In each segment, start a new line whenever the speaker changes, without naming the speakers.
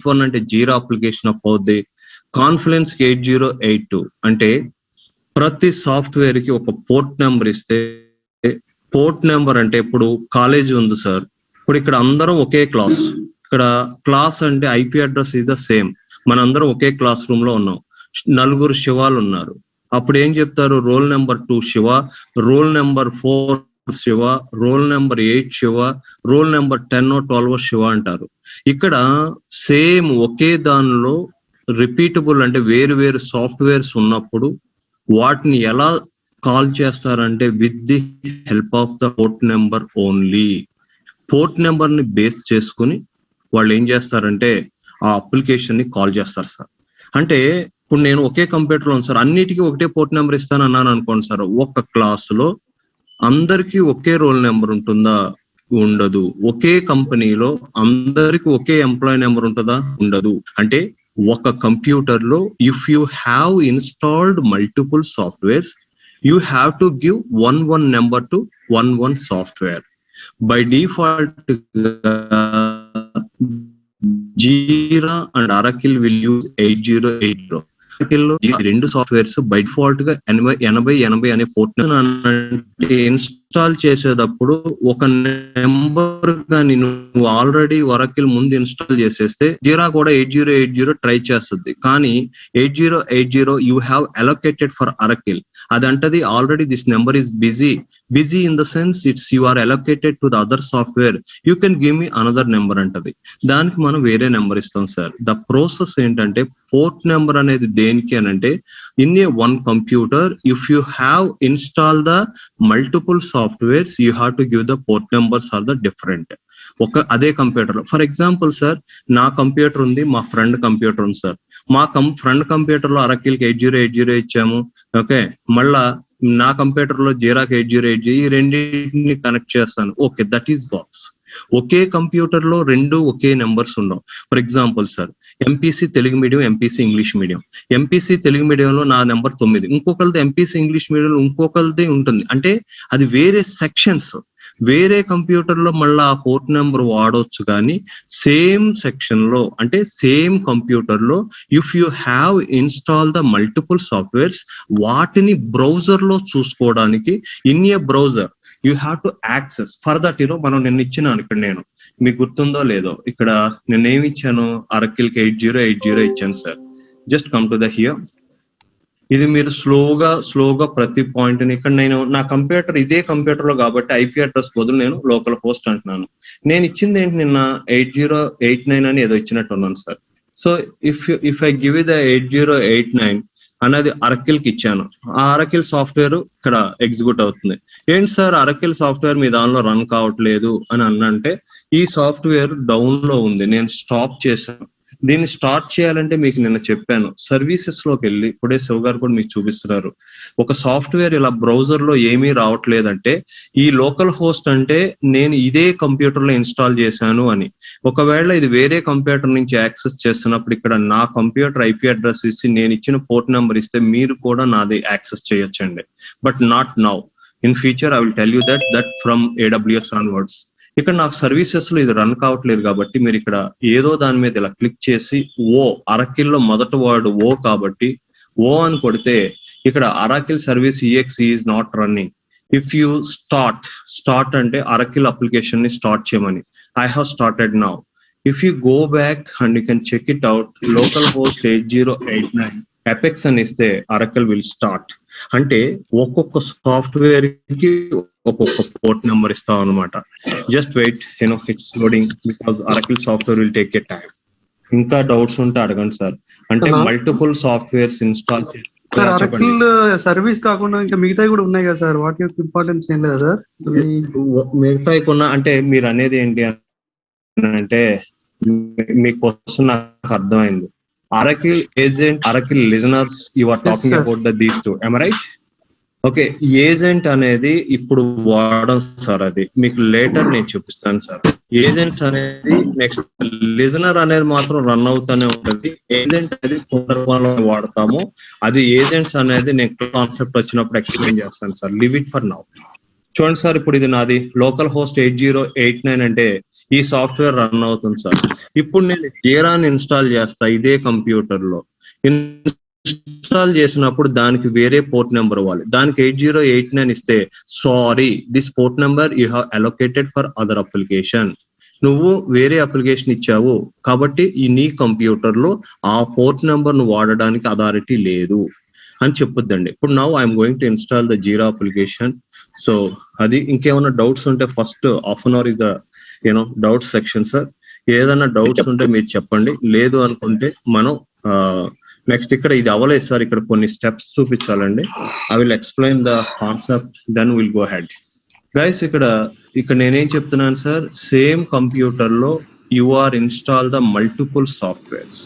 1 అంటే జీరా application up అవుద్ది. Confluence 8082 అంటే ప్రతి సాఫ్ట్వేర్ కి ఒక పోర్ట్ నెంబర్ ఇస్తే, పోర్ట్ నెంబర్ అంటే ఇప్పుడు కాలేజీ ఉంది సార్, ఇప్పుడు ఇక్కడ అందరం ఒకే క్లాస్, ఇక్కడ క్లాస్ అంటే IP address is the same, మనందరం ఒకే క్లాస్ రూమ్ లో ఉన్నాం, నలుగురు శివాలు ఉన్నారు. అప్పుడు ఏం చెప్తారు? Roll number 2 Shiva, roll number 4 Shiva, roll number 8 Shiva, roll number 10 12 Shiva అంటారు. ఇక్కడ సేమ్ ఒకే దానిలో రిపీటబుల్ అంటే వేరు వేరు సాఫ్ట్వేర్స్ ఉన్నప్పుడు వాటిని ఎలా కాల్ చేస్తారంటే with the help of the port number only. Port number ని బేస్ చేసుకుని వాళ్ళు ఏం చేస్తారంటే ఆ అప్లికేషన్ ని కాల్ చేస్తారు సార్. అంటే ఇప్పుడు నేను ఒకే కంప్యూటర్ లో సార్, అన్నిటికీ ఒకటే పోర్ట్ నెంబర్ ఇస్తాను అన్నాను అనుకోండి సార్, ఒక క్లాసులో అందరికీ ఒకే రోల్ నెంబర్ ఉంటుందా? ఉండదు. ఒకే కంపెనీలో అందరికి ఒకే ఎంప్లాయీ నెంబర్ ఉంటుందా? ఉండదు. అంటే ఒక కంప్యూటర్ లో if you have installed multiple softwares, you have to give one number to one software. By default jeera and Oracle will use 8080. రెండు సాఫ్ట్వేర్స్ బై డిఫాల్ట్ గా 8080 అనే పోర్ట్ ఇన్స్టాల్ చేసేటప్పుడు ఒక నెంబర్ కానీ నువ్వు ఆల్రెడీ ఒరాకిల్ ముందు install చేసేస్తే జీరా కూడా 8080 ట్రై చేస్తుంది. కానీ 8080 you have allocated for Oracle. అదంటది already this number is busy in the sense it's you are allocated to the other software, you can give me another number అంటది. దానికి మనం వేరే నెంబర్ ఇస్తాం సార్. ద ప్రాసెస్ ఏంటంటే port number అనేది దేనికి అని అంటే in a one computer if you have install the multiple softwares you have to give the port numbers are the different. అదే కంప్యూటర్ లో ఫర్ ఎగ్జాంపుల్ సార్, నా computer ఉంది, మా ఫ్రెండ్ కంప్యూటర్ ఉంది సార్. మా ఫ్రెండ్ కంప్యూటర్ లో అరకిల్కి 8080 ఇచ్చాము, okay. మళ్ళా నా కంప్యూటర్ లో జీరాకి 8080, ఈ రెండింటిని కనెక్ట్ చేస్తాను, okay, that is works. Okay computer లో రెండు ఒకే నెంబర్స్ ఉండవు. For example sir, MPC Telugu medium, MPC English medium. MPC Telugu మీడియంలో నా నెంబర్ 9, ఇంకొకరిది ఎంపీసీ ఇంగ్లీష్ మీడియంలో ఇంకొకరిది ఉంటుంది. అంటే అది వేరే సెక్షన్స్, వేరే కంప్యూటర్ లో మళ్ళీ ఆ పోర్ట్ నెంబర్ వాడవచ్చు. కానీ సేమ్ సెక్షన్ లో అంటే సేమ్ కంప్యూటర్ లో if you have install the multiple softwares, వాటిని బ్రౌజర్ లో చూసుకోవడానికి in a browser you have to access for that. మనం నిన్న ఇచ్చినాను ఇక్కడ, నేను మీకు గుర్తుందో లేదో, ఇక్కడ నేను ఏమి ఇచ్చాను, అరకిల్కి 8080 ఇచ్చాను sir. Just come to the here. ఇది మీరు స్లోగా ప్రతి పాయింట్ ని, ఇక్కడ నేను నా కంప్యూటర్ ఇదే కంప్యూటర్ లో కాబట్టి ఐపీ అడ్రస్ బదులు నేను లోకల్ హోస్ట్ అంటున్నాను. నేను ఇచ్చింది ఏంటి, నిన్న 8089 అని ఏదో ఇచ్చినట్టు ఉన్నాను sir. So if I give the 8089 అనేది అరకిల్ కి ఇచ్చాను, ఆ అరకిల్ సాఫ్ట్వేర్ ఇక్కడ ఎగ్జిక్యూట్ అవుతుంది. ఏంటి సార్ అరకిల్ సాఫ్ట్వేర్ మీ దానిలో రన్ కావట్లేదు అని అన్నంటే, ఈ సాఫ్ట్వేర్ డౌన్ లో ఉంది, నేను స్టాప్ చేశాను. దీన్ని స్టార్ట్ చేయాలంటే మీకు నిన్న చెప్పాను, సర్వీసెస్ లోకి వెళ్ళి, ఇప్పుడే శివ గారు కూడా మీకు చూపిస్తున్నారు, ఒక సాఫ్ట్వేర్ ఇలా బ్రౌజర్ లో ఏమీ రావట్లేదంటే ఈ లోకల్ హోస్ట్ అంటే నేను ఇదే కంప్యూటర్ లో ఇన్స్టాల్ చేశాను అని. ఒకవేళ ఇది వేరే కంప్యూటర్ నుంచి యాక్సెస్ చేస్తున్నప్పుడు ఇక్కడ నా కంప్యూటర్ ఐపీ అడ్రస్ ఇచ్చి నేను ఇచ్చిన పోర్ట్ నెంబర్ ఇస్తే మీరు కూడా నాది యాక్సెస్ చేయొచ్చండి. But not now. In future I will tell you that from AWS onwards. ఇక్కడ నాకు సర్వీసెస్ లో ఇది రన్ కావట్లేదు కాబట్టి మీరు ఇక్కడ ఏదో దాని మీద ఇలా క్లిక్ చేసి అరకిల్లో మొదటి వర్డ్ ఓ కాబట్టి ఓ అని కొడితే ఇక్కడ Oracle service EXE is not running. If you start అంటే అరకిల్ అప్లికేషన్ ని స్టార్ట్ చేయమని. I have started now. If you go back and you can check it out, local host 8089 Apex అని ఇస్తే అరకిల్ విల్ స్టార్ట్. అంటే ఒక్కొక్క software కి ఒక్కొక్క port number ఇస్తాం అనమాట. Just wait, it's loading because Oracle software will take a time. ఇంకా doubts ఉంటే అడగండి సార్. అంటే multiple softwares install
sir, Oracle service కాకుండా ఇంకా మిగతాయి కూడా ఉన్నాయి కదా సార్, వాటి యొక్క ఇంపార్టెన్స్ ఏం లేదా సార్?
మిగతాయి కొన్నా అంటే మీరు అనేది ఏంటి అంటే మీకోసం నాకు అర్థమైంది. Oracle agent, Oracle listeners, you are talking about these two. Am I right? Okay, agent అనేది ఇప్పుడు వాడడం సార్, అది మీకు లేటర్ నేను చూపిస్తాను సార్. ఏజెంట్స్ అనేది నెక్స్ట్, లిజనర్ అనేది మాత్రం రన్ అవుతానే ఉంటుంది. ఏజెంట్ అనేది సందర్భంలో వాడతాము. అది ఏజెంట్స్ అనేది నేను కాన్సెప్ట్ వచ్చినప్పుడు ఎక్స్ప్లెయిన్ చేస్తాను sir. Live it for now. చూడండి సార్, ఇప్పుడు ఇది నాది లోకల్ హోస్ట్ 8089 అంటే ఈ సాఫ్ట్వేర్ రన్ అవుతుంది సార్. ఇప్పుడు నేను జీరాని ఇన్స్టాల్ చేస్తా ఇదే కంప్యూటర్ లో. ఇన్స్టాల్ చేసినప్పుడు దానికి వేరే పోర్ట్ నెంబర్ ఇవ్వాలి. దానికి 8089 ఇస్తే sorry this port number you have allocated for other application. నువ్వు వేరే అప్లికేషన్ ఇచ్చావు కాబట్టి ఈ నీ కంప్యూటర్ లో ఆ పోర్ట్ నెంబర్ ను వాడడానికి అథారిటీ లేదు అని చెప్పుద్దండి. ఇప్పుడు now I'm going to install the Jira application. So అది ఇంకేమైనా డౌట్స్ ఉంటే first half an hour is the doubts section sir. ఏదైనా డౌట్స్ ఉంటే మీరు చెప్పండి, లేదు అనుకుంటే మనం నెక్స్ట్ ఇక్కడ ఇది అవ్వలేదు సార్, ఇక్కడ కొన్ని స్టెప్స్ చూపించాలండి. I will explain the concept then will go ahead. Guys ఇక్కడ నేనేం చెప్తున్నాను సార్, సేమ్ కంప్యూటర్ లో you are install the multiple softwares.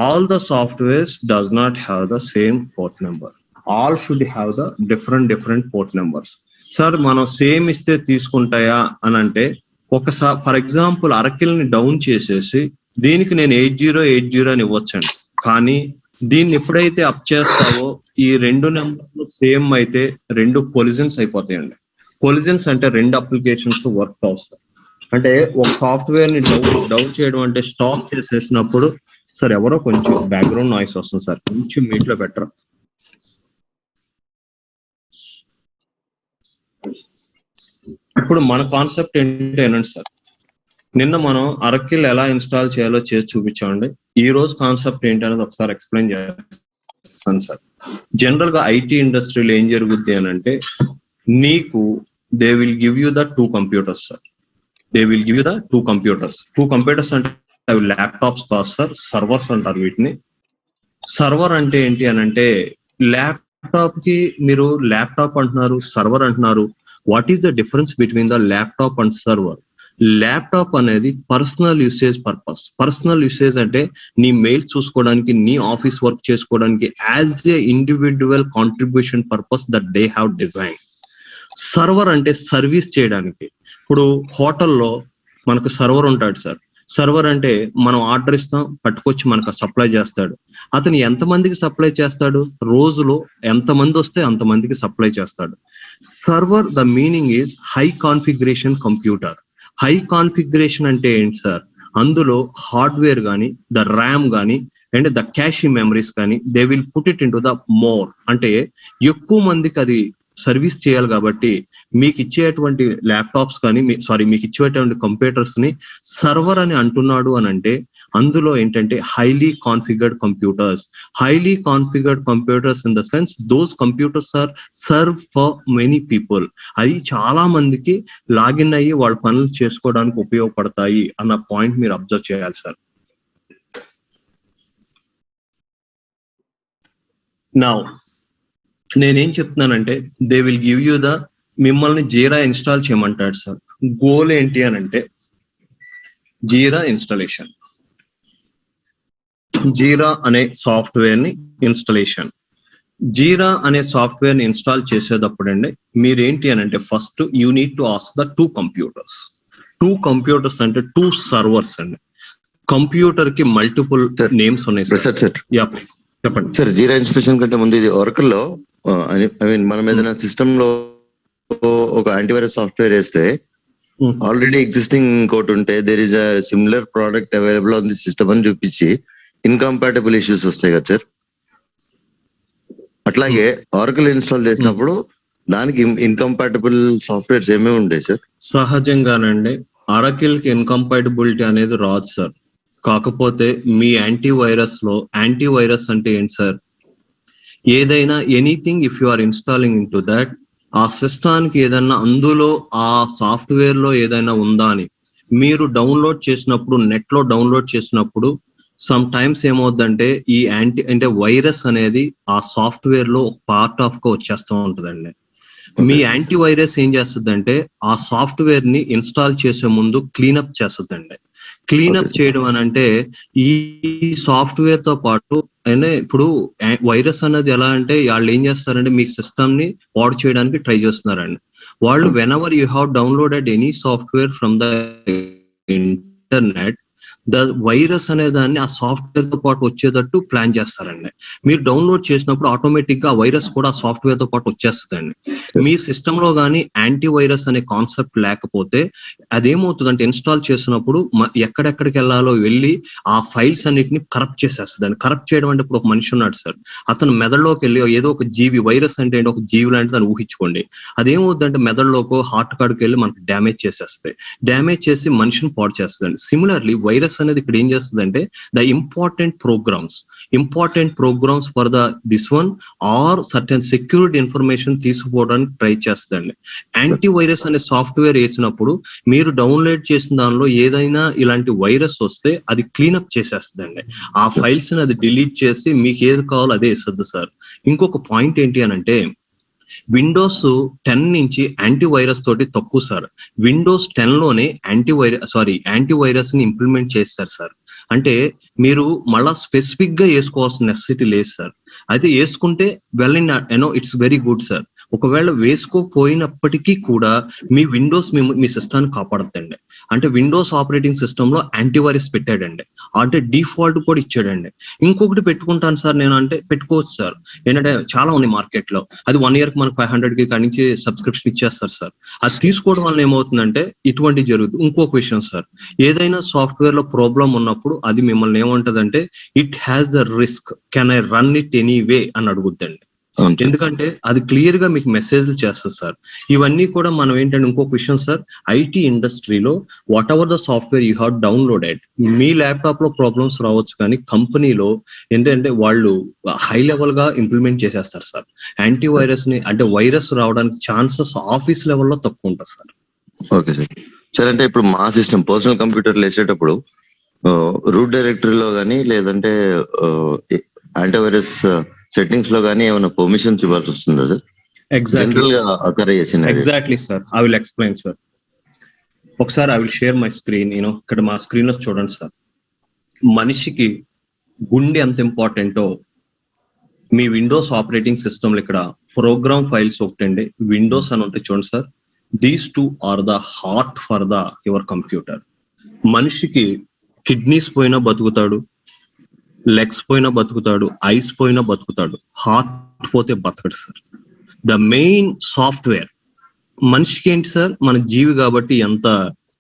All the softwares does not have the same port number. All should have the different port numbers. Sir మనం same ఇస్తే తీసుకుంటాయా అని అంటే, ఒకసారి for example Oracle ని down చేసేసి దీనికి నేను 8080 అని ఇవ్వచ్చండి. కానీ దీన్ని ఎప్పుడైతే అప్ చేస్తావో ఈ రెండు నెంబర్లు సేమ్ అయితే రెండు కొలిజన్స్ అయిపోతాయండి. కొలిజన్స్ అంటే రెండు అప్లికేషన్స్ వర్క్ అవుతాయి. అంటే ఒక సాఫ్ట్వేర్ ని డౌన్ చేయడం అంటే స్టాప్ చేసేసినప్పుడు సార్ ఎవరో కొంచెం బ్యాక్గ్రౌండ్ నాయిస్ వస్తుంది సార్, కొంచెం మీట్లో బెటర్. ఇప్పుడు మన కాన్సెప్ట్ ఏంటి అనండి సార్, నిన్న మనం అరకిల్ ఎలా ఇన్స్టాల్ చేయాలో చేసి చూపించామండి. ఈ రోజు కాన్సెప్ట్ ఏంటి అనేది ఒకసారి ఎక్స్ప్లెయిన్ చేస్తాను సార్. జనరల్ గా ఐటీ ఇండస్ట్రీలో ఏం జరుగుద్ది అని అంటే, నీకు they will give you the 2 computers sir. They will give you the 2 computers. 2 computers అంటే అవి ల్యాప్టాప్స్ కాదు సార్, సర్వర్స్ అంటారు వీటిని. సర్వర్ అంటే ఏంటి అని అంటే, ల్యాప్టాప్ కి మీరు ల్యాప్టాప్ అంటున్నారు, సర్వర్ అంటున్నారు. What is the difference between the laptop and server? Laptop అనేది personal usage purpose. Personal usage అంటే నీ మెయిల్స్ చూసుకోవడానికి, నీ ఆఫీస్ వర్క్ చేసుకోవడానికి, as a individual contribution purpose that they have design. Server అంటే సర్వీస్ చేయడానికి. ఇప్పుడు హోటల్లో మనకు సర్వర్ ఉంటాడు సార్. సర్వర్ అంటే మనం ఆర్డర్ ఇస్తాం, పట్టుకొచ్చి మనకు సప్లై చేస్తాడు. అతను ఎంతమందికి సప్లై చేస్తాడు? రోజులో ఎంతమంది వస్తే అంతమందికి సప్లై చేస్తాడు. Server the meaning is high configuration computer. High configuration అంటే ఏంటి సార్? అందులో హార్డ్వేర్ కానీ, ద ర్యామ్ కానీ అండ్ ద క్యాష్ మెమరీస్ కానీ they will put it in to the more. అంటే ఎక్కువ మందికి అది సర్వీస్ చేయాలి కాబట్టి మీకు ఇచ్చేటువంటి ల్యాప్టాప్స్ కానీ మీకు ఇచ్చేటువంటి కంప్యూటర్స్ ని సర్వర్ అని అంటున్నాడు అని అంటే, అందులో ఏంటంటే highly configured computers. Highly configured computers in the sense those computers are serve for many people. అవి చాలా మందికి లాగిన్ అయ్యి వాళ్ళ పనులు చేసుకోవడానికి ఉపయోగపడతాయి అన్న పాయింట్ మీరు అబ్జర్వ్ చేయాలి సార్. నౌ నేనేం చెప్తున్నానంటే, they will give you the, మిమ్మల్ని జీరా ఇన్స్టాల్ చేయమంటాడు సార్. గోల్ ఏంటి అని అంటే జీరా ఇన్స్టాలేషన్. జీరా అనే సాఫ్ట్వేర్ ని ఇన్స్టాలేషన్. జీరా అనే సాఫ్ట్వేర్ ని ఇన్స్టాల్ చేసేటప్పుడు అండి మీరేంటి అని అంటే, first you need to ask the 2 computers. 2 computers అంటే 2 సర్వర్స్ అండి. కంప్యూటర్ కి మల్టిపుల్ నేమ్స్ ఉన్నాయి సార్. యా ప్లీజ్ చెప్పండి
సార్. జీరా ఇన్స్టాలేషన్ కంటే ముందు ఇది ఒరాకిల్ లో ఐ మీన్ మనం ఏదైనా సిస్టమ్ లో ఒక యాంటీవైరస్ సాఫ్ట్వేర్ వేస్తే ఆల్రెడీ ఎగ్జిస్టింగ్ ఇంకోటి ఉంటే there is a similar product available on the system అని చూపించి ఇన్కంపాటబుల్ ఇష్యూస్ వస్తాయి కదా సార్. అట్లాగే ఒరాకిల్ ఇన్స్టాల్ చేసినప్పుడు దానికి ఇన్కంపాటబుల్ సాఫ్ట్వేర్స్ ఏమేమి ఉంటాయి సార్?
సహజంగానండి ఒరాకిల్ కి ఇన్కంపాటబిలిటీ అనేది రాదు సార్. కాకపోతే మీ యాంటీవైరస్ లో, యాంటీవైరస్ అంటే ఏంటి సార్, ఏదైనా anything if you are installing in to that, ఆ సిస్టానికి ఏదైనా అందులో ఆ సాఫ్ట్వేర్ లో ఏదైనా ఉందా అని మీరు డౌన్లోడ్ చేసినప్పుడు, నెట్ లో డౌన్లోడ్ చేసినప్పుడు సమ్ టైమ్స్ ఏమవుద్దంటే ఈ వైరస్ అనేది ఆ సాఫ్ట్వేర్ లో పార్ట్ ఆఫ్ గా వచ్చేస్తూ ఉంటుందండి. మీ యాంటీవైరస్ ఏం చేస్తుందంటే ఆ సాఫ్ట్వేర్ ని ఇన్స్టాల్ చేసే ముందు క్లీనప్ చేస్తుందండి. క్లీనప్ చేయడం అని అంటే ఈ సాఫ్ట్వేర్ తో పాటు అంటే ఇప్పుడు వైరస్ అనేది ఎలా అంటే వాళ్ళు ఏం చేస్తారంటే మీ సిస్టమ్ ని పాడు చేయడానికి ట్రై చేస్తున్నారండి. వాళ్ళు when ever you have downloaded any software from the internet, virus అనే దాన్ని ఆ సాఫ్ట్వేర్ తో పాటు వచ్చేటట్టు ప్లాన్ చేస్తారండి. మీరు డౌన్లోడ్ చేసినప్పుడు ఆటోమేటిక్ గా ఆ వైరస్ కూడా ఆ సాఫ్ట్వేర్ తో పాటు వచ్చేస్తుందండి. మీ సిస్టమ్ లో కానీ యాంటీ వైరస్ అనే కాన్సెప్ట్ లేకపోతే అదేమవుతుందంటే ఇన్స్టాల్ చేసినప్పుడు ఎక్కడెక్కడికి వెళ్ళాలో వెళ్ళి ఆ ఫైల్స్ అన్నిటిని కరప్ట్ చేసేస్తుందండి. కరప్ట్ చేయడం అంటే ఇప్పుడు ఒక మనిషి ఉన్నాడు సార్, అతను మెదడులోకి వెళ్ళి ఏదో ఒక జీవి, వైరస్ అంటే ఏంటి, ఒక జీవి లాంటిది అని ఊహించుకోండి. అదేమవుతుందంటే మెదడులోకి హార్ట్ కాడికి వెళ్ళి మనకి డ్యామేజ్ చేసేస్తాయి. డ్యామేజ్ చేసి మనిషిని పాడు చేస్తుందండి. సిమిలర్లీ వైరస్ అనేది ఇక్కడ ఏం చేస్తుందంటే the important programs for this one are certain security information తీసుకుపోవడానికి ట్రై చేస్తుందండి. యాంటీ వైరస్ అనే సాఫ్ట్వేర్ వేసినప్పుడు మీరు డౌన్లోడ్ చేసిన దానిలో ఏదైనా ఇలాంటి వైరస్ వస్తే అది క్లీనప్ చేసేస్తుందండి. ఆ ఫైల్స్ ని అది డిలీట్ చేసి మీకు ఏది కావాలో అదే ఇస్తుంది సార్. ఇంకొక పాయింట్ ఏంటి అని అంటే విండోస్ 10 నుంచి యాంటీవైరస్ తోటి తక్కువ సార్. విండోస్ 10 లోనే యాంటీవైరస్ ని ఇంప్లిమెంట్ చేస్తారు సార్. అంటే మీరు మళ్ళా స్పెసిఫిక్ గా వేసుకోవాల్సిన నెసెసిటీ లేదు సార్. అయితే వేసుకుంటే well in it's very good sir. ఒకవేళ వేసుకోపోయినప్పటికీ కూడా మీ విండోస్ మీ సిస్టాన్ని కాపాడుతండి. అంటే విండోస్ ఆపరేటింగ్ సిస్టమ్ లో యాంటీవైరస్ పెట్టాడండి, అంటే డిఫాల్ట్ కూడా ఇచ్చాడండి. ఇంకొకటి పెట్టుకుంటాను సార్ నేను అంటే పెట్టుకోవచ్చు సార్. ఏంటంటే చాలా ఉంది మార్కెట్ లో, అది 1 year కి మనకు 500 కాడి నుంచి సబ్స్క్రిప్షన్ ఇచ్చేస్తారు సార్. అది తీసుకోవడం వల్ల ఏమవుతుందంటే ఇటువంటి జరుగుతుంది. ఇంకొక విషయం సార్, ఏదైనా సాఫ్ట్వేర్ లో ప్రాబ్లం ఉన్నప్పుడు అది మిమ్మల్ని ఏమంటదంటే it has the risk, can I run it anyway అని అడుగుద్దండి. ఎందుకంటే అది క్లియర్ గా మీకు మెసేజ్లు చేస్తుంది సార్. ఇవన్నీ కూడా మనం ఏంటంటే ఇంకొక విషయం సార్, ఐటీ ఇండస్ట్రీలో what ever the software you have downloaded, me laptop లో ప్రాబ్లమ్స్ రావచ్చు, కానీ కంపెనీలో ఏంటంటే వాళ్ళు హై లెవెల్ గా ఇంప్లిమెంట్ చేసేస్తారు సార్. యాంటీవైరస్ ని అంటే వైరస్ రావడానికి ఛాన్సెస్ ఆఫీస్ లెవెల్లో తక్కువ ఉంటుంది సార్.
Okay sir. సార్ అంటే ఇప్పుడు మా సిస్టమ్ పర్సనల్ కంప్యూటర్లు వేసేటప్పుడు రూట్ డైరెక్టరీలో కానీ లేదంటే యాంటీవైరస్ సెట్టింగ్స్ లో కానీ ఏమైనా పర్మిషన్స్ ఇవ్వాల్సి వస్తుందా sir?
Exactly sir, I will explain sir. ఒకసారి I will share my screen. ఇక్కడ మా స్క్రీన్ లో చూడండి సార్, మనిషికి గుండె ఎంత ఇంపార్టెంటో మీ విండోస్ ఆపరేటింగ్ సిస్టమ్ లో ఇక్కడ ప్రోగ్రామ్ ఫైల్స్ ఒకటండి, విండోస్ అని ఉంటాయి చూడండి sir. These two are the heart for the your computer. మనిషికి కిడ్నీస్ పోయినా బతుకుతాడు, లెగ్స్ పోయినా బతుకుతాడు, ఐస్ పోయినా బతుకుతాడు, హార్ట్ పోతే బతకడు సార్. ద మెయిన్ సాఫ్ట్వేర్ మనిషికి ఏంటి సార్, మన జీవి కాబట్టి ఎంత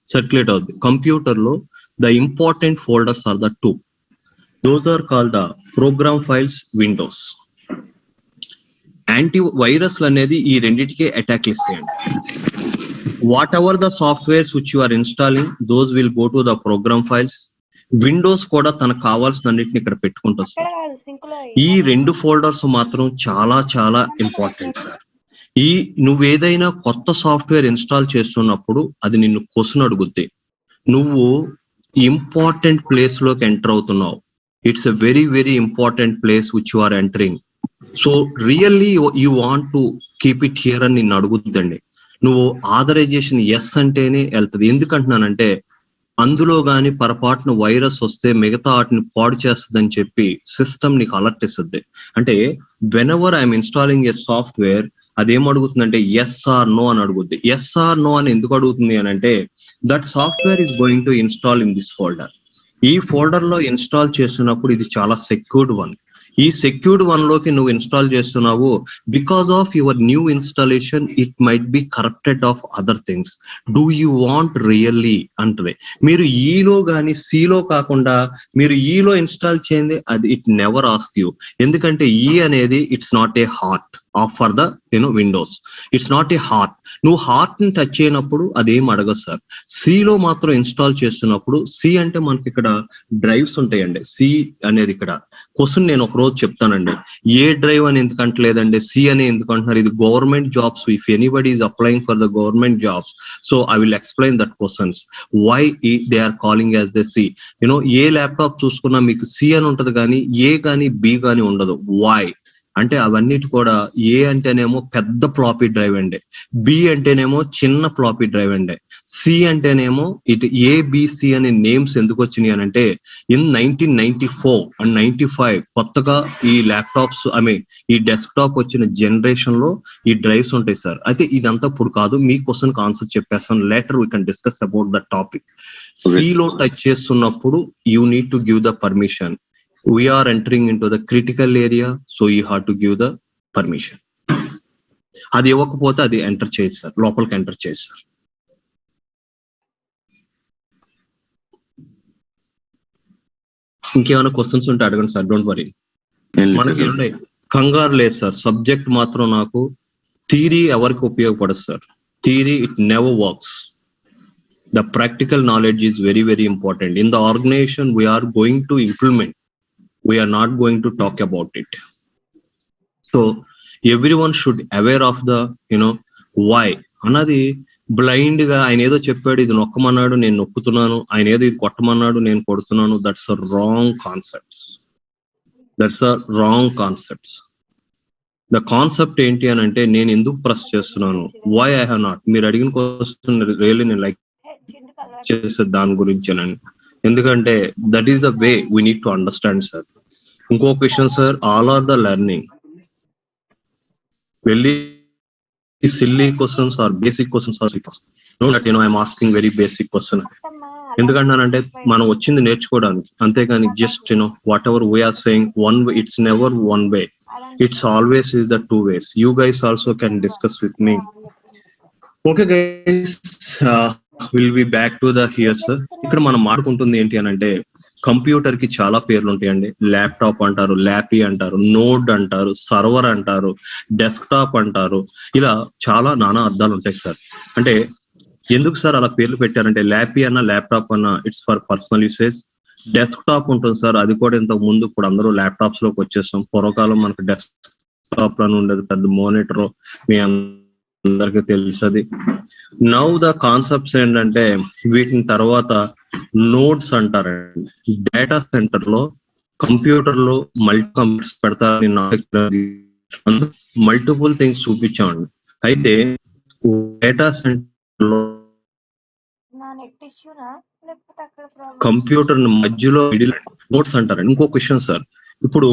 సర్క్యులేట్ అవుతుంది. కంప్యూటర్ లో the important folders are the two, those are called the program files, Windows. Anti వైరస్లు అనేది ఈ రెండింటికే అటాక్ ఇస్తాయండి. Whatever the softwares which you are installing, those will go to the program files. Windows కూడా తనకు కావాల్సినన్నిటిని ఇక్కడ పెట్టుకుంటుంది sir. ఈ 2 ఫోల్డర్స్ మాత్రం చాలా చాలా ఇంపార్టెంట్ సార్. నువ్వేదైనా కొత్త సాఫ్ట్వేర్ ఇన్స్టాల్ చేస్తున్నప్పుడు అది నిన్ను క్వశ్చన్ అడుగుద్ది, నువ్వు ఇంపార్టెంట్ ప్లేస్ లోకి ఎంటర్ అవుతున్నావు. It's a very very important place which you are entering. So really you want to keep it here అని నిన్ను అడుగుద్దండి. నువ్వు ఆథరైజేషన్ ఎస్ అంటేనే వెళ్తుంది. ఎందుకంటున్నానంటే అందులో గాని పొరపాటున వైరస్ వస్తే మిగతా వాటిని పాడు చేస్తుందని చెప్పి సిస్టమ్ నీకు అలర్ట్ ఇస్తుంది. అంటే when ever I'm installing A software, అదేం అడుగుతుందంటే ఎస్ ఆర్ నో అని అడుగుద్ది. ఎస్ ఆర్ నో అని ఎందుకు అడుగుతుంది అని అంటే that software is going to install in this folder. ఈ ఫోల్డర్ లో ఇన్స్టాల్ చేస్తున్నప్పుడు ఇది చాలా సెక్యూర్డ్ వన్. ఈ సెక్యూర్డ్ వన్ లోకి నువ్వు ఇన్స్టాల్ చేస్తున్నావు, because of your new installation it might B corrupted of other things. Do you want really అంటది. మీరు ఈలో కానీ సిలో కాకుండా మీరు ఈలో ఇన్స్టాల్ చేయండి, అది ఇట్ నెవర్ ఆస్క్ యూ. ఎందుకంటే ఈ అనేది it's not a heart for the Windows, it's not a heart. నువ్వు హార్ట్ ని టచ్ చేయనప్పుడు అదేం అడగదు సార్. సిలో మాత్రం ఇన్స్టాల్ చేస్తున్నప్పుడు, సి అంటే మనకి ఇక్కడ డ్రైవ్స్ ఉంటాయండి. సి అనేది ఇక్కడ క్వశ్చన్ నేను ఒక రోజు చెప్తానండి. ఏ డ్రైవ్ అని ఎందుకంటే లేదండి, సి అని ఎందుకు అంటున్నారు, ఇది government jobs. If anybody is applying for the government jobs, so I will explain that questions why they are calling as the C. ఏ ల్యాప్టాప్ చూసుకున్నా మీకు సి అని ఉంటది కానీ ఏ కానీ బి కానీ ఉండదు. వై? అంటే అవన్నిటి కూడా ఏ అంటేనేమో పెద్ద ఫ్లాపీ డ్రైవ్ అండి, బి అంటేనేమో చిన్న ఫ్లాపీ డ్రైవ్ అండి, సి అంటేనేమో ఇటు ఏబిసి అనే నేమ్స్ ఎందుకు వచ్చినాయి అని అంటే ఇన్ 1994 అండ్ 95 కొత్తగా ఈ ల్యాప్టాప్స్ ఈ డెస్క్టాప్ వచ్చిన జనరేషన్ లో ఈ డ్రైవ్స్ ఉంటాయి సార్. అయితే ఇదంతా ఇప్పుడు కాదు, మీ క్వశ్చన్ ఆన్సర్ చెప్పేస్తాను, later we can discuss about the topic. C లో టచ్ చేస్తున్నప్పుడు you need to give the permission. We are entering into the critical area, so you have to give the permission. అది ఇవ్వకపోతే అది enter చేస్తారు, లోపలికి enter చేస్తారు. ఇంకేమైనా questions ఉంటే అడగండి సార్, డోంట్ వరీ. మనకి కంగారు లేదు సార్, సబ్జెక్ట్ మాత్రం నాకు థియరీ ఎవరికి ఉపయోగపడదు sir. Theory it never works. The practical knowledge is very, very important. In the organization we are going to implement, we are not going to talk about it. So everyone should aware of the why. అన్నది blind గా ఆయన ఏదో చెప్పాడు ఇది నొక్కమన్నాడు నేను నొక్కుతున్నాను, ఆయన ఏదో ఇది కొట్టమన్నాడు నేను కొడుతున్నాను, that's a wrong concepts. The concept ఏంటి అని అంటే నేను ఎందుకు ప్రెస్ చేస్తున్నాను, వై ఐ హావ్ నాట్. మీరు అడిగిన క్వశ్చన్ రియల్లీ నేను లైక్ చేసే దాని గురించేనండి, ఎందుకంటే that is the way we need to understand sir. ఇంకో question sir, all are the learning very silly questions are basic questions are I'm asking very basic question. ఎందుకంటానంటే మనం వచ్చింది నేర్చుకోవడానికి, అంతేగాని just whatever we are saying one way, it's never one way, it's always is the two ways. You guys also can discuss with me. Okay guys, will be back to the here sir. ఇక్కడ మనం మాట్లాడుకుంటుంది ఏంటి అని అంటే computer కి చాలా పేర్లు ఉంటాయండి. Laptop అంటారు, ల్యాపీ అంటారు, నోడ్ అంటారు, సర్వర్ అంటారు, డెస్క్టాప్ అంటారు, ఇలా చాలా నానా అర్థాలు ఉంటాయి సార్. అంటే ఎందుకు సార్ అలా పేర్లు పెట్టారంటే ల్యాపీ అన్న ల్యాప్టాప్ అన్న it's for personal usage. Desktop ఉంటుంది సార్, అది కూడా ఇంతకు ముందు, ఇప్పుడు అందరూ ల్యాప్టాప్స్ లోకి వచ్చేస్తాం. పూర్వకాలం మనకు డెస్క్టాప్ లను ఉండేది పెద్ద మానిటర్, మీ అందరికీ తెలుసది. నౌ ద కాన్సెప్ట్స్ ఏంటంటే వీటిని తర్వాత నోడ్స్ అంటారండి. డేటా సెంటర్ లో కంప్యూటర్ లో మల్టీ కంప్యూటర్స్ పెడతారని మల్టిపుల్ థింగ్స్ చూపించామండి. అయితే డేటా సెంటర్ లో కంప్యూటర్ మధ్యలో నోడ్స్ అంటారండి. ఇంకో క్వశ్చన్ సార్, ఇప్పుడు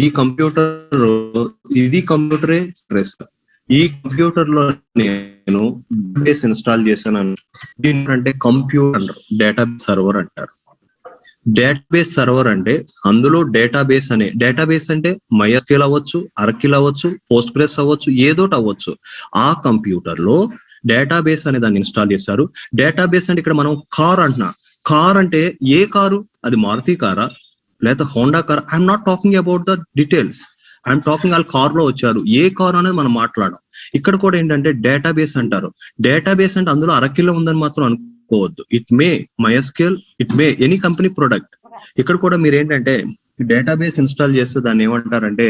ఈ కంప్యూటర్ ఇది కంప్యూటరే ప్రెస్, ఈ కంప్యూటర్ లో నేను డేటాబేస్ ఇన్స్టాల్ చేశాను అంటే కంప్యూటర్ డేటాబేస్ సర్వర్ అంటారు. డేటాబేస్ సర్వర్ అంటే అందులో డేటాబేస్ అంటే MySQL అవ్వచ్చు, Oracle అవ్వచ్చు, Postgres అవ్వచ్చు, ఏదోటి అవ్వచ్చు. ఆ కంప్యూటర్ లో డేటాబేస్ అనే దాన్ని ఇన్స్టాల్ చేశారు. డేటాబేస్ అంటే ఇక్కడ మనం కార్ అంటున్నా, కార్ అంటే ఏ కారు, అది మారుతి కారా లేదా హోండా కారా? I'm not talking about the details, I'm talking వాళ్ళు కార్ లో వచ్చారు, ఏ కార్ అనేది మనం మాట్లాడాం. ఇక్కడ కూడా ఏంటంటే డేటాబేస్ అంటారు. డేటాబేస్ అంటే అందులో అరకిలో ఉందని మాత్రం అనుకోవద్దు. It may MySQL, it may any company product. ఇక్కడ కూడా మీరు ఏంటంటే డేటాబేస్ ఇన్స్టాల్ చేస్తే దాన్ని ఏమంటారంటే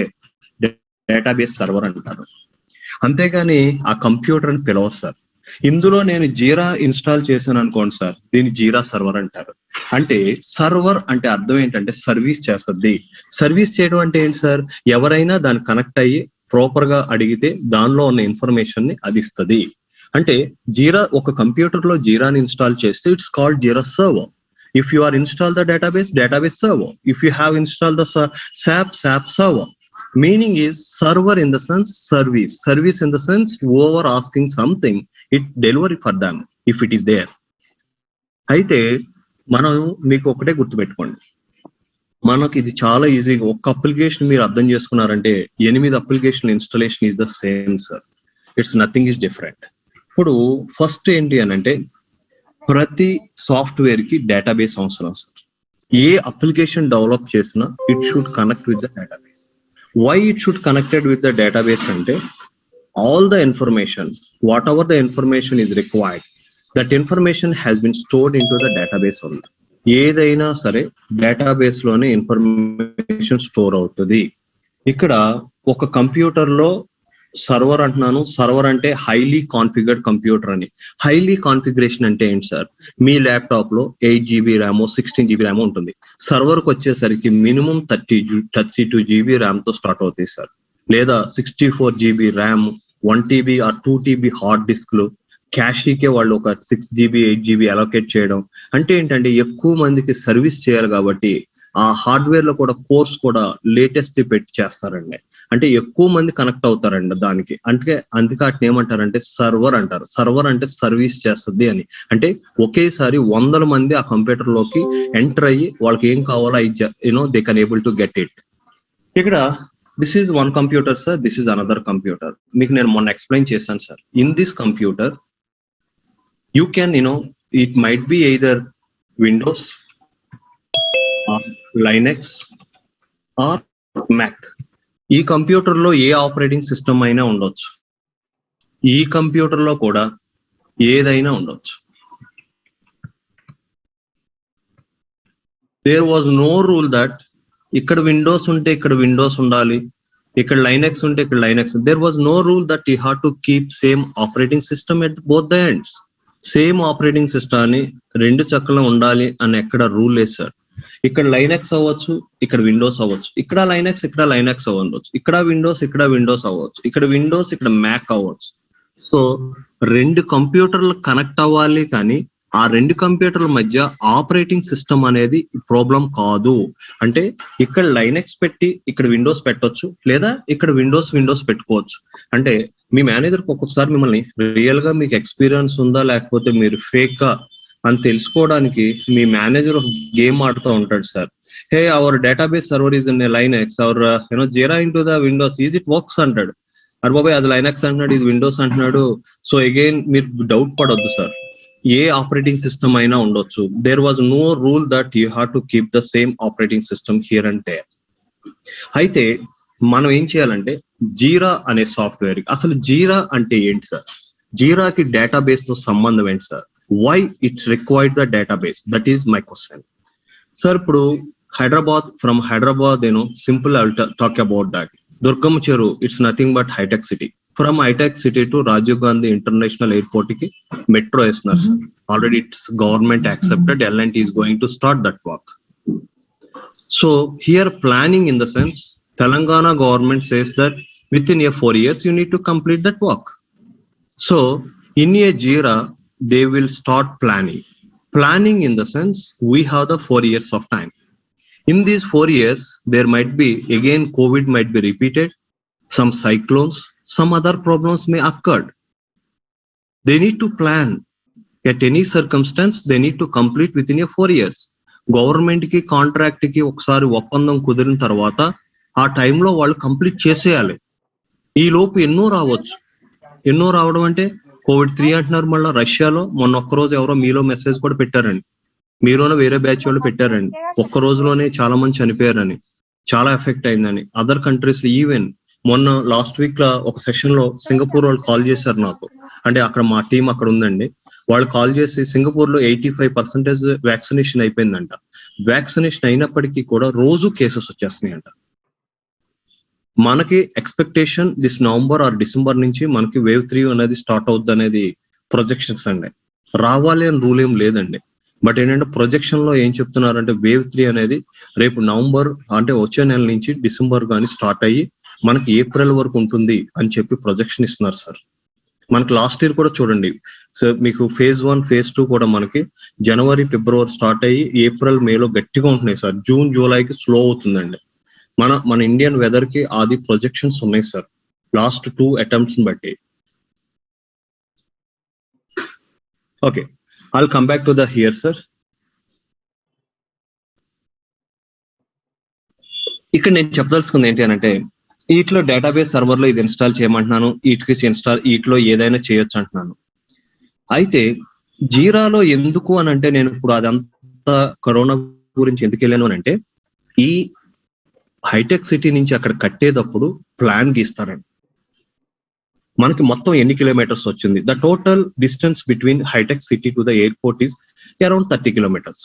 డేటాబేస్ సర్వర్ అంటారు. అంతేగాని ఆ కంప్యూటర్ అని పిలవరు సార్. ఇందులో నేను జీరా ఇన్స్టాల్ చేశాను అనుకోండి సార్, దీన్ని జీరా సర్వర్ అంటారు. అంటే సర్వర్ అంటే అర్థం ఏంటంటే సర్వీస్ చేస్తుంది. సర్వీస్ చేయడం అంటే ఏంటి సార్, ఎవరైనా దాన్ని కనెక్ట్ అయ్యి ప్రాపర్ గా అడిగితే దానిలో ఉన్న ఇన్ఫర్మేషన్ ని అది ఇస్తుంది. అంటే జీరా, ఒక కంప్యూటర్ లో జీరాని ఇన్స్టాల్ చేస్తే it's called jeera server. If you are install the database server. If you have install the SAP server. Meaning is server in the sense service in the sense over asking something, it delivery for them if it is there. అయితే మనం మీకు ఒకటే గుర్తుపెట్టుకోండి, మనకి ఇది చాలా ఈజీగా ఒక అప్లికేషన్ మీరు అర్థం చేసుకున్నారంటే 8 application installation is the same sir. It's nothing is different. ఇప్పుడు ఫస్ట్ ఏంటి అని అంటే ప్రతి సాఫ్ట్వేర్ కి డేటాబేస్ అవసరం సార్. ఏ అప్లికేషన్ డెవలప్ చేసినా it should connect with the database. Why it should connected with the database ante all the information, whatever the information is required, that information has been stored into the database only. ఏదైనా సరే database లోనే information store అవుతుంది. ఇక్కడ ఒక computer లో server అంటున్నాను, server అంటే highly configured computer అని. హైలీ కాన్ఫిగరేషన్ అంటే ఏంటి సార్, మీ ల్యాప్టాప్ లో 8 GB ర్యామ్ 16 GB ర్యామ్ ఉంటుంది. సర్వర్ కి వచ్చేసరికి మినిమం 32 GB ర్యామ్ తో స్టార్ట్ అవుతాయి సార్. లేదా 64 GB RAM, 1 TB or 2 TB hard డిస్క్లు, క్యాషీకే వాళ్ళు ఒక 6 GB 8 GB అలొకేట్ చేయడం. అంటే ఏంటంటే ఎక్కువ మందికి సర్వీస్ చేయాలి కాబట్టి ఆ హార్డ్వేర్ లో కూడా కోర్స్ కూడా లేటెస్ట్ పెట్టి చేస్తారండి. అంటే ఎక్కువ మంది కనెక్ట్ అవుతారండి దానికి. అంటే అందుకే వాటిని ఏమంటారంటే సర్వర్ అంటారు. సర్వర్ అంటే సర్వీస్ చేస్తుంది అని. అంటే ఒకేసారి 100 మంది ఆ కంప్యూటర్ లోకి ఎంటర్ అయ్యి వాళ్ళకి ఏం కావాలో they can able to get it. ఇక్కడ this is one computer sir, this is another computer. మీకు నేను మొన్న ఎక్స్ప్లెయిన్ చేశాను sir. In this computer you can it might be either Windows or Linux or Mac. ఈ computer లో ఏ operating system అయినా ఉండొచ్చు. ఈ కంప్యూటర్ లో కూడా ఏదైనా ఉండొచ్చు. There was no rule that ఇక్కడ విండోస్ ఉంటే ఇక్కడ విండోస్ ఉండాలి, ఇక్కడ లైనెక్స్ ఉంటే ఇక్కడ Linux. There was no rule that you have to keep same operating system at both the ends. Same operating system అని రెండు చక్కల ఉండాలి అని ఎక్కడ రూల్ లేదు సార్. ఇక్కడ లైనెక్స్ అవ్వచ్చు, ఇక్కడ విండోస్ అవ్వచ్చు, ఇక్కడ లైనెక్స్ ఇక్కడ లైనెక్స్ అవ్వచ్చు, ఇక్కడ విండోస్ అవ్వచ్చు, ఇక్కడ విండోస్ ఇక్కడ మ్యాక్ అవ్వచ్చు. సో రెండు కంప్యూటర్లు కనెక్ట్ అవ్వాలి కానీ ఆ రెండు కంప్యూటర్ల మధ్య ఆపరేటింగ్ సిస్టమ్ అనేది ప్రాబ్లం కాదు. అంటే ఇక్కడ లైనెక్స్ పెట్టి ఇక్కడ విండోస్ పెట్టొచ్చు, లేదా ఇక్కడ విండోస్ పెట్టుకోవచ్చు. అంటే మీ మేనేజర్ ఒక్కొక్కసారి మిమ్మల్ని రియల్ గా మీకు ఎక్స్పీరియన్స్ ఉందా లేకపోతే మీరు ఫేక్ గా అని తెలుసుకోవడానికి మీ మేనేజర్ ఒక గేమ్ ఆడుతూ ఉంటాడు sir. Hey our database server is in Linux, our Jira in to the windows, is it works అంటాడు. అరే బాబాయ్ అది లైనెక్స్ అంటున్నాడు, ఇది విండోస్ అంటున్నాడు. సో అగైన్ మీరు డౌట్ పడొద్దు సార్. ఏ ఆపరేటింగ్ సిస్టమ్ అయినా ఉండొచ్చు. There was no rule that you have to keep the same operating system here and there. అయితే మనం ఏం చేయాలంటే జీరా అనే సాఫ్ట్వేర్, అసలు జీరా అంటే ఏంటి సార్? జీరాకి డేటాబేస్ తో సంబంధం ఏంటి sir? Why it's required the database? That is my question sir. ఇప్పుడు from Hyderabad simple I will talk about that. Durgamma Cheru, it's nothing but hitech city. From hitech city to Rajiv Gandhi international airport కి metro వేస్తున్నారు sir. Already it's government accepted. L&T is going to start that work. So here planning in the sense, Telangana government says that within 4 years you need to complete that work. So in a JIRA they will start planning. Planning in the sense we have the 4 years of time. In these 4 years there might be again COVID might be repeated, some cyclones, some other problems may occur. They need to plan. At any circumstance they need to complete within 4 years. Government కి contract కి ఒకసారి ఒప్పందం కుదిరిన తర్వాత ఆ టైంలో వాళ్ళు complete చేసేయాలి. ఈ లోపు ఎన్నో రావడం అంటే COVID-3 అంటున్నారు. మళ్ళీ రష్యాలో మొన్న ఒక్క రోజు ఎవరో మీలో మెసేజ్ కూడా పెట్టారండి, మీలోనే వేరే బ్యాచ్ వాళ్ళు పెట్టారండి, ఒక్క రోజులోనే చాలా మంది చనిపోయారని, చాలా ఎఫెక్ట్ అయిందని. అదర్ కంట్రీస్ ఈవెన్ మొన్న లాస్ట్ వీక్ లో ఒక సెషన్ లో సింగపూర్ వాళ్ళు కాల్ చేశారు నాకు. అంటే అక్కడ మా టీం అక్కడ ఉందండి. వాళ్ళు కాల్ చేసి సింగపూర్ లో 85% వ్యాక్సినేషన్ అయిపోయిందంట. వ్యాక్సినేషన్ అయినప్పటికీ కూడా రోజు కేసెస్ వచ్చేస్తున్నాయంట. మనకి expectation this November are December నుంచి మనకి వేవ్ 3 అనేది స్టార్ట్ అవుద్ది అనేది ప్రొజెక్షన్స్ అండి. రావాలి అని రూల్ ఏం లేదండి. బట్ ఏంటంటే ప్రొజెక్షన్ లో ఏం చెప్తున్నారంటే వేవ్ 3 అనేది రేపు నవంబర్ అంటే వచ్చే నెల నుంచి డిసెంబర్ కానీ స్టార్ట్ అయ్యి మనకి ఏప్రిల్ వరకు ఉంటుంది అని చెప్పి ప్రొజెక్షన్ ఇస్తున్నారు సార్. మనకి లాస్ట్ ఇయర్ కూడా చూడండి సార్, మీకు phase 1 phase 2 కూడా మనకి జనవరి ఫిబ్రవరి స్టార్ట్ అయ్యి ఏప్రిల్ మేలో గట్టిగా ఉంటున్నాయి సార్. జూన్ జూలైకి స్లో అవుతుందండి. మన ఇండియన్ వెదర్ కి అది ప్రొజెక్షన్స్ ఉన్నాయి సార్ లాస్ట్ 2 అటెంప్ట్స్ బట్టి. Okay, I'll come back to the here sir. ఇక్కడ నేను చెప్పదలుచుకుంది ఏంటి అని అంటే, వీటిలో డేటాబేస్ సర్వర్ లో ఇది ఇన్స్టాల్ చేయమంటున్నాను, వీటిలో ఏదైనా చేయొచ్చు అంటున్నాను. అయితే జీరాలో ఎందుకు అని అంటే, నేను ఇప్పుడు అదంతా కరోనా గురించి ఎందుకు వెళ్ళాను అని అంటే, ఈ హైటెక్ సిటీ నుంచి అక్కడ కట్టేటప్పుడు ప్లాన్ గీస్తారండి. మనకి మొత్తం ఎన్ని కిలోమీటర్స్ వచ్చింది? ద టోటల్ డిస్టెన్స్ బిట్వీన్ హైటెక్ city to the airport is around 30 kilometers.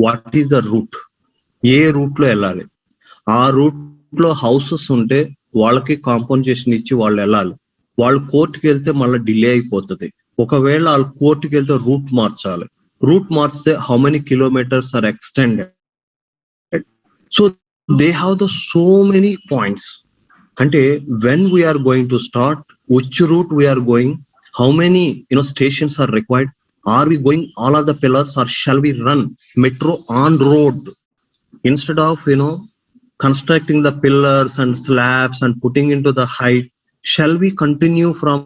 What is the route? ఏ రూట్ లో వెళ్ళాలి? ఆ రూట్ లో హౌసెస్ ఉంటే వాళ్ళకి కాంపన్సేషన్ ఇచ్చి వాళ్ళు వెళ్ళాలి. వాళ్ళు కోర్టుకి వెళ్తే మళ్ళీ డిలే అయిపోతుంది. ఒకవేళ వాళ్ళు కోర్టుకి వెళ్తే రూట్ మార్చాలి. రూట్ మార్చితే how many kilometres are extended. So they have the so many points. Ante when we are going to start, which route we are going, how many stations are required, are we going all of the pillars or shall we run metro on road instead of constructing the pillars and slabs and putting into the height? Shall we continue from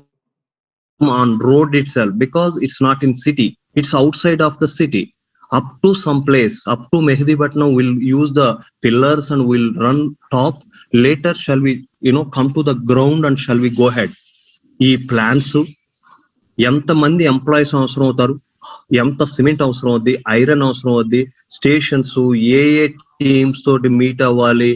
on road itself, because it's not in city, it's outside of the city, up to some place, up to Mehdi Batna will use the pillars and will run top. Later shall we come to the ground and shall we go ahead? ఈ plans ఎంతమంది employees అవసరం అవుతారు, ఎంత cement అవసరం అవుద్ది, iron అవసరం అవుద్ది, stations ఏ ఏ teams తోటి మీట్ అవ్వాలి,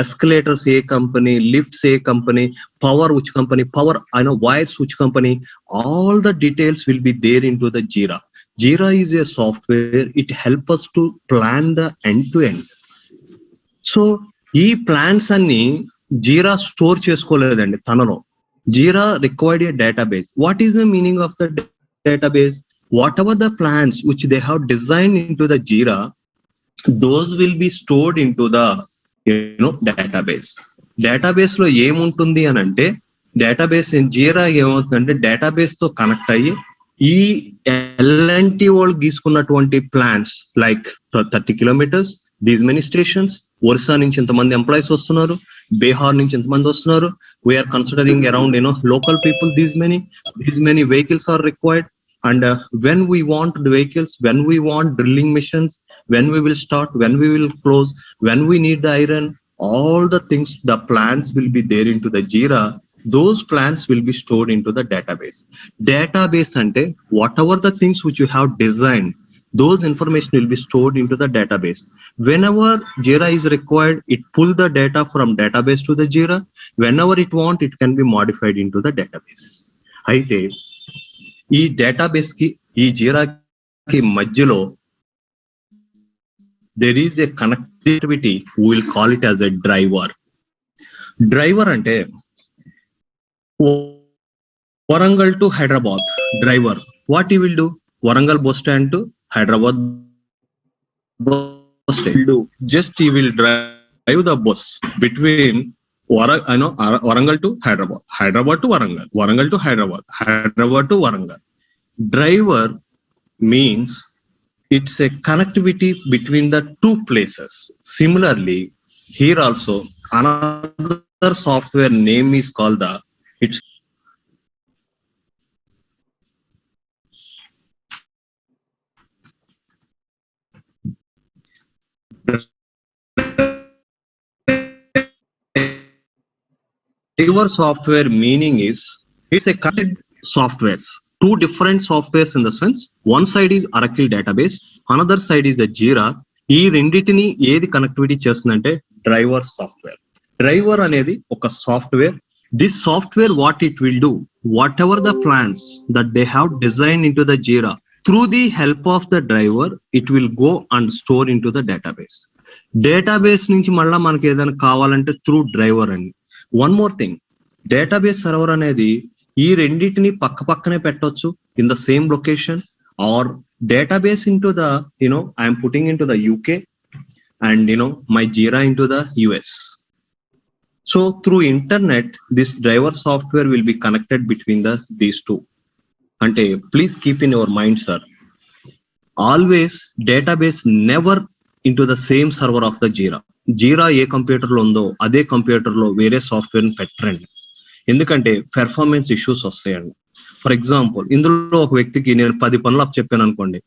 escalators A company, lifts A company, power which company, power wires which company, all the details will be there into the jira. Jira is a software, it helps us to plan the end to end. So ఈ plans అన్ని Jira store చేసుకోలేదండి తనలో. Jira required a database. What is the meaning of the database? Whatever the plans which they have design in to the Jira, those will be stored into the database. Database లో ఏముంటుంది అని అంటే, database జీరా ఏమవుతుందంటే database తో connect అయ్యి ఈ LNT వాళ్ళు గీసుకున్నటువంటి plans like 30 kilometres, these many stations, Orissa నుంచి ఇంతమంది ఎంప్లాయీస్ వస్తున్నారు, బీహార్ నుంచి ఇంతమంది వస్తున్నారు, we are considering around local people, these many vehicles are required. And when we want the vehicles, when we want drilling missions, when we will start, when we will close, when we need the iron, all the things, the plans will be there into the Jira. Those plans will be stored into the database. Database ante whatever the things which you have designed, those information will be stored into the database. Whenever Jira is required, it pull the data from database to the Jira. Whenever it want, it can be modified into the database. అయితే ఈ database కి ఈ జీరాకి మధ్యలో there is a connectivity, we will call it as a driver. Driver అంటే Warangal to Hyderabad driver, what he will do? Warangal bus stand to Hyderabad bus stand will do, just he will drive the bus between Warangal to Hyderabad, Hyderabad to Warangal, Warangal to Hyderabad, Hyderabad to Warangal. Driver means it's a connectivity between the two places. Similarly, here also another software name is called it's driver software meaning is it's a connected softwares, two different softwares in the sense, one side is Oracle database, another side is the Jira. ఈ రెండిటిని ఏది connectivity చేస్తుందంటే driver software. Driver అనేది ఒక software. This software what it will do, whatever the plans that they have design in to the Jira, through the help of the driver it will go and store in to the database. Database నుంచి మళ్ళీ మనకి ఏదైనా కావాలంటే through driver అని. One more thing, database server అనేది ఈ రెండింటిని పక్క పక్కనే పెట్టొచ్చు in the same location, or database into the I am putting into the UK and my Jira into the US. So through internet, this driver software will be connected between these two. Ante please keep in your mind, sir, always database never into the same server of the Jira. Jira A computer లో ఉందో అదే computer లో వేరే software ని పెట్టండి, ఎందుకంటే performance issues వస్తాయండి. For example, ఇందులో ఒక వ్యక్తికి నేను 10 పనులు అప్ చెప్పాను అనుకోండి,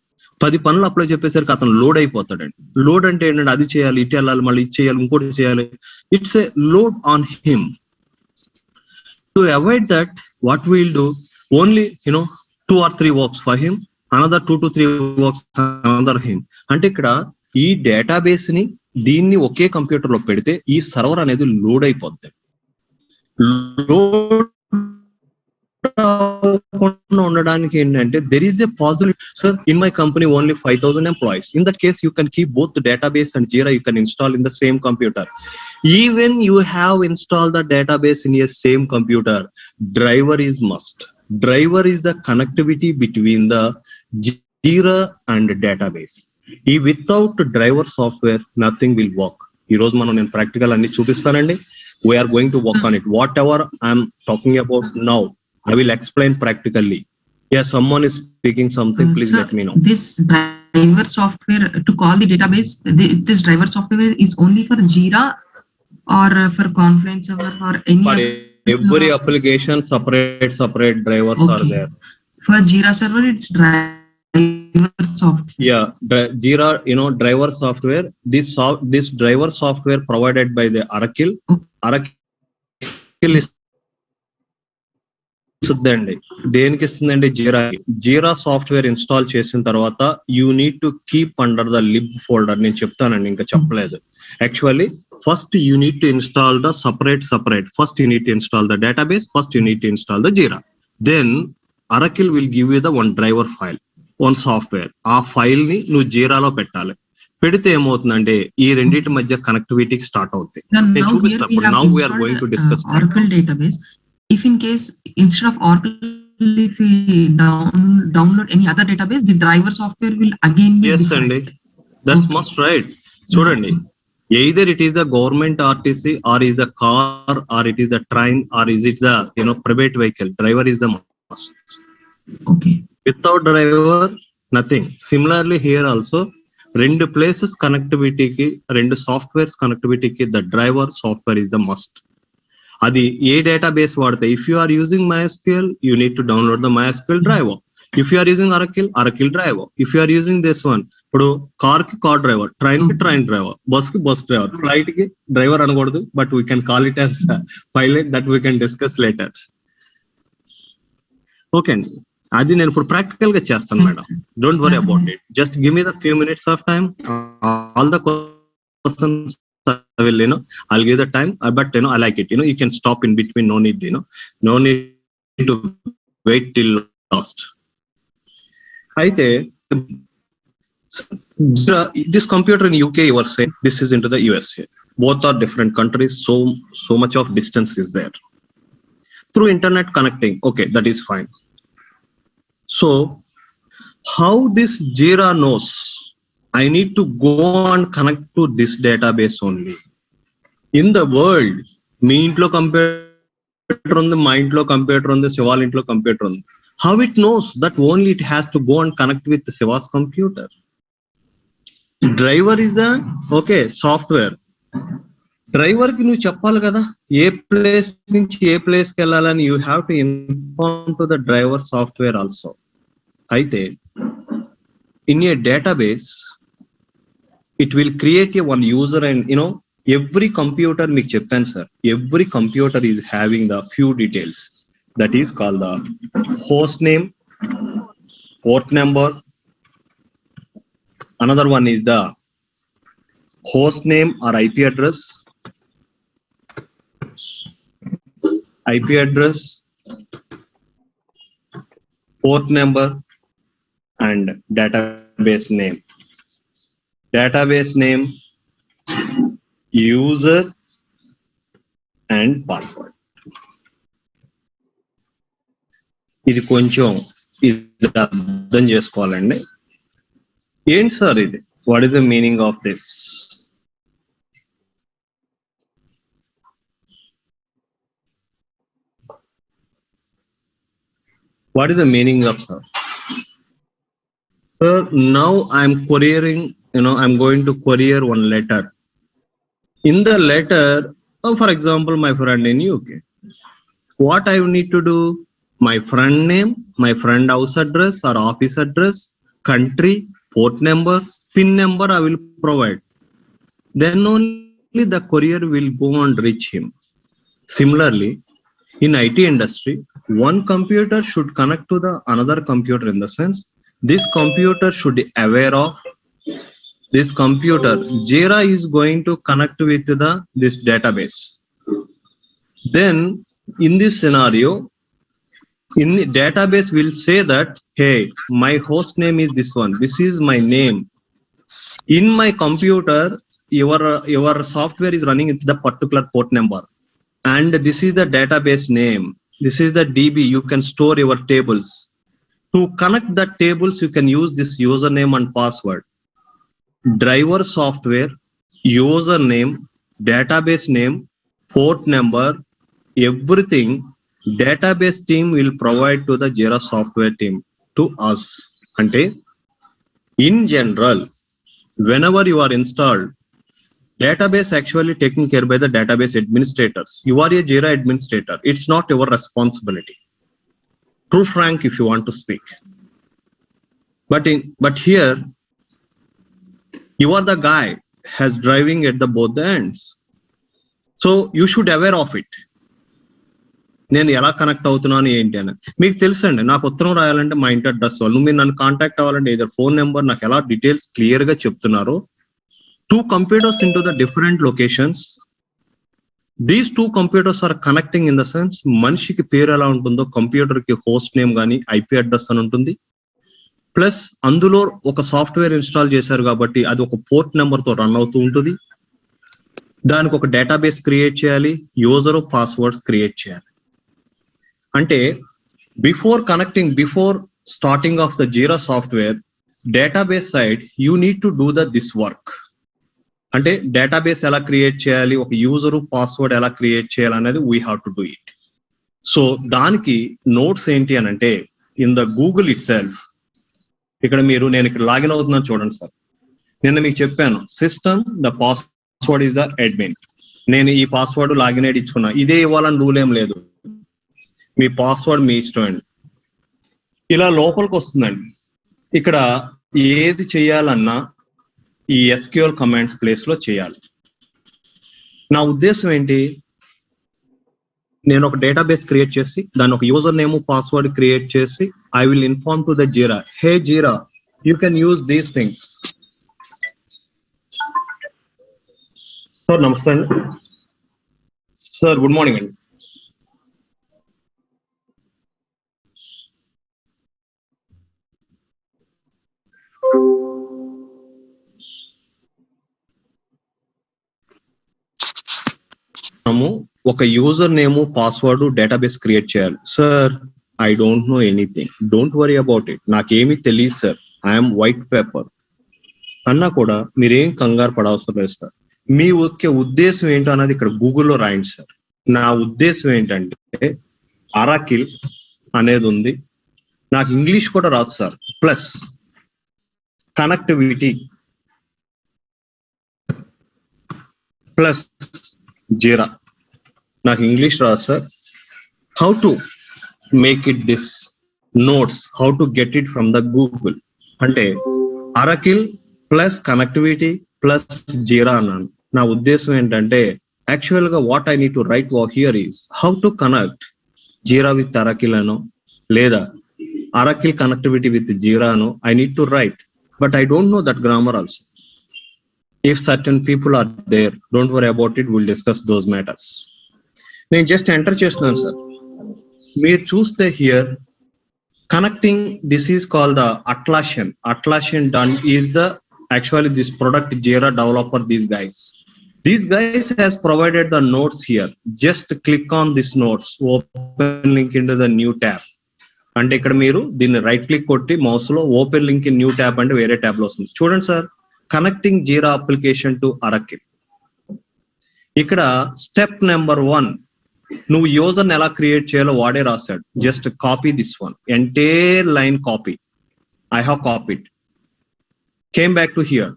10 పనులు అప్లై చెప్పేసరికి అతను లోడ్ అయిపోతాడండి. లోడ్ అంటే ఏంటంటే అది చేయాలి, ఇటు వెళ్ళాలి, మళ్ళీ ఇది చేయాలి, ఇంకోటి చేయాలి. It's a load on him. To avoid that, what will do, only 2 or 3 works for him, another 2 to 3 works another him. అంటే ఇక్కడ ఈ డేటాబేస్ ని దీన్ని ఒకే కంప్యూటర్ లో పెడితే ఈ సర్వర్ అనేది లోడ్ అయిపోద్ది. లోడ్ ఉండడానికి ఏంటంటే there is a possibility, sir, in my company only 5,000 employees. In that case, you can keep both the database and Jira, you can install in the same computer. Even you have installed the database in your same computer, driver is must. Driver is the connectivity between the Jira and database. Without driver software, nothing will work. ఈ రోజు నేను practical అన్ని చూపిస్తానండి. We're going to work on it. Whatever I'm talking about now I will explain practically. Yes, someone is speaking something. Please
Sir,
let me know.
This driver software to call the database, this driver software is only for Jira or for Confluence Server or any
For
other?
every application, separate drivers are
Okay.
there.
For Jira server, it's driver software.
Yeah, Jira, driver software. This driver software provided by the Oracle.
Okay.
Oracle is ఇస్తుందండి. దేనికి ఇస్తుందండి? జీరా software install చేసిన తర్వాత you need to keep under the lib folder. నేను చెప్తానండి, ఇంకా చెప్పలేదు. Actually first you need to install the separate. First you need to install the database. First you need to install the Jira. Then Oracle will give you the one driver file, one software. ఆ file ని నువ్వు జీరాలో పెట్టాలి. పెడితే ఏమవుతుందంటే ఈ రెండింటి మధ్య connectivity start అవుతుంది. నేను చూపిస్తాను. Now we are going to discuss
Oracle database. If in case instead of Oracle, if we download any other database, the driver software will again be
yes
different.
అండి, that's
Okay.
must right. చూడండి, either it is the government RTC or is the car or it is the train or is it the private vehicle, driver is the must.
Okay.
Without driver nothing. Similarly here also రెండు places connectivity కి, రెండు softwares connectivity కి the driver software is the must. అది ఏ database వాడితే, if you are using MySQL you need to download the MySQL driver. If you are using Oracle driver. If you are using this one, ఇప్పుడు car కి car driver, train కి train driver, bus కి bus driver, flight కి driver అనకూడదు, but we can call it as pilot. That we can discuss later. Okay అండి, అది నేను ఇప్పుడు ప్రాక్టికల్ గా చేస్తాను madam. Don't worry about it. Just give me the few minutes of time. All the questions I will, I'll give the time, but I like it. You can stop in between. No need, no need to wait till last. Aithe, this computer in UK, you were saying this is into the USA. Both are different countries. So much of distance is there. Through internet connecting, okay, that is fine. So, how this Jira knows I need to go and connect to this database only? In the world, మీ ఇంట్లో computer ఉంది, మా ఇంట్లో computer ఉంది, శివాల ఇంట్లో computer ఉంది. How it knows that only it has to go and connect with Shiva's computer? Driver is the software. Driver కి నువ్వు చెప్పాలి కదా ఏ ప్లేస్ నుంచి ఏ ప్లేస్ కి వెళ్ళాలని. You have to inform to the driver software also. అయితే in a database it will create a one user, and every computer, మీకు చెప్పాను sir, every computer is having the few details that is called the host name, port number. Another one is the host name or IP address, port number, and database name. Database name, user, and password. ఇది కొంచెం ఇది అర్థం చేసుకోవాలండి. ఏంటి sir ఇది? What is the meaning of this? What is the meaning of sir? Sir, now I'm querying, I'm going to query one letter. In the letter, for example, my friend in UK, what I need to do? My friend name, my friend house address or office address, country, port number, PIN number I will provide. Then only the courier will go and reach him. Similarly, in IT industry, one computer should connect to the another computer, in the sense this computer should be aware of this computer. Jira is going to connect with this database. Then in this scenario, in the database will say that, hey, my host name is this one, this is my name. In my computer, your software is running into the particular port number, and this is the database name, this is the DB. You can store your tables. To connect the tables, you can use this username and password. Driver software username, database name, port number, everything database team will provide to the Jira software team to us. Ante in general, whenever you are installed, database actually taken care by the database administrators. You are a Jira administrator. It's not your responsibility. True frank, if you want to speak. But here, you are the guy has driving at the both the ends. So you should aware of it. నేను ఎలా connect అవుతున్నాను ఏంటి అని మీకు తెలుసండి. నాకు ఉత్తరం రాయాలంటే మా ఇంటి అడ్రస్ వాళ్ళు, మీరు నన్ను కాంటాక్ట్ అవ్వాలంటే ఏదో ఫోన్ నెంబర్, నాకు ఎలా డీటెయిల్స్ క్లియర్ గా చెప్తున్నారు. 2 computers into the different locations. These 2 computers are connecting in the sense మనిషికి పేరు ఎలా ఉంటుందో కంప్యూటర్ కి హోస్ట్ నేమ్ కానీ ఐపీ అడ్రస్ అని ఉంటుంది. ప్లస్ అందులో ఒక సాఫ్ట్వేర్ ఇన్స్టాల్ చేశారు కాబట్టి అది ఒక పోర్ట్ నెంబర్ తో రన్ అవుతూ ఉంటుంది. దానికి ఒక డేటాబేస్ క్రియేట్ చేయాలి, యూజర్ పాస్వర్డ్స్ క్రియేట్ చేయాలి. అంటే before starting of the Jira software database side you need to do this work. అంటే డేటాబేస్ ఎలా క్రియేట్ చేయాలి, ఒక యూజర్ పాస్వర్డ్ ఎలా క్రియేట్ చేయాలి అనేది we have to do it. So దానికి నోట్స్ ఏంటి అని అంటే in the Google it self, ఇక్కడ నేను ఇక్కడ లాగిన్ అవుతున్నాను చూడండి సార్. నిన్న మీకు చెప్పాను system the password is the admin. నేను ఈ పాస్వర్డ్ లాగిన్ ఐడి ఇచ్చుకున్నా, ఇదే ఇవ్వాలని రూల్ ఏం లేదు, మీ పాస్వర్డ్ మీ ఇష్టం అండి. ఇలా లోపలికి వస్తుందండి. ఇక్కడ ఏది చేయాలన్నా ఈ SQL కమాండ్స్ ప్లేస్ లో చేయాలి. నా ఉద్దేశం ఏంటి, నేను ఒక డేటాబేస్ క్రియేట్ చేసి దాని ఒక యూజర్ నేమ్ పాస్వర్డ్ క్రియేట్ చేసి I will inform to the Jira, hey Jira you can use these things. Sir నమస్తే అండి. సార్ గుడ్ మార్నింగ్ అండి. ఒక user name password database create చేయాలి. Sir I don't know anything, don't worry about it, నాకేమీ తెలియదు sir, I'm white paper అన్నా కూడా మీరేం కంగారు పడవసరం లేదు సార్. మీ ఉద్దేశం ఏంటో అన్నది ఇక్కడ గూగుల్లో రాయండి సార్. నా ఉద్దేశం ఏంటంటే అరాకిల్ అనేది ఉంది, నాకు ఇంగ్లీష్ కూడా రాదు సార్, ప్లస్ కనెక్టివిటీ ప్లస్ జీరా, నాకు ఇంగ్లీష్ రాదు sir. How to make it this notes, how to get it from the Google అంటే అరకిల్ ప్లస్ కనెక్టివిటీ ప్లస్ జీరా అన్నాను. నా ఉద్దేశం ఏంటంటే యాక్చువల్ గా what I need to right here is how to connect jeera with Oracle అనో లేదా Oracle connectivity with జీరా అనో I need to right, but I don't know that grammar also. If certain people are there, don't worry about it, we'll discuss those matters. నేను just enter చేస్తున్నాను sir. మీరు చూస్తే here connecting, this is called the Atlassian done is the actually this product Jira developer, these guys has provided the notes here. Just click on this notes, open link into the new tab. అంటే ఇక్కడ మీరు దీన్ని right click కొట్టి mouse లో open link in new tab అంటే వేరే tab లో వస్తుంది. చూడండి sir, connecting jeera application to Oracle. ఇక్కడ స్టెప్ నెంబర్ 1 నువ్వు యూజర్ ఎలా క్రియేట్ చేయాలో వాడే రాశాడు. Just copy this one entire line, copy. I have copied, came back to hear,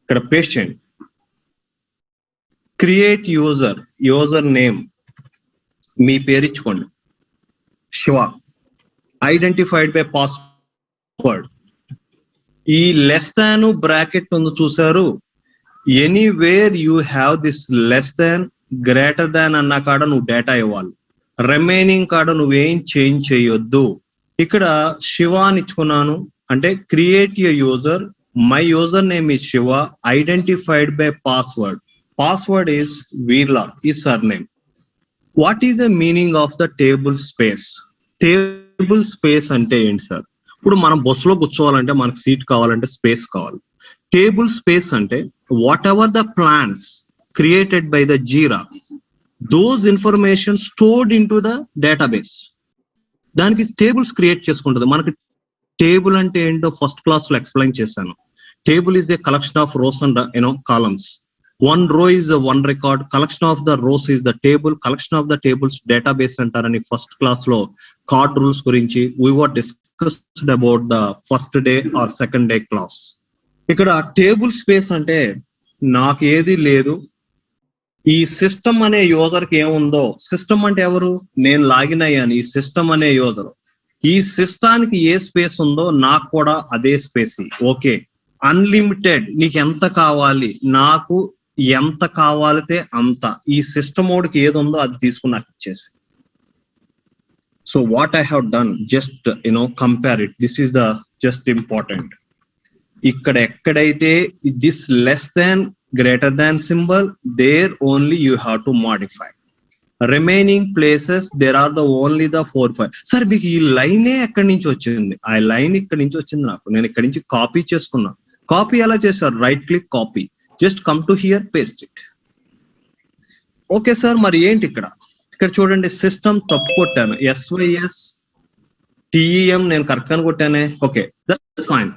ఇక్కడ పేస్ట్ చేయండి. క్రియేట్ యూజర్ నేమ్, మీ పేరు ఇచ్చుకోండి, శివ, ఐడెంటిఫైడ్ బై పాస్వర్డ్. ఈ లెస్ దాన్ బ్రాకెట్ ఉంది చూసారు, anywhere you have this less than greater దాన్ అన్న కాడ నువ్వు డేటా ఇవ్వాలి, రిమైనింగ్ కాడ నువ్వేం చేంజ్ చేయొద్దు. ఇక్కడ శివ అని ఇచ్చుకున్నాను అంటే create a user, my user name is Shiva, identified by password is Virla, ఈ surname. What is the meaning of the table space? Table space అంటే ఏంటి సార్? ఇప్పుడు మనం బస్సులో కూర్చోవాలంటే మనకు సీట్ కావాలంటే స్పేస్ కావాలి. టేబుల్ స్పేస్ అంటే what ever the plans created by the jeera, those information stored in to the database, దానికి టేబుల్స్ క్రియేట్ చేసుకుంటుంది. మనకి టేబుల్ అంటే ఏంటో ఫస్ట్ క్లాస్ లో ఎక్స్ప్లెయిన్ చేశాను. Table is a collection of rows and columns. One row is one record. Collection of the rows is the table. Collection of the tables database అంటారని first class లో card rules గురించి we were discussed about the first day or second day class. ఇక్కడ table space అంటే నాకు ఏది లేదు, ఈ system అనే యూజర్ కి ఏముందో, సిస్టమ్ అంటే ఎవరు, నేను లాగిన్ అయ్యాను, ఈ సిస్టమ్ అనే యూజర్, ఈ సిస్టానికి ఏ స్పేస్ ఉందో నాకు కూడా అదే స్పేస్. ఓకే, అన్లిమిటెడ్, నీకు ఎంత కావాలి, నాకు ఎంత కావాలితే అంత, ఈ సిస్టమ్ మోడ్కి ఏది ఉందో అది తీసుకుని నాకు ఇచ్చేసి. So what I have done, just compare it. This is the just important. ఇక్కడ ఎక్కడైతే this less than greater than symbol, there only you have to modify. Remaining places there are the only the 4, 5. Sir మీకు ఈ లైనే ఎక్కడి నుంచి వచ్చింది, ఆ line ఇక్కడి నుంచి వచ్చింది, నాకు నేను ఇక్కడి నుంచి కాపీ చేసుకున్నా. కాపీ ఎలా చేశారు, right click copy, just come to here, paste it. Okay sir, మరి ఏంటి ఇక్కడ చూడండి, సిస్టమ్ తప్పు కొట్టాను, SYS TEM నేను కరెక్ట్ అని కొట్టానే. Okay, that's fine.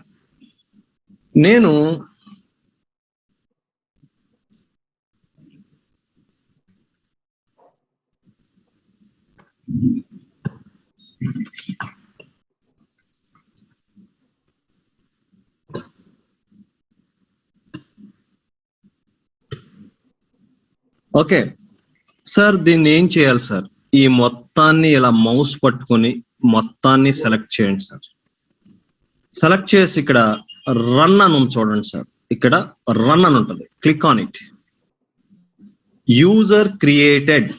నేను ఓకే సార్, దీన్ని ఏం చేయాలి సార్, ఈ మొత్తాన్ని ఇలా మౌస్ పట్టుకొని మొత్తాన్ని సెలెక్ట్ చేయండి సార్. సెలెక్ట్ చేసి ఇక్కడ రన్ అని ఉంది చూడండి సార్, ఇక్కడ రన్ అని ఉంటుంది, click on it. User created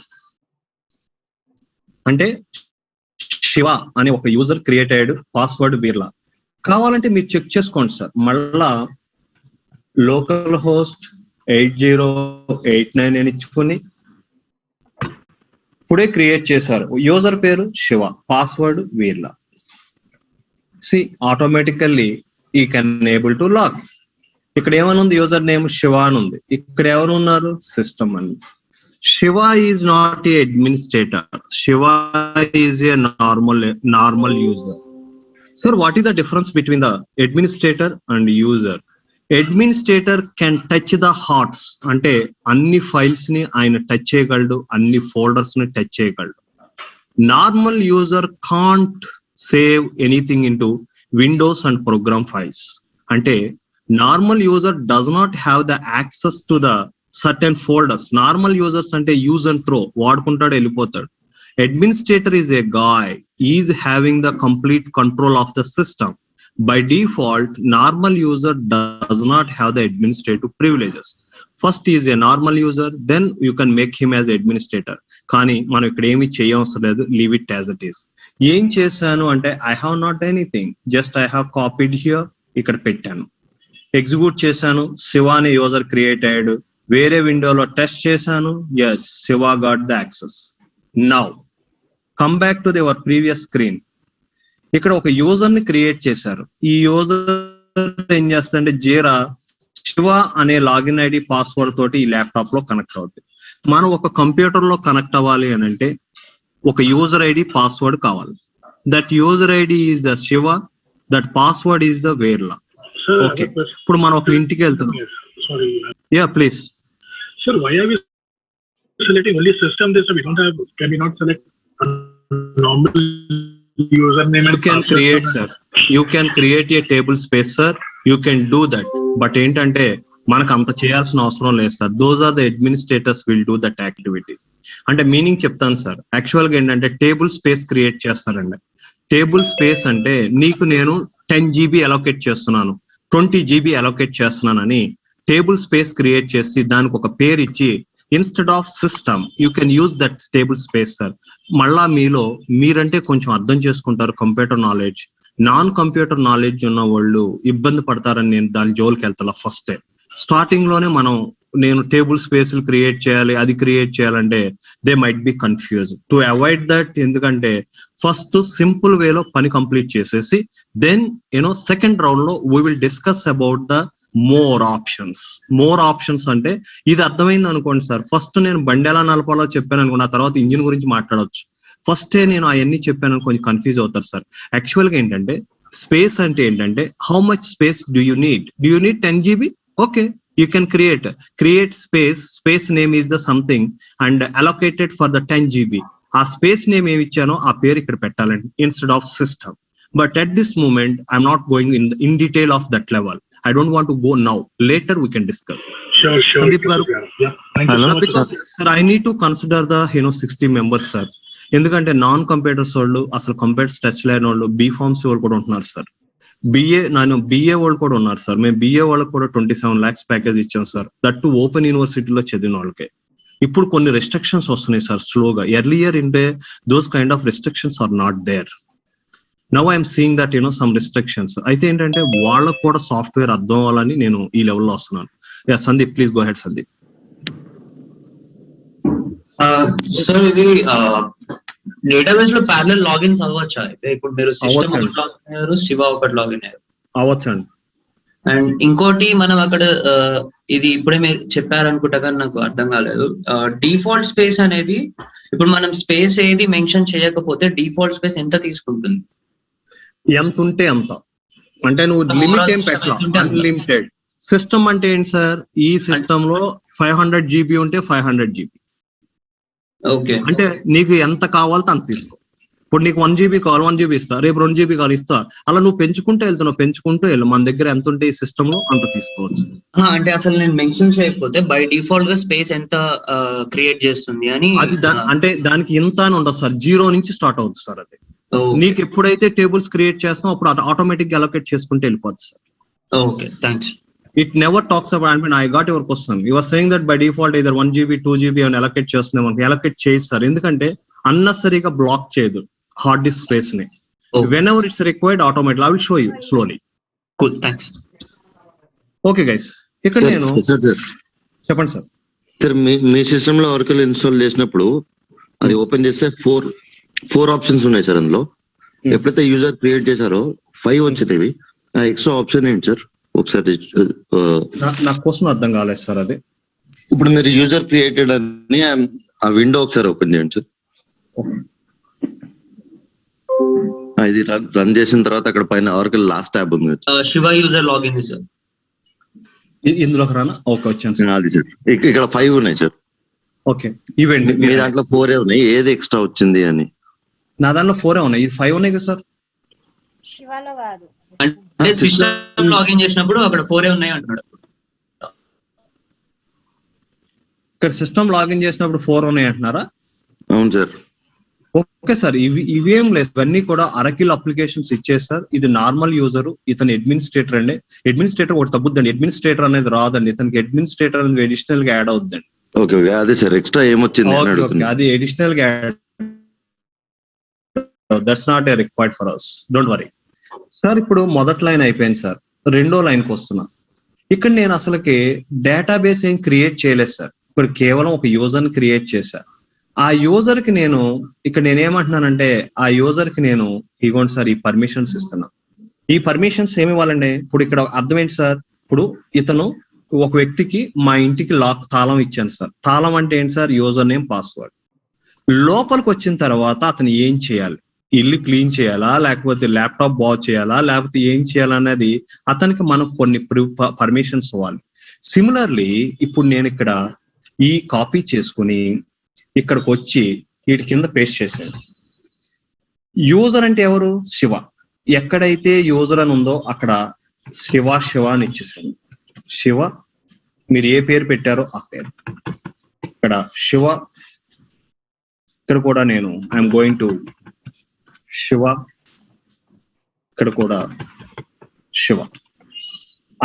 అంటే శివ అని ఒక యూజర్ క్రియేట్ అయ్యాడు, పాస్వర్డ్ బిర్లా. కావాలంటే మీరు చెక్ చేసుకోండి సార్. మళ్ళా లోకల్ హోస్ట్ 8089 అని ఇచ్చుకొని ఇప్పుడే క్రియేట్ చేశారు. యూజర్ పేరు Shiva, password Virla. C automatically ఈ కెన్ ఏబుల్ టు లాగ్. ఇక్కడ ఏమని ఉంది, యూజర్ నేమ్ శివ అని ఉంది. ఇక్కడ ఎవరు ఉన్నారు, సిస్టమ్ అని. Shiva is not a administrator, Shiva is a normal user. Sir what is the difference between the administrator and user? Administrator can touch the hearts, అంటే అన్ని ఫైల్స్ ని ఆయన టచ్ చేయగలడు, అన్ని ఫోల్డర్స్ ని టచ్ చేయగలడు. Normal user can't save anything in to Windows and program files. అంటే normal user does not have the access to the certain folders. Normal users అంటే యూజ్ అండ్ త్రో, వాడుకుంటాడు వెళ్ళిపోతాడు. Administrator is a guy, is having the complete control of the system. By default, normal user does not have the administrative privileges. First is a normal user, then you can make him as administrator. కానీ మనం ఇక్కడ ఏమి చేయవసరం లేదు, leave it as it is. ఏం చేశాను అంటే I have not done anything, just I have copied here, ఇక్కడ పెట్టాను. ఎగ్జిక్యూట్ చేశాను, శివ అనే యూజర్ క్రియేట్ అయ్యాడు. వేరే విండోలో టెస్ట్ చేశాను, yes, Shiva got the access. Now come back to your previous screen. ఇక్కడ ఒక యూజర్ ని క్రియేట్ చేశారు. ఈ యూజర్ ఏం చేస్తాడంటే జీరా శివ అనే లాగిన్ ఐడి పాస్వర్డ్ తోటి ఈ ల్యాప్టాప్ లో కనెక్ట్ అవుతుంది. మనం ఒక కంప్యూటర్ లో కనెక్ట్ అవ్వాలి అని అంటే ఒక యూజర్ ఐడి పాస్వర్డ్ కావాలి. That user ID is the Shiva, that password is the వేర్లా. ఓకే, ఇప్పుడు మనం ఒక ఇంటికి వెళ్తున్నాం. Yeah please.
Sir, why are we selecting only system this? We don't have, can we not select normal username?
You can create, sir. You can create a table space, sir. You can do that. But ఏంటంటే మనకు అంత చేయాల్సిన అవసరం లేదు sir. Those are the administrators will do that activity. అంటే meaning చెప్తాను sir. Actual గా ఏంటంటే టేబుల్ స్పేస్ క్రియేట్ చేస్తారండి. టేబుల్ స్పేస్ అంటే నీకు నేను 10 GB అలొకేట్ చేస్తున్నాను, 20 GB అలొకేట్ చేస్తున్నానని టేబుల్ స్పేస్ క్రియేట్ చేసి దానికి ఒక పేరు ఇచ్చి instead of system you can use that table space sir. మళ్ళా మీరంటే కొంచెం అర్థం చేసుకుంటారు computer knowledge. Non computer knowledge ఉన్న వాళ్ళు ఇబ్బంది పడతారని నేను దాని జోలికి వెళ్తా. ఫస్ట్ స్టార్టింగ్ లోనే నేను టేబుల్ స్పేస్ క్రియేట్ చేయాలి, అది క్రియేట్ చేయాలంటే they might be confuse. To avoid that, ఎందుకంటే ఫస్ట్ సింపుల్ వేలో పని కంప్లీట్ చేసేసి దెన్ సెకండ్ రౌండ్ లో we will discuss about the more options. అంటే ఇది అర్థమైంది అనుకోండి సార్. ఫస్ట్ నేను బండి ఎలా నలపాలో చెప్పాను అనుకోండి, ఆ తర్వాత ఇంజిన్ గురించి మాట్లాడవచ్చు. ఫస్టే నేను అవన్నీ చెప్పాను కొంచెం కన్ఫ్యూజ్ అవుతారు సార్. యాక్చువల్ గా ఏంటంటే స్పేస్ అంటే ఏంటంటే how much space do you need 10 GB? Okay, you can create space name is the something and allocated for the 10 GB. ఆ స్పేస్ నేమ్ ఏమి ఇచ్చానో ఆ పేరు ఇక్కడ పెట్టాలండి instead of system. But at this moment I'm not going in detail of that level. I don't want to go now. Later we can discuss.
Sure.
Sandeep garu.
Yeah. Thank you so much.
Because sir, I need to consider the 60 members, sir. ఎందుకంటే non computers వాళ్ళు, అసలు computers touch లేని వాళ్ళు, BPharms వాళ్ళు కూడా ఉంటున్నారు sir. BA వాళ్ళు కూడా ఉన్నారు సార్. మేము బిఏ వాళ్ళకి కూడా 27 lakhs ప్యాకేజ్ ఇచ్చాం సార్. దట్ టు ఓపెన్ యూనివర్సిటీలో చదివిన వాళ్ళకి. ఇప్పుడు కొన్ని రెస్ట్రిక్షన్స్ వస్తున్నాయి సార్ స్లోగా. ఎర్లియర్ ఇంటే those kind of restrictions are not there. Now I'm seeing that some restrictions. అయితే ఏంటంటే వాళ్ళకు కూడా సాఫ్ట్వేర్ అర్థం అవ్వాలని నేను ఈ లెవెల్లో వస్తున్నాను. Sandeep, please go head Sandeep.
Sir ఇది డేటాబేస్ లో ప్యారలల్ లాగిన్స్ అవ్వచ్చా? అయితే ఇప్పుడు మీరు సిస్టమ్ ఒకటి లాగిన్ అయ్యారు, శివ ఒకటి లాగిన్ అయ్యారు.
అవ్వచ్చండి.
అండ్ ఇంకోటి మనం అక్కడ ఇది ఇప్పుడే మీరు చెప్పారనుకుంటా కానీ నాకు అర్థం కాలేదు. డిఫాల్ట్ స్పేస్ అనేది ఇప్పుడు మనం స్పేస్ ఏది మెన్షన్ చేయకపోతే డిఫాల్ట్ స్పేస్ ఎంత తీసుకుంటుంది?
ఎంత ఉంటే అంత. అంటే నువ్వు లిమిట్ ఏం పెట్టాల, అన్లిమిటెడ్. సిస్టమ్ అంటే ఏంటి సార్? ఈ సిస్టమ్ లో 500 GB ఉంటే 500 GB.
ఓకే,
అంటే నీకు ఎంత కావాలో అంత తీసుకో. ఇప్పుడు నీకు 1 GB కావాలి, 1 GB ఇస్తా. రేపు 2 GB కావాలి, ఇస్తా. అలా నువ్వు పెంచుకుంటూ వెళ్ళు. మన దగ్గర ఎంత ఉంటే ఈ సిస్టమ్ లో అంత తీసుకోవచ్చు.
అంటే అసలు నేను మెన్షన్ చేయకపోతే బై డిఫాల్ట్ గా స్పేస్ ఎంత క్రియేట్ చేస్తుంది అని?
అది అంటే దానికి ఇంత అని ఉండదు సార్, 0 నుంచి స్టార్ట్ అవుతుంది సార్. అది నీకు ఎప్పుడైతే టేబుల్స్ క్రియేట్ చేస్తావు అప్పుడు ఆటోమేటిక్ గా అలొకేట్ చేసుకుంటే వెళ్ళిపోతుంది sir.
Okay, thanks.
It never talks about, I mean, I got your question. You were saying that by default either 1 GB, 2 GB అని allocate చేస్తున్నాం. allocate చేస్తారు ఎందుకంటే అన్నెసరీగా బ్లాక్ చేయదు హార్డ్ డిస్క్ స్పేస్ ని. Whenever it's required, automatically I will show you slowly.
Cool, thanks.
Okay guys, ఇక్కడ నేను చెప్పండి sir.
Sir మీ system లో ఆర్కిల్ ఇన్స్టాల్ చేసినప్పుడు అది ఓపెన్ చేస్తే ఫోర్ ఆప్షన్స్ ఉన్నాయి సార్. అందులో ఎప్పుడైతే యూజర్ క్రియేట్ చేశారో 5 వచ్చినవి. ఆ ఎక్స్ట్రా ఆప్షన్ ఏంటి సార్? ఒకసారి
నా క్వశ్చన్ అర్థం కాలేదు సార్. అది
ఇప్పుడు మీరు యూజర్ క్రియేటెడ్ అని ఆ విండో ఒకసారి ఓపెన్ చేయండి సార్. ఇది రన్ చేసిన తర్వాత అక్కడ పైన ఆర్కిల్ లాస్ట్ ట్యాబ్ ఉంది,
శివ యూజర్ లాగిన్ సార్.
ఇందులోకి రానా? ఓకే, వచ్చాను సార్.
అది సార్ ఇక్కడ 5 ఉన్నాయి సార్.
ఓకే, ఇవ్వండి.
మీ దాంట్లో 4 ఉన్నాయి, ఏది ఎక్స్ట్రా వచ్చింది అని?
నా దాంట్లో 4 ఉన్నాయి, ఇది 5 ఉన్నాయి కదా సార్.
శివాలో కాదు,
అంటే సిస్టమ్ లాగిన్ చేసినప్పుడు అక్కడ 4 ఉన్నాయి అంటున్నాడు.
ఇక్కడ సిస్టమ్ లాగిన్ చేసినప్పుడు 4 ఉన్నాయి అంటున్నారా?
అవును సార్.
ఓకే సార్, ఇవేం లేదు, ఇవన్నీ కూడా అరకిల్ అప్లికేషన్స్ ఇచ్చేది సార్. ఇది నార్మల్ యూజర్, ఇతను అడ్మినిస్ట్రేటర్ అండి. అడ్మినిస్ట్రేటర్ ఒకటి తగ్గుద్దండి, అడ్మినిస్ట్రేటర్ అనేది రాదండి. ఇతనికి అడ్మినిస్ట్రేటర్ అనేది అడిషనల్ గా యాడ్ అవుద్దండి.
ఓకే, అదే సార్ ఎక్స్ట్రా ఏమొచ్చింది?
అది అడిషనల్ గా add, that's not a required for us, don't worry sir. ఇప్పుడు మొదటి లైన్ అయిపోయింది సార్, రెండో లైన్ కి వస్తున్నా. ఇక్కడ నేను అసలుకి డేటాబేస్ ఏం క్రియేట్ చేయలేదు సార్. ఇప్పుడు కేవలం ఒక యూజర్ ని క్రియేట్ చేశా. ఆ యూజర్ కి నేను ఇక్కడ నేనేమంటున్నానంటే ఆ యూజర్ కి నేను ఇగోండి సార్ ఈ పర్మిషన్స్ ఇస్తున్నా. ఈ పర్మిషన్స్ ఏమి ఇవ్వాలండి? ఇప్పుడు ఇక్కడ అర్థం ఏంటి సార్? ఇప్పుడు ఇతను ఒక వ్యక్తికి మా ఇంటికి లాక్ తాళం ఇచ్చాను సార్. తాళం అంటే ఏంటి సార్? User name, password. లోపలికి వచ్చిన తర్వాత అతను ఏం చేయాలి? ఇల్లు క్లీన్ చేయాలా, లేకపోతే ల్యాప్టాప్ బాగు చేయాలా, లేకపోతే ఏం చేయాలనేది అతనికి మనం కొన్ని పర్మిషన్స్ ఇవ్వాలి. సిమిలర్లీ ఇప్పుడు నేను ఇక్కడ ఈ కాపీ చేసుకుని ఇక్కడికి వచ్చి వీటి కింద పేస్ట్ చేశాను. యూజర్ అంటే ఎవరు? శివ. ఎక్కడైతే యూజర్ అని ఉందో అక్కడ శివ అని ఇచ్చేసాను. శివ, మీరు ఏ పేరు పెట్టారో ఆ పేరు. ఇక్కడ శివ, ఇక్కడ కూడా నేను ఐఎమ్ గోయింగ్ టు శివ, ఇక్కడ కూడా శివ.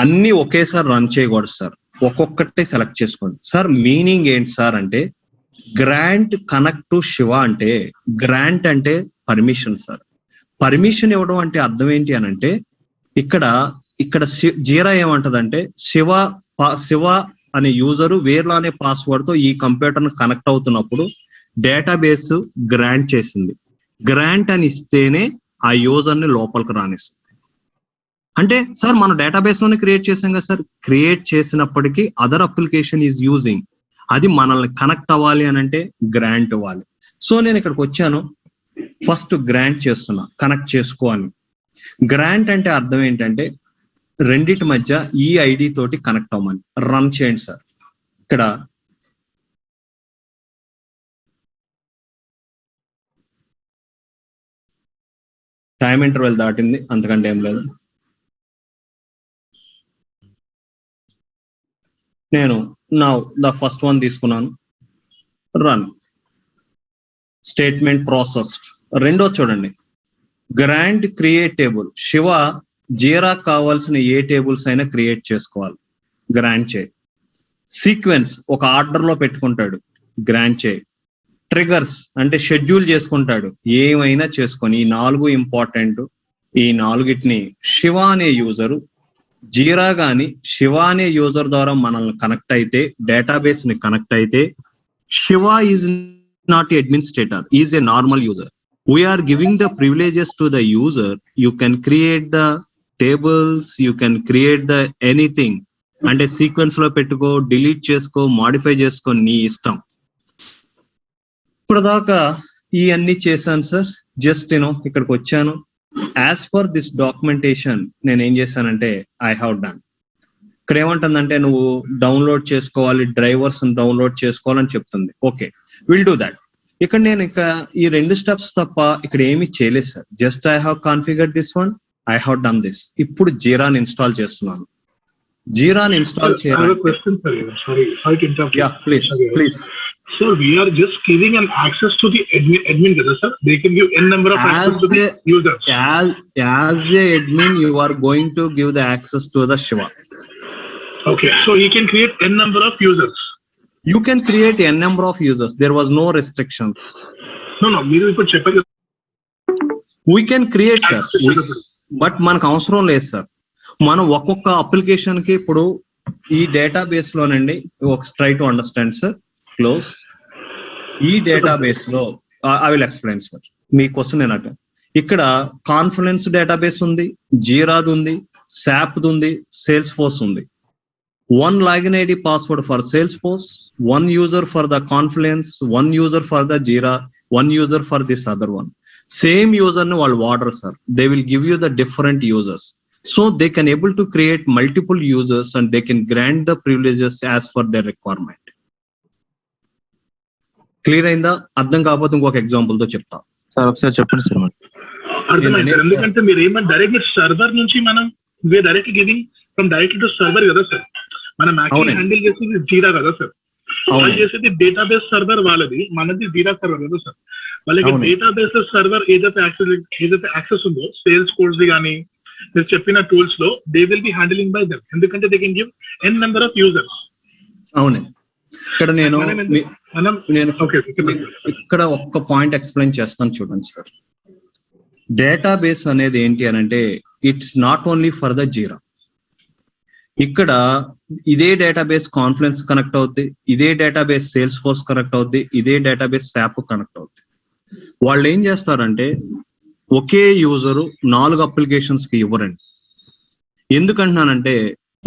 అన్ని ఒకేసారి రన్ చేయకూడదు సార్, ఒక్కొక్కటే సెలెక్ట్ చేసుకోండి సార్. మీనింగ్ ఏంటి సార్ అంటే గ్రాంట్ కనెక్ట్ టు శివ అంటే, గ్రాంట్ అంటే పర్మిషన్ సార్. పర్మిషన్ ఇవ్వడం అంటే అర్థం ఏంటి అని అంటే ఇక్కడ జీరా ఏమంటదంటే శివ అనే యూజరు వేర్లా అనే పాస్వర్డ్ తో ఈ కంప్యూటర్ కనెక్ట్ అవుతున్నప్పుడు డేటాబేస్ గ్రాంట్ చేసింది. గ్రాంట్ అని ఇస్తేనే ఆ యూజర్ ని లోపలికి రానిస్తుంది. అంటే సార్ మనం డేటాబేస్ లోనే క్రియేట్ చేసాం కదా సార్. క్రియేట్ చేసినప్పటికీ అదర్ అప్లికేషన్ ఈజ్ యూజింగ్, అది మనల్ని కనెక్ట్ అవ్వాలి అని అంటే గ్రాంట్ ఇవ్వాలి. సో నేను ఇక్కడికి వచ్చాను, ఫస్ట్ గ్రాంట్ చేస్తున్నా, కనెక్ట్ చేసుకో అని. గ్రాంట్ అంటే అర్థం ఏంటంటే రెండిటి మధ్య ఈ ఐడి తోటి కనెక్ట్ అవ్వమని. రన్ చేయండి సార్. ఇక్కడ టైం ఇంటర్వెల్ దాటింది, అంతకంటే ఏం లేదు. నేను నా ద ఫస్ట్ వన్ తీసుకున్నాను, రన్. Statement processed. రెండో చూడండి, గ్రాంట్ క్రియేట్ టేబుల్. శివ జీరా కావాల్సిన ఏ టేబుల్స్ అయినా క్రియేట్ చేసుకోవాలి, గ్రాంట్ చేయి. సీక్వెన్స్ ఒక ఆర్డర్ లో పెట్టుకుంటాడు, గ్రాంట్ చేయి. ట్రిగర్స్ అంటే షెడ్యూల్ చేసుకుంటాడు, ఏమైనా చేసుకొని. ఈ 4 ఇంపార్టెంట్. ఈ 4టిని శివ అనే యూజరు జీరా గాని శివ అనే యూజర్ ద్వారా మనల్ని కనెక్ట్ అయితే, డేటాబేస్ ని కనెక్ట్ అయితే, Shiva is not administrator, is a normal user. We're giving the privileges to the user. You can create the tables, you can create the anything. అంటే సీక్వెన్స్ లో పెట్టుకో, డిలీట్ చేసుకో, మాడిఫై చేసుకో, నీ ఇష్టం. ఇప్పుడు దాకా ఇవన్నీ చేశాను సార్. జస్ట్ ఇక్కడికి వచ్చాను. యాజ్ పర్ దిస్ డాక్యుమెంటేషన్ నేను ఏం చేశానంటే ఐ హావ్ డన్. ఇక్కడ ఏమంటుందంటే నువ్వు డౌన్లోడ్ చేసుకోవాలి, డ్రైవర్స్ డౌన్లోడ్ చేసుకోవాలని చెప్తుంది. Okay, will do that. ఇక్కడ నేను ఈ 2 స్టెప్స్ తప్ప ఇక్కడ ఏమీ చేయలేదు sir. Just I have configure this one, I have done this. ఇప్పుడు జీరాని ఇన్స్టాల్ చేస్తున్నాను. జీరాని ఇన్స్టాల్ చేయాలి. Please.
So we are just giving an access to the admin, sir. They can give n number of access to the users.
As a admin, you are going to give the access to the Shiva.
Okay, so he can create n number of users.
You can create n number of users. There was no restrictions.
No. మీరు ఇప్పుడు చెప్పారు.
We can create, sir. But మనకు అవసరం లేదు sir. మనం ఒక్కొక్క application కి ఇప్పుడు ఈ డేటాబేస్ లోనండి, try to understand sir. Close. ఈ డేటాబేస్ లో ఐ విల్ ఎక్స్ప్లెయిన్ సార్. మీ క్వశ్చన్ ఏంటంటే ఇక్కడ కాన్ఫ్లుయెన్స్ డేటాబేస్ ఉంది, జీరాది ఉంది, సాప్ది ఉంది, సేల్స్ ఫోర్స్ ఉంది. 1 login ID password for sales force, 1 user for the confluence, 1 user for the jeera, 1 user for this other one. Same user ని వాళ్ళు వాడరు sir. They will give you the different users. So they can able to create multiple users and they can grant the privileges as for their requirement. Clear అయిందా? అర్థం కాకపోతే ఇంకొక example తో చెప్తా
sir. ఒకసారి చెప్పండి సార్.
అర్థమైంది. ఎందుకంటే మీరు ఏమన్నా డైరెక్ట్ సర్వర్ నుంచి మనం direct giving from direct to server కదా సార్. మనం యాక్చువల్లీ హ్యాండిల్ చేసేది జీరా కదా సార్. వాళ్ళు చేసేది డేటాబేస్ సర్వర్, వాళ్ళది, మనది జీరా సర్వర్ కదా సార్. వాళ్ళకి డేటాబేస్ సర్వర్ ఏదైతే యాక్సెస్ ఉందో సేల్స్ కోర్స్ కానీ మీరు చెప్పిన టూల్స్ లో they will be handling by them. ఎందుకంటే they can give n number of users.
అవును. ఇక్కడ నేను ఇక్కడ ఒక్క పాయింట్ ఎక్స్ప్లెయిన్ చేస్తాను చూడండి సార్. డేటాబేస్ అనేది ఏంటి అని అంటే it's not only for the Jira. ఇక్కడ ఇదే డేటాబేస్ కాన్ఫ్లుయెన్స్ కనెక్ట్ అవుద్ది, ఇదే డేటాబేస్ సేల్స్ ఫోర్స్ కనెక్ట్ అవుద్ది, ఇదే డేటాబేస్ సాప్ కనెక్ట్ అవుద్ది. వాళ్ళు ఏం చేస్తారంటే ఒకే యూజరు 4 అప్లికేషన్స్ కి ఇవ్వరండి. ఎందుకంటున్నానంటే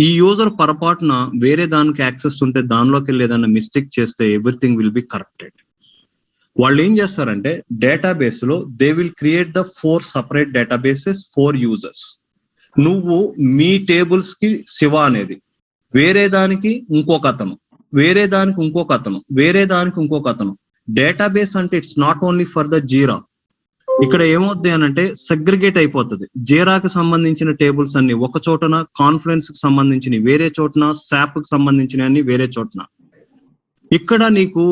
ఈ యూజర్ పొరపాటున వేరే దానికి యాక్సెస్ ఉంటే దానిలోకి వెళ్ళి ఏదైనా మిస్టేక్ చేస్తే ఎవ్రీథింగ్ విల్ బి కరప్టెడ్. వాళ్ళు ఏం చేస్తారంటే డేటాబేస్ లో they will create the 4 separate databases, 4 users. నువ్వు మీ టేబుల్స్ కి శివ అనేది, వేరే దానికి ఇంకొక అతను, వేరే దానికి ఇంకొక అతను, వేరే దానికి ఇంకొక అతను. డేటాబేస్ అంటే it's not only for the Jira. ఇక్కడ ఏమవుద్ది అని అంటే సెగ్రిగేట్ అయిపోతుంది. జీరాకి సంబంధించిన టేబుల్స్ అన్ని ఒక చోటన, కాన్ఫ్లుయెన్స్ కి సంబంధించిన వేరే చోటన, సాప్ కి సంబంధించిన అన్ని వేరే చోటన. ఇక్కడ నీకు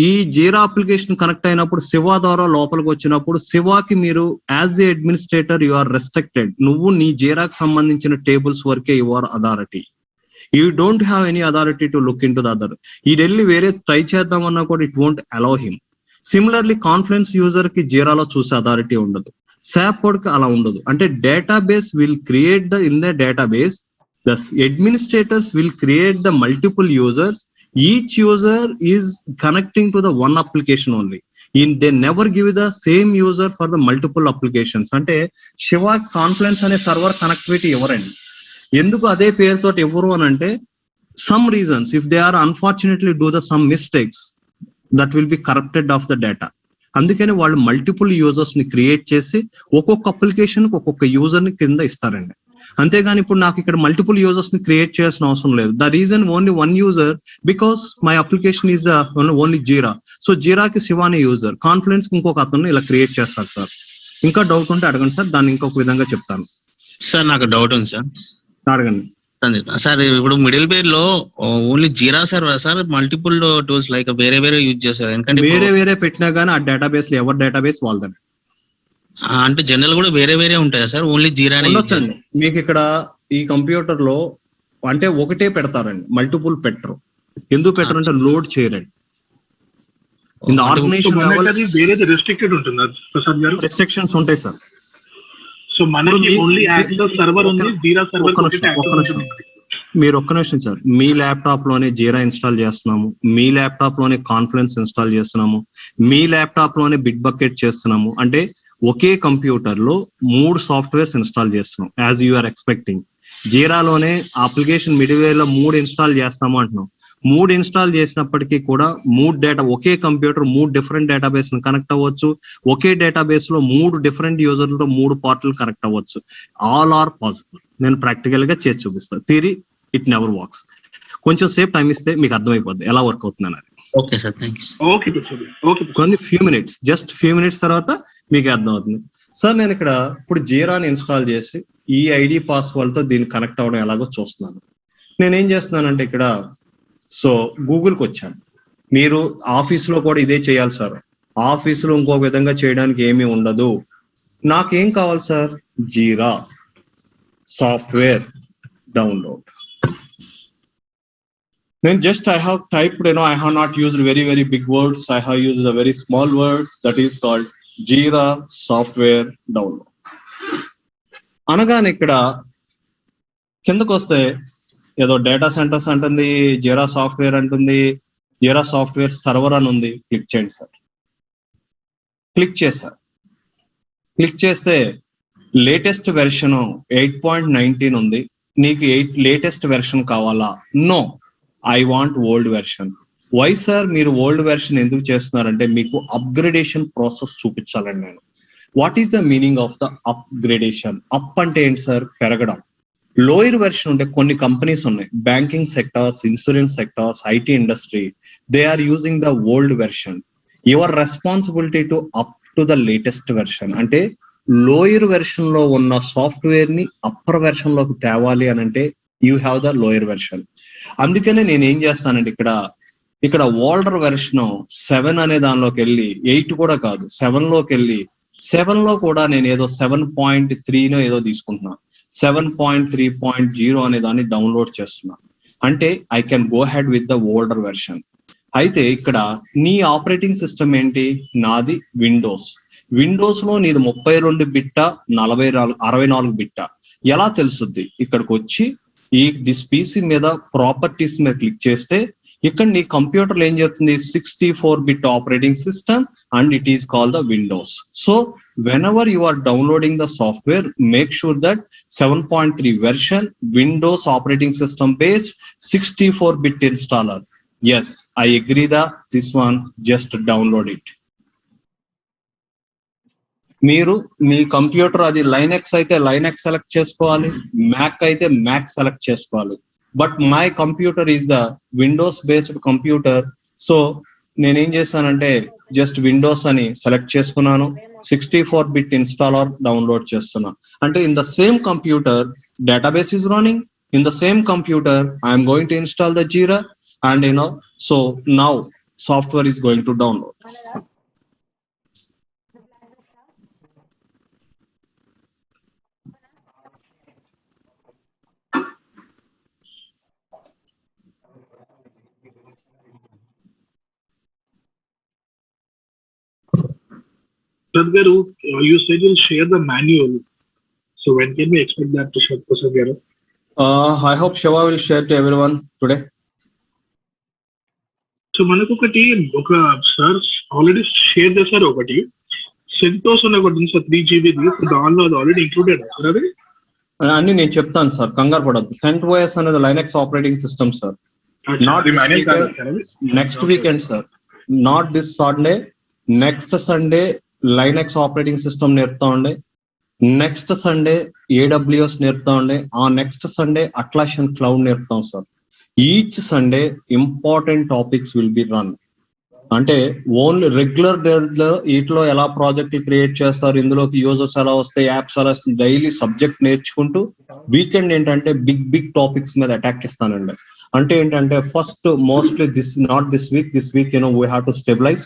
ఈ జీరా అప్లికేషన్ కనెక్ట్ అయినప్పుడు శివ ద్వారా లోపలికి వచ్చినప్పుడు శివాకి మీరు as a administrator you are restricted. నువ్వు నీ జీరాకి సంబంధించిన టేబుల్స్ వరకే you are authority. You don't have any authority to look in to the other. ఈ ఢిల్లీ వేరే ట్రై చేద్దామన్నా కూడా it won't allow him. Similarly Confluence user కి జీరాలో చూసే అథారిటీ ఉండదు, సాప్ కి అలా ఉండదు. అంటే database will create the in the database the administrators will create the multiple users. Each user is connecting to the 1 application only. They never give the same user for the multiple applications. అంటే Shiva confluence అనే server connectivity ఎవరండి, ఎందుకు అదే పేరుతో ఎవరు అని అంటే some reasons if they are unfortunately do the sum mistakes that will be corrupted of the data. అందుకని వాళ్ళు మల్టిపుల్ యూజర్స్ ని క్రియేట్ చేసి ఒక్కొక్క అప్లికేషన్ ఒక్కొక్క యూజర్ ని కింద ఇస్తారండి. అంతేగాని ఇప్పుడు నాకు ఇక్కడ మల్టిపుల్ యూజర్స్ ని క్రియేట్ చేయాల్సిన అవసరం లేదు. The reason only one user, because my application is only Jira. So జీరాకి శివాని యూజర్, కాన్ఫిడెన్స్ ఇంకొక అతను ఇలా క్రియేట్ చేస్తారు సార్. ఇంకా డౌట్ ఉంటే అడగండి సార్, దాన్ని ఇంకొక విధంగా చెప్తాను.
సార్ నాకు డౌట్ ఉంది సార్.
అడగండి
సార్. ఇప్పుడు మిడిల్ వేర్ లో only Jira server sir, multiple tools like వేరే వేరే యూజ్ చేస్తారు? ఎందుకంటే
వేరే పెట్టినా గానీ ఆ డేటాబేస్ లో ఎవరి డేటాబేస్ వాళ్ళదండి.
అంటే జనరల్ కూడా వేరే వేరే ఉంటాయా సార్? ఓన్లీ జీరానే
ఉండొచ్చండి. మీకు ఇక్కడ ఈ కంప్యూటర్ లో అంటే ఒకటే పెడతారండి, మల్టిపుల్ పెట్టరు. ఎందుకు పెట్టరు అంటే లోడ్ చేయరండి. ఇన్ ఆర్గనైజేషన్
వేరేది రెస్ట్రిక్టెడ్ ఉంటుందా ప్రసాద్ గారు?
రెస్ట్రిక్షన్స్ ఉంటాయి సార్.
సో మనకి ఓన్లీ యాక్సెస్ సర్వర్ ఉంది, జీరా సర్వర్.
మీరు ఒక్క నిమిషం సార్. మీ ల్యాప్టాప్ లోనే జీరా ఇన్స్టాల్ చేస్తున్నాము, మీ ల్యాప్టాప్ లోనే కాన్ఫరెన్స్ ఇన్స్టాల్ చేస్తున్నాము, మీ ల్యాప్టాప్ లోనే బిట్ బకెట్ చేస్తున్నాము. అంటే ఒకే కంప్యూటర్ లో 3 సాఫ్ట్వేర్స్ ఇన్స్టాల్ చేస్తున్నాం యాజ్ యూ ఆర్ ఎక్స్పెక్టింగ్. జీరాలోనే అప్లికేషన్ మిడిల్వేర్ లో 3 ఇన్స్టాల్ చేస్తాము అంటున్నాం. 3 ఇన్స్టాల్ చేసినప్పటికీ కూడా 3 డేటా, ఒకే కంప్యూటర్ 3 డిఫరెంట్ డేటాబేస్ కనెక్ట్ అవ్వచ్చు. ఒకే డేటాబేస్ లో 3 డిఫరెంట్ యూజర్లతో 3 పార్ట్లు కనెక్ట్ అవ్వచ్చు. All are possible. నేను ప్రాక్టికల్ గా చేసి చూపిస్తాను. Theory it never works. కొంచెం సేపు టైం ఇస్తే మీకు అర్థమైపోద్ది ఎలా వర్క్ అవుతుంది అనేది.
Okay sir, thank you.
కొన్ని జస్ట్ ఫ్యూ మినిట్స్ తర్వాత మీకు అర్థం అవుతుంది సార్. నేను ఇక్కడ ఇప్పుడు జీరాని ఇన్స్టాల్ చేసి ఈ ఐడి పాస్వర్డ్ తో దీన్ని కనెక్ట్ అవ్వడం ఎలాగో చూస్తున్నాను. నేనేం చేస్తున్నానంటే ఇక్కడ గూగుల్కి వచ్చాను. మీరు ఆఫీస్లో కూడా ఇదే చేయాలి సార్. ఆఫీసులో ఇంకో విధంగా చేయడానికి ఏమీ ఉండదు. నాకేం కావాలి sir? Jeera software download. Then just I have typed, I have not used very big words. I have used the very small words, that is called Jira software download. అనగానే ఇక్కడ కిందకు వస్తే ఏదో డేటా సెంటర్స్ అంటుంది, జీరా software అంటుంది, జీరా software server అని ఉంది. Click చేయండి సార్. క్లిక్ చేస్తే లేటెస్ట్ వెర్షన్ 8.19 ఉంది. నీకు లేటెస్ట్ వెర్షన్ కావాలా? No, I want old version. Why sir మీరు ఓల్డ్ వెర్షన్ ఎందుకు చేస్తున్నారంటే మీకు అప్గ్రేడేషన్ ప్రాసెస్ చూపించాలండి నేను. What is the meaning of the upgradation? Up అంటే ఏంటి సార్? పెరగడం. లోయర్ వెర్షన్ ఉంటే కొన్ని కంపెనీస్ ఉన్నాయి, banking sectors, insurance sectors, IT industry, they are using the old version. Your responsibility to up to the latest version. అంటే lower version లో ఉన్న software ని అప్పర్ వెర్షన్ లోకి తేవాలి అని అంటే you have the lower version. అందుకనే నేను ఏం చేస్తానంటే ఇక్కడ ఓల్డర్ వెర్షన్ 7 అనే దానిలోకి వెళ్ళి 8 కూడా కాదు 7 లోకి వెళ్ళి 7 లో కూడా నేను ఏదో 7.3 ఏదో తీసుకుంటున్నా. 7.3.0 అనే దాన్ని డౌన్లోడ్ చేస్తున్నా. అంటే I can go head with the older version. అయితే ఇక్కడ నీ ఆపరేటింగ్ సిస్టమ్ ఏంటి? నాది విండోస్ లో నీది 32 బిట్టా 64 బిట్టా ఎలా తెలుసుద్ది? ఇక్కడికి వచ్చి దిస్ పీసీ మీద ప్రాపర్టీస్ మీద క్లిక్ చేస్తే ఇక్కడ నీ కంప్యూటర్ ఏం చెప్తుంది? 64 bit operating system and it is called the Windows. So whenever you are downloading the software, make sure that 7.3 version, Windows operating system based 64 bit installer. Yes, I agree this one, just download it. మీరు మీ computer అది Linux అయితే Linux select చేసుకోవాలి, Mac అయితే Mac select చేసుకోవాలి. But my computer is the Windows based computer. So నేనేం చేస్తానంటే just Windows అని సెలెక్ట్ చేసుకున్నాను, 64 బిట్ ఇన్స్టాలర్ డౌన్లోడ్ చేస్తున్నా. అంటే in the same computer database is running, in the same computer I'm going to install the jeera and so now software is going to download.
Prasad Garu, you said you'll share the manual. So when can we expect that to share, Prasad Garu?
I hope Shiva will share to everyone today.
So మనకు ఒక sir already share చేశారు. ఒకటి సెంటోస్ అని ఒకటి ఉంది sir 3 GB, దానిలో అది already included sir. అది
అన్ని నేను చెప్తాను సార్, కంగారు పడద్దు. CentOS అనేది Linux operating system sir. Not next weekend sir, not this Saturday, next Sunday Linux operating system నేర్పుతా ఉండే, నెక్స్ట్ సండే AWS నేర్పుతా ఉండే, ఆ నెక్స్ట్ సండే అట్లాషన్ క్లౌడ్ నేర్పుతాం sir. Each Sunday important topics will be run. అంటే ఓన్లీ regular డేలో వీటిలో ఎలా ప్రాజెక్ట్ క్రియేట్ చేస్తారు, ఇందులోకి యూజర్స్ ఎలా వస్తాయి, యాప్స్ ఎలా వస్తాయి, డైలీ సబ్జెక్ట్ నేర్చుకుంటూ వీకెండ్ ఏంటంటే బిగ్ టాపిక్స్ మీద అటాక్ ఇస్తానండి. అంటే ఏంటంటే first mostly this week we have to stabilize.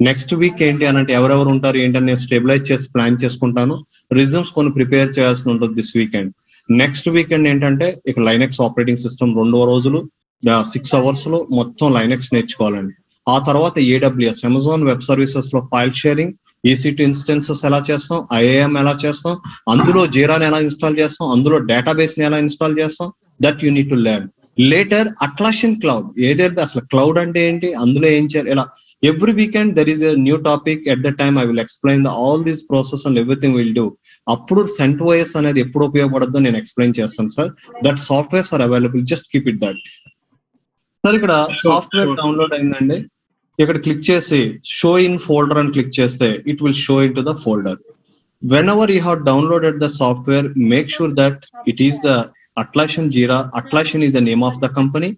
Next week ఏంటి అని అంటే ఎవరెవరు ఉంటారు ఏంటని నేను స్టెబిలైజ్ చేసి ప్లాన్ చేసుకుంటాను. రిజ్యూమ్స్ కొన్ని ప్రిపేర్ చేయాల్సి ఉంటుంది దిస్ వీకెండ్. నెక్స్ట్ వీకెండ్ ఏంటంటే ఇక లైనక్స్ ఆపరేటింగ్ సిస్టమ్ 2 రోజులు 6 hours లో మొత్తం లైనక్స్ నేర్చుకోవాలండి. ఆ తర్వాత AWS అమెజాన్ వెబ్ సర్వీసెస్ లో ఫైల్ షేరింగ్, EC2 ఇన్స్టెన్సెస్ ఎలా చేస్తాం, IAM ఎలా చేస్తాం, అందులో జీరాని ఎలా ఇన్స్టాల్ చేస్తాం, అందులో డేటాబేస్ ని ఎలా ఇన్స్టాల్ చేస్తాం, that you need to learn. Later Atlassian cloud, ఏదైతే అసలు క్లౌడ్ అంటే ఏంటి, అందులో ఏం చేయాలి, ఇలా every weekend there is a new topic. At the time I will explain all these process and everything will do. అప్పుడు CentOS అనేది ఎప్పుడు ఉపయోగపడద్దో నేను ఎక్స్ప్లెయిన్ చేస్తాను sir. That softwares are available, just keep it that. Sir ఇక్కడ software download అయిందండి, ఇక్కడ click చేసి షో ఇన్ ఫోల్డర్ అని క్లిక్ చేస్తే it will show in to the folder. Whenever you have downloaded the software, make sure that it is the Atlassian Jira. Atlassian is the name of the company.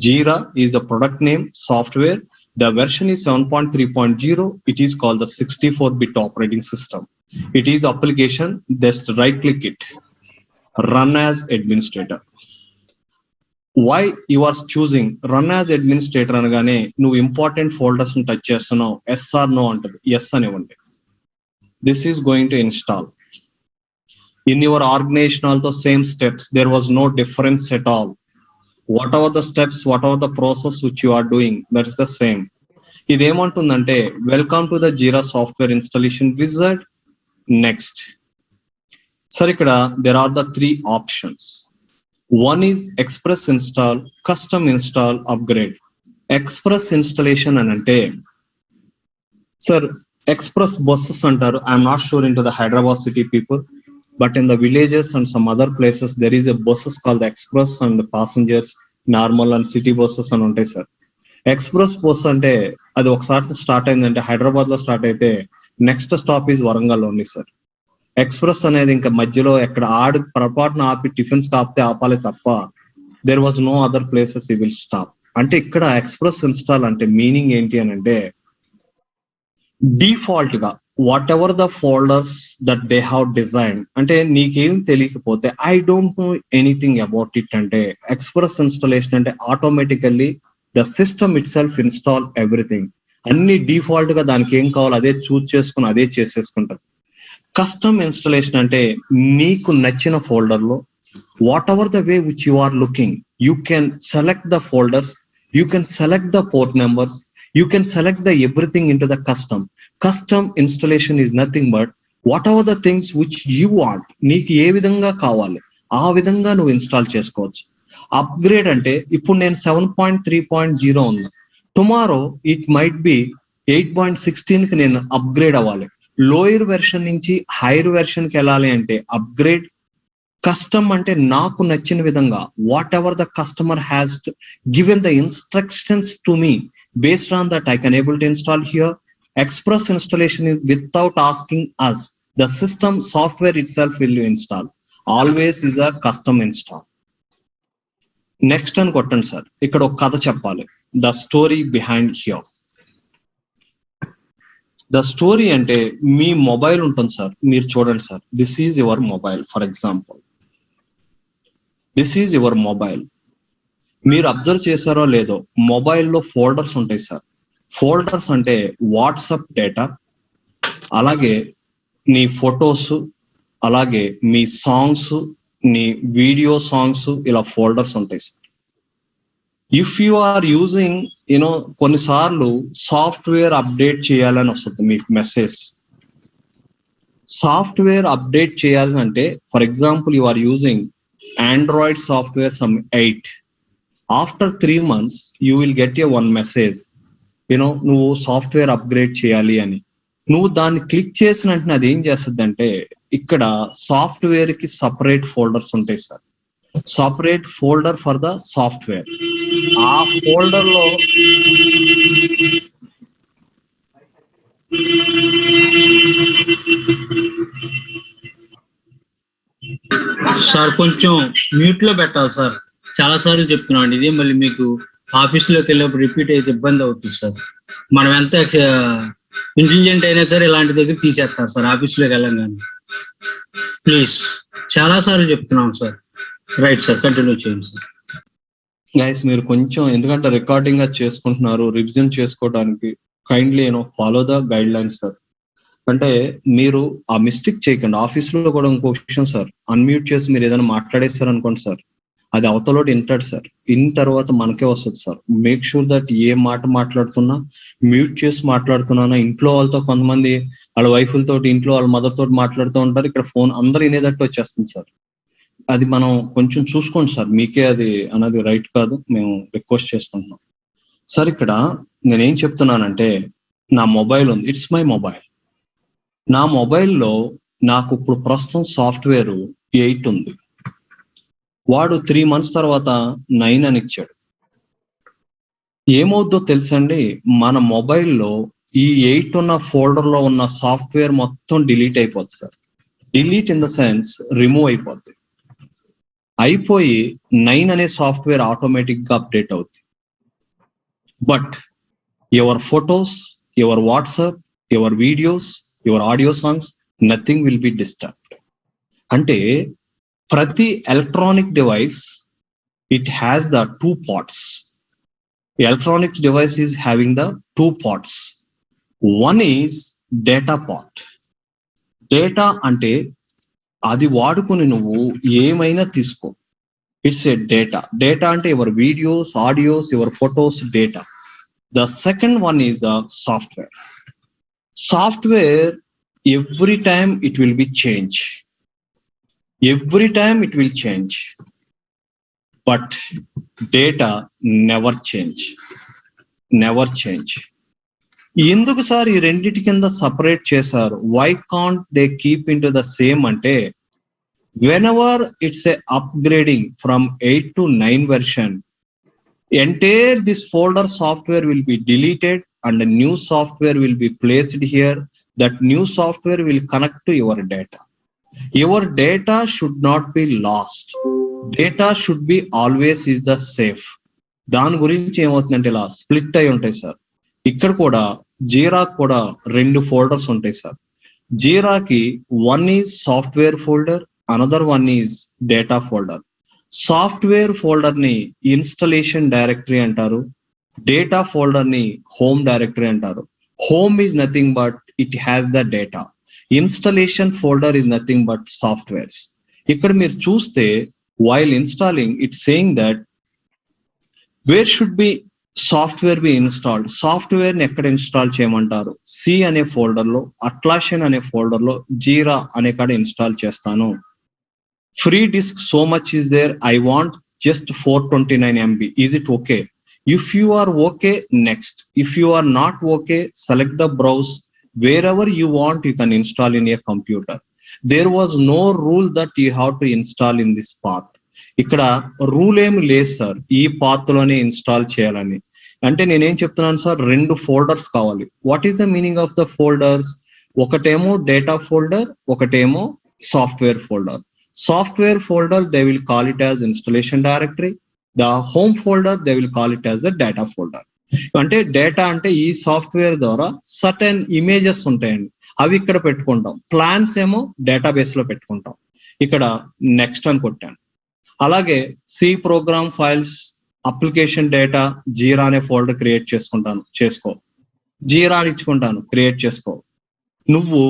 Jira is the product name, software. The version is 7.3.0. It is called the 64-bit operating system. It is the application. Just right click it. Run as administrator. Why you are choosing run as administrator అనగానే నువ్వు important folders ని touch చేస్తున్నావు, yes are no అంటది. Yes అనివ్వండి. This is going to install. In your organization also same steps, there was no difference at all. Whatever the steps, whatever the process which you are doing, that is the same. ఇదేమంటుందంటే welcome to the Jira software installation wizard. Next sir ఇక్కడ there are the 3 options. One is express install, custom install, upgrade. Express installation అని అంటే sir express buses antaru. I'm not sure into the Hyderabad city people, but in the villages and some other places there is a buses called express and passengers, normal and city buses అని ఉంటాయి sir. Express bus అంటే అది ఒకసారి start అయిందంటే హైదరాబాద్ లో start అయితే next stop is Warangal only sir. Express అనేది ఇంకా మధ్యలో ఎక్కడ పొరపాటున ఆపి టిఫిన్స్ కాపితే ఆపాలి తప్ప there was no other places he will stop. అంటే ఇక్కడ ఎక్స్ప్రెస్ ఇన్స్టాల్ అంటే మీనింగ్ ఏంటి అని అంటే డిఫాల్ట్ గా what ever the folders that they have design, అంటే నీకేం తెలియకపోతే I don't know anything about it అంటే ఎక్స్ప్రెస్ ఇన్స్టాలేషన్ అంటే automatically the system it self install everything. అన్ని డిఫాల్ట్ గా దానికి ఏం కావాలో అదే చూస్ చేసుకుని అదే చేసేసుకుంటది. కస్టమ్ ఇన్స్టాలేషన్ అంటే నీకు నచ్చిన ఫోల్డర్ లో whatever the way which you are looking, you can select the folders, you can select the port numbers, you can select the everything into the custom installation is nothing but whatever the things which you want, నీకు ఏ విధంగా కావాలి ఆ విధంగా నువ్వు install చేసుకోవచ్చు. Upgrade అంటే ఇప్పుడు నేను 7.3.0 ఉన్నా, టుమారో ఇట్ మైట్ బి 8.16 కి నేను అప్గ్రేడ్ అవ్వాలి. లోయర్ వెర్షన్ నుంచి హైయర్ వెర్షన్ కి వెళ్ళాలి అంటే అప్గ్రేడ్. కస్టమ్ అంటే నాకు నచ్చిన విధంగా what ever the customer has given the instructions to me, based on that I can able to install here. Express installation is without asking us, the system software itself will install. Always is a custom install. Next అని కొట్టండి sir. ఇక్కడ ఒక కథ చెప్పాలి, the story behind here. The story అంటే మీ mobile ఉంటుంది sir, మీరు చూడండి sir, this is your mobile for example. This is your mobile. మీరు అబ్జర్వ్ చేశారో లేదో మొబైల్లో ఫోల్డర్స్ ఉంటాయి సార్. ఫోల్డర్స్ అంటే వాట్సాప్ డేటా, అలాగే నీ ఫొటోస్, అలాగే మీ సాంగ్స్, నీ వీడియో సాంగ్స్, ఇలా ఫోల్డర్స్ ఉంటాయి sir. If you are using కొన్నిసార్లు సాఫ్ట్వేర్ అప్డేట్ చేయాలని వస్తుంది మీకు మెసేజ్. సాఫ్ట్వేర్ అప్డేట్ చేయాలి అంటే for example you are using Android software some 8. After 3 months, you will get a one message, నువ్వు సాఫ్ట్వేర్ అప్గ్రేడ్ చేయాలి అని. నువ్వు దాన్ని క్లిక్ చేసిన వెంటనే అది ఏం చేస్తుంది అంటే ఇక్కడ సాఫ్ట్వేర్ కి సపరేట్ ఫోల్డర్స్ ఉంటాయి sir. Separate folder for the software. ఆ ఫోల్డర్ లో
సార్ కొంచెం మ్యూట్ లో పెట్టాలి సార్. చాలా సార్లు చెప్తున్నాను ఇది, మళ్ళీ మీకు ఆఫీస్లోకి వెళ్ళినప్పుడు రిపీట్ అయితే ఇబ్బంది అవుతుంది సార్. మనం ఎంత ఇంటెలిజెంట్ అయినా సరే ఇలాంటి దగ్గర తీసేస్తారు సార్ ఆఫీస్లోకి వెళ్ళంగానే. ప్లీజ్, చాలా సార్లు చెప్తున్నాం సార్. రైట్ సార్, కంటిన్యూ చేయండి సార్.
గైస్ మీరు కొంచెం, ఎందుకంటే రికార్డింగ్ అది చేసుకుంటున్నారు, రివిజన్ చేసుకోవడానికి kindly follow the guide lines sir. అంటే మీరు ఆ మిస్టేక్ చేయకండి. ఆఫీస్ లో కూడా ఇంకో విషయం సార్, అన్మ్యూట్ చేసి మీరు ఏదైనా మాట్లాడేస్తారు అనుకోండి సార్, అది అవతలోటి వింటాడు సార్. ఇన్ తర్వాత మనకే వస్తుంది సార్. మేక్ షూర్ దట్ ఏ మాట మాట్లాడుతున్నా మ్యూట్ చేసి మాట్లాడుతున్నానా. ఇంట్లో వాళ్ళతో కొంతమంది వాళ్ళ వైఫులతో, ఇంట్లో వాళ్ళ మదర్ తోటి మాట్లాడుతూ ఉంటారు, ఇక్కడ ఫోన్ అందరు వినేటట్టు వచ్చేస్తుంది సార్. అది మనం కొంచెం చూసుకోండి సార్. మీకే అది అనేది రైట్ కాదు, మేము రిక్వెస్ట్ చేసుకుంటున్నాం సార్. ఇక్కడ నేనేం చెప్తున్నానంటే, నా మొబైల్ ఉంది, ఇట్స్ మై మొబైల్. నా మొబైల్లో నాకు ఇప్పుడు ప్రస్తుతం సాఫ్ట్వేర్ 8 ఉంది. వాడు 3 months తర్వాత 9 అని ఇచ్చాడు. ఏమవుద్దో తెలుసండి, మన మొబైల్లో ఈ 8 ఉన్న ఫోల్డర్ లో ఉన్న సాఫ్ట్వేర్ మొత్తం డిలీట్ అయిపోద్ది sir. Delete in the sense remove అయిపోద్ది. అయిపోయి 9 అనే సాఫ్ట్వేర్ ఆటోమేటిక్ గా అప్డేట్ అవుతుంది. But your photos, your WhatsApp, your videos, your audio songs, nothing will be disturbed. అంటే ప్రతి electronic device it has the 2 parts. Electronics device is having the 2 parts. One is data part. Data అంటే అది వాడుకుని నువ్వు ఏమైనా తీసుకో, it's a data. Data అంటే your videos, audios, your photos, data. The second one is the software. Software every time it will be change. Every time it will change, but data never change. Never change. ఎందుకు sir ఈ రెండిటి కింద separate చేశారు? Why can't they keep in to the same అంటే, whenever it's a upgrading from 8 to 9 version, entire this folder software will be deleted and a new software will be placed here. That new software will connect to your data. Your data should not be lost. Data should be always is the safe. దాని గురించి ఏమవుతుందంటే ఇలా split అయి ఉంటాయి sir. ఇక్కడ కూడా జీరా కూడా 2 folders ఉంటాయి సార్. జీరాకి one is software folder, another one is data folder. Software folder ని ఇన్స్టలేషన్ డైరెక్టరీ అంటారు, డేటా ఫోల్డర్ ని హోమ్ డైరెక్టరీ అంటారు. Home is nothing but it has the data. Installation folder is nothing but softwares. ఇక్కడ మీరు చూస్తే while installing it saying that where should be software be installed. Software ని ఎక్కడ install చేయమంటారు? C అనే folder లో, అట్లాషన్ అనే ఫోల్డర్ లో జీరా అనే కాడ ఇన్స్టాల్ చేస్తాను. Free disk so much is there, I want just 429 MB. Is it okay? If you are okay, next. If you are not okay, select the browse. Wherever you want, you can install in your computer. There was no rule that you have to install in this path. ఇక్కడ rule ఏమి లేదు sir ఈ path లోనే install చేయాలని. అంటే నేనేం చెప్తున్నాను sir, 2 folders కావాలి. What is the meaning of the folders? ఒకటేమో డేటా ఫోల్డర్, ఒకటేమో software folder. Software folder they will call it as installation directory. The home folder they will call it as the data folder. అంటే data అంటే ఈ software ద్వారా certain images ఉంటాయండి, అవి ఇక్కడ పెట్టుకుంటాం. ప్లాన్స్ ఏమో డేటాబేస్ లో పెట్టుకుంటాం. ఇక్కడ నెక్స్ట్ అని కొట్టాను. అలాగే C program files, application data, Jira అనే ఫోల్డర్ క్రియేట్ చేసుకుంటాను, చేసుకో. జీరా అని ఇచ్చుకుంటాను, క్రియేట్ చేసుకో. నువ్వు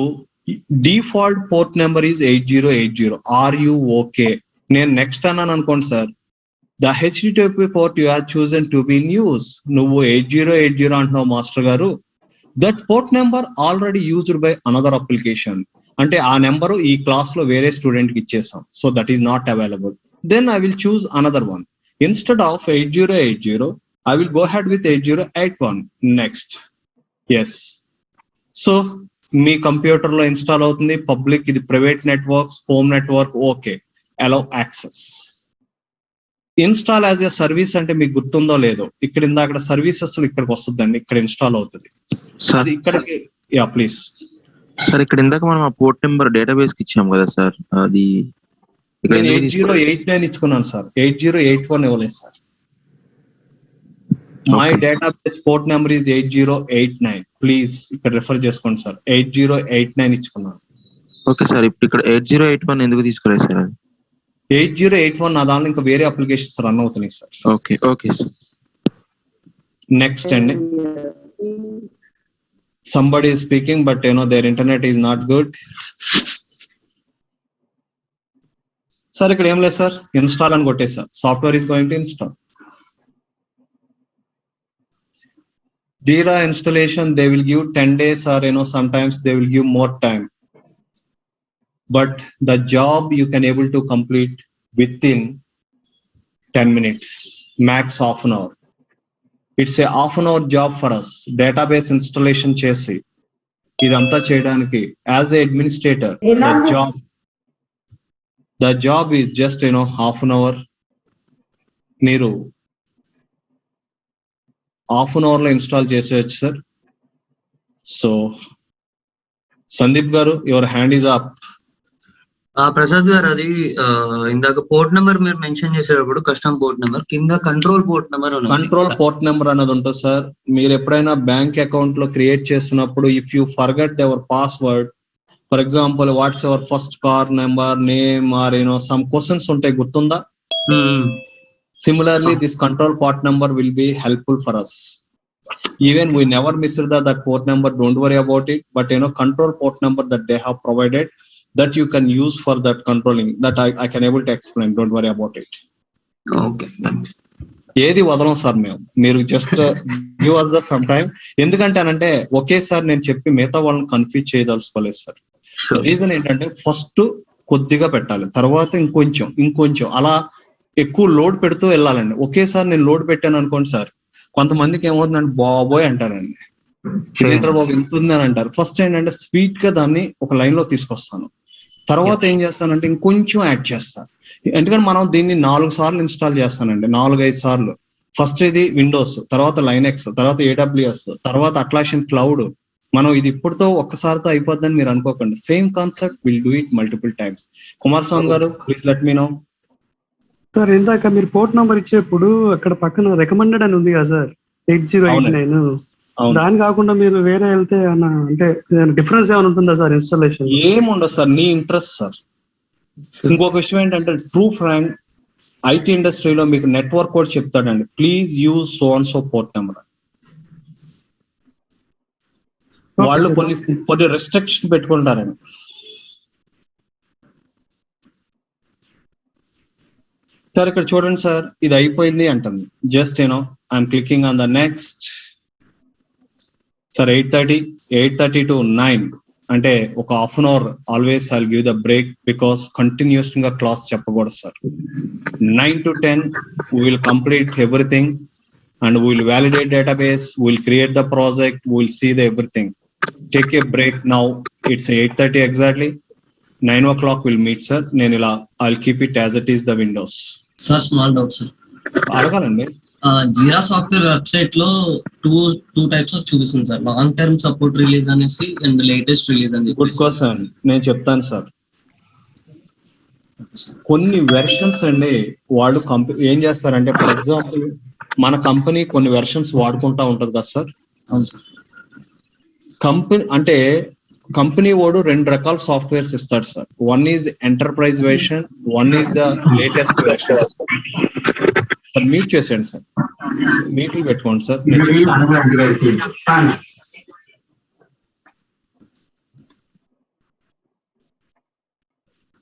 default port number is 8080. Are you okay? నేను నెక్స్ట్ అన్నాను అనుకోండి sir, the HTTP port you are chosen to be in use. నువ్వు 8080 అంటున్నావు మాస్టర్ గారు, that port number already used by another application. అంటే ఆ నెంబరు ఈ క్లాస్ లో వేరే స్టూడెంట్ కి ఇచ్చేసాం, so that is not available. Then I will choose another one. Instead of 8080, I will go ahead with 8081. Next. Yes. So me computer లో install అవుతుంది. Public, ఇది private networks, home network, okay, allow access. Install as a service అంటే మీకు గుర్తుందో లేదో, ఇక్కడ ఇందాక services ఇక్కడికి వస్తుందండి, ఇక్కడ ఇన్స్టాల్ అవుతుంది. అది ఇక్కడికి, యా ప్లీజ్
సార్. ఇక్కడ ఇందాక మనం ఆ పోర్ట్ నెంబర్ డేటాబేస్ కి ఇచ్చాం కదా సార్, అది
నేను 8089 ఇచ్చుకున్నాను సార్, 8081 ఇవ్వలేదు sir. My database port number is 8089. Please ఇక్కడ రిఫర్ చేసుకోండి సార్. 8089 ఇచ్చుకున్నాను.
ఓకే సార్, ఇప్పుడు ఇక్కడ 8081 ఎందుకు తీసుకోలేదు సార్? అది
8081 నా దానిలో ఇంకా వేరే అప్లికేషన్స్ రన్ అవుతున్నాయి sir.
Okay okay sir.
Next అండి, somebody is speaking but their internet is not good. Sir ఇక్కడ ఏం లేదు సార్, ఇన్స్టాల్ అని కొట్టేసా, software is going to install. Jira installation, they will give 10 days or sometimes they will give more time, but the job you can able to complete within 10 minutes, max half an hour. It's a half an hour job for us. Database installation చేసి ఇదంతా చేయడానికి as a administrator, the job is just half an hour. మీరు half an hour లో install చేసేయచ్చు sir. So Sandeep garu, your hand is up.
Prasad garu, అది ఇందాక port number మీరు mention చేసేటప్పుడు కస్టమ్ పోర్ట్ నెంబర్ కింద కంట్రోల్ పోర్ట్ నెంబర్
అన్నది ఉంటుంది సార్. మీరు ఎప్పుడైనా బ్యాంక్ అకౌంట్ లో క్రియేట్ చేస్తున్నప్పుడు if you forget their password, for example what's your first car number, name or some questions ఉంటాయి, గుర్తుందా? Similarly, this control port number will be helpful for us. Even we never missed that port number, don't worry about it. But control port number that they have provided that you can use for that controlling, that I can able to explain. Don't worry about it.
Okay, thanks.
ఏది వదలం sir మేము, మీరు just give us the some time. ఎందుకంటే అనంటే ఒకేసారి నేను చెప్పి మిగతా వాళ్ళని కన్ఫ్యూజ్ చేయదలుచుకోలేదు సార్. రీజన్ ఏంటంటే ఫస్ట్ కొద్దిగా పెట్టాలి, తర్వాత ఇంకొంచెం అలా ఎక్కువ లోడ్ పెడుతూ వెళ్ళాలండి. ఒకేసారి నేను లోడ్ పెట్టాను అనుకోండి సార్, కొంతమందికి ఏమవుతుందంటే బాబోయ్ అంటారండి, ఏంటర్ బాబు ఎంత ఉంది అని అంటారు. ఫస్ట్ ఏంటంటే స్వీట్ గా దాన్ని ఒక లైన్ లో తీసుకొస్తాను, తర్వాత ఏం చేస్తానంటే ఇంకొంచెం యాడ్ చేస్తాను. ఎందుకంటే మనం దీన్ని 4 సార్లు ఇన్స్టాల్ చేస్తానండి, 4-5 సార్లు. ఫస్ట్ ఇది విండోస్, తర్వాత లైనెక్స్, తర్వాత AWS, తర్వాత అట్లాషన్ క్లౌడ్. మనం ఇది ఇప్పుడుతో ఒక్కసారితో అయిపోద్దని మీరు అనుకోకండి. Same concept, will do it multiple times. Kumaraswamy garu, please let me know.
Sir ఇందాక మీరు పోర్ట్ నంబర్ ఇచ్చేప్పుడు అక్కడ పక్కన రికమెండెడ్ అని ఉంది కదా సార్, 8089. దాని కాకుండా మీరు వేరే వెళ్తే అంటే డిఫరెన్స్ ఏమైనా ఉంటుందా సార్ ఇన్స్టాలేషన్?
ఏముండదు సార్, నీ ఇంట్రెస్ట్ సార్. ఇంకొక విషయం ఏంటంటే ట్రూ ఫ్రాంక్ ఐటీ ఇండస్ట్రీలో మీకు నెట్వర్క్ కోడ్ చెప్తాడండి, please use so and so port number. వాళ్ళు కొన్ని రెస్ట్రిక్షన్ పెట్టుకుంటారండి. సార్ ఇక్కడ చూడండి సార్, ఇది అయిపోయింది అంటుంది. Just I'm clicking on the next. Sir 8:30 to 9 అంటే ఒక half an hour always I'll give the break, because continuous గా క్లాస్ చెప్పకూడదు sir. 9 to 10 we will complete everything and we will validate database, we will create the project, we will see the everything. Take a break now. It's 8:30 exactly. 9 o'clock we'll meet sir. నేను ఇలా I'll keep it as it is the windows.
Sir small doubt sir,
అడగాలండి.
Jira software website లో two types of చూపిస్తుంది sir, long term support release అనేసి and latest release అని.
Good question, నేను చెప్తాను sir. కొన్ని వెర్షన్స్ అండి వాళ్ళు ఏం చేస్తారంటే, ఫర్ ఎగ్జాంపుల్ మన కంపెనీ కొన్ని వెర్షన్స్ వాడుకుంటా ఉంటది కదా సార్.
అవును సార్.
కంపెనీ వాడు 2 రకాల సాఫ్ట్వేర్స్ ఇస్తాడు sir. One is enterprise version, one is the latest version. Sir meet చేసేయండి సార్, మీట్లు పెట్టుకోండి sir.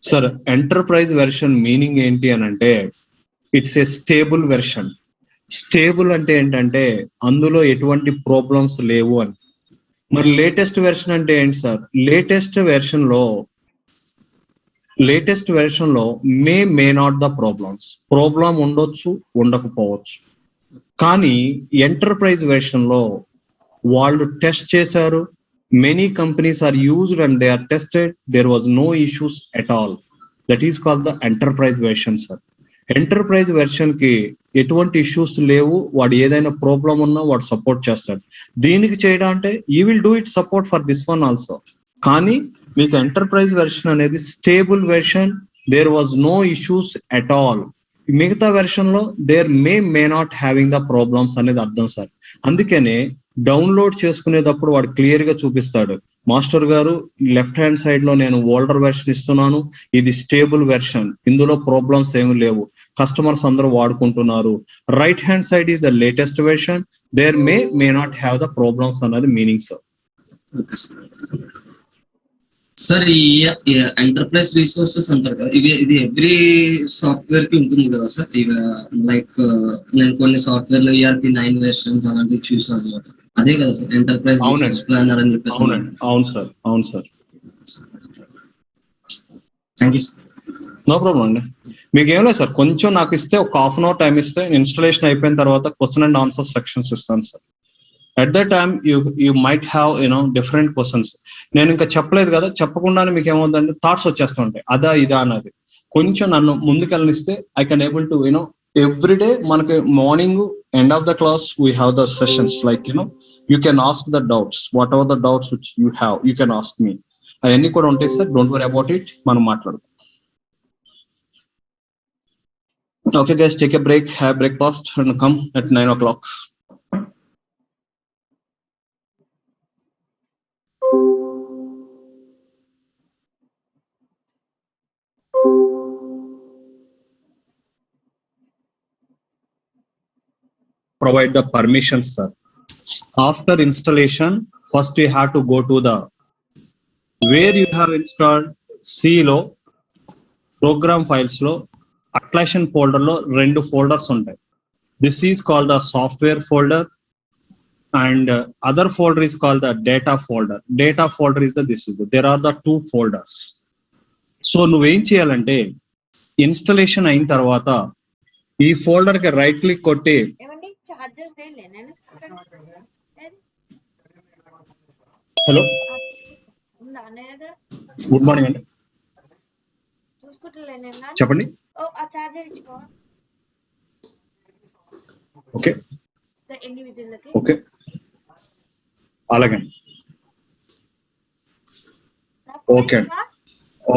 Sir enterprise version meaning ఏంటి అని అంటే, it's a stable version. Stable అంటే ఏంటంటే అందులో ఎటువంటి ప్రాబ్లమ్స్ లేవు అని. మరి లేటెస్ట్ వెర్షన్ అంటే ఏంటి సార్? లేటెస్ట్ వెర్షన్ లో మే నాట్ ద ప్రాబ్లం ఉండొచ్చు, ఉండకపోవచ్చు. కానీ ఎంటర్ప్రైజ్ వెర్షన్ లో వాళ్ళు టెస్ట్ చేశారు, many companies are used and they are tested, there was no issues at all. That is called the enterprise version sir. Enterprise version కి ఎటువంటి issues లేవు, వాడు ఏదైనా ప్రాబ్లం ఉన్నా వాడు సపోర్ట్ చేస్తాడు. దీనికి చేయడం అంటే he will do it support for this one also. కానీ మీకు ఎంటర్ప్రైజ్ వెర్షన్ అనేది stable version, there was no issues at all. మిగతా వెర్షన్ లో there may not having the problems అనేది అర్థం సార్. అందుకనే డౌన్లోడ్ చేసుకునేటప్పుడు వాడు క్లియర్ గా చూపిస్తాడు, మాస్టర్ గారు లెఫ్ట్ హ్యాండ్ సైడ్ లో నేను ఓల్డర్ వెర్షన్ ఇస్తున్నాను, ఇది స్టేబుల్ వెర్షన్, ఇందులో ప్రాబ్లమ్స్ ఏమి లేవు, కస్టమర్స్ అందరూ వాడుకుంటున్నారు. Right hand side is the latest version, there may not have the problems అన్నది మీనింగ్ సార్.
సార్ ఈ ఎంటర్ప్రైజ్ రిసోర్సెస్ అంటారు కదా, ఇది ఎవ్రీ సాఫ్ట్వేర్ కి ఉంటుంది కదా సార్. లైక్ నేను కొన్ని సాఫ్ట్వేర్ లో ERP 9 వెర్షన్స్ అలాంటివి చూసాను అనమాట. అదే కదా సార్ ఎంటర్ప్రైజ్ రిసోర్స్ ప్లానర్ అని చెప్పేసి.
అవును సార్, అవును sir.
Thank you sir.
No problem అండి. మీకు ఏం లేదు సార్, కొంచెం నాకు ఇస్తే ఒక హాఫ్ అన్ అవర్ టైం ఇస్తే ఇన్స్టాలేషన్ అయిపోయిన తర్వాత క్వశ్చన్ అండ్ ఆన్సర్ సెక్షన్స్ ఇస్తాను sir. At the time you might have different questions. నేను ఇంకా చెప్పలేదు కదా, చెప్పకుండానే మీకు ఏమవుతుందంటే థాట్స్ వచ్చేస్తూ ఉంటాయి, అదా ఇదా అన్నది. కొంచెం నన్ను ముందుకెళ్ళనిస్తే I can able to everyday మనకి morning end of the class we have the sessions like you can ask the doubts, whatever the doubts which you have you can ask me. అవన్నీ కూడా ఉంటాయి sir, don't worry about it, మనం మాట్లాడుతాం. Okay guys, take a break, have breakfast and come at 9 o'clock. Provide the permissions sir. After installation, first you have to go to the where you have installed C lo program files lo Atlassian folder లో 2 folders ఉంటాయి. This is called the software folder and other folder is called the data folder. Data folder is there are the 2 folders. So నువ్వేం చేయాలంటే installation అయిన తర్వాత ఈ folder కి right click కొట్టి hello good morning అండి, చెప్పండి. ఓకే ఓకే అలాగే okay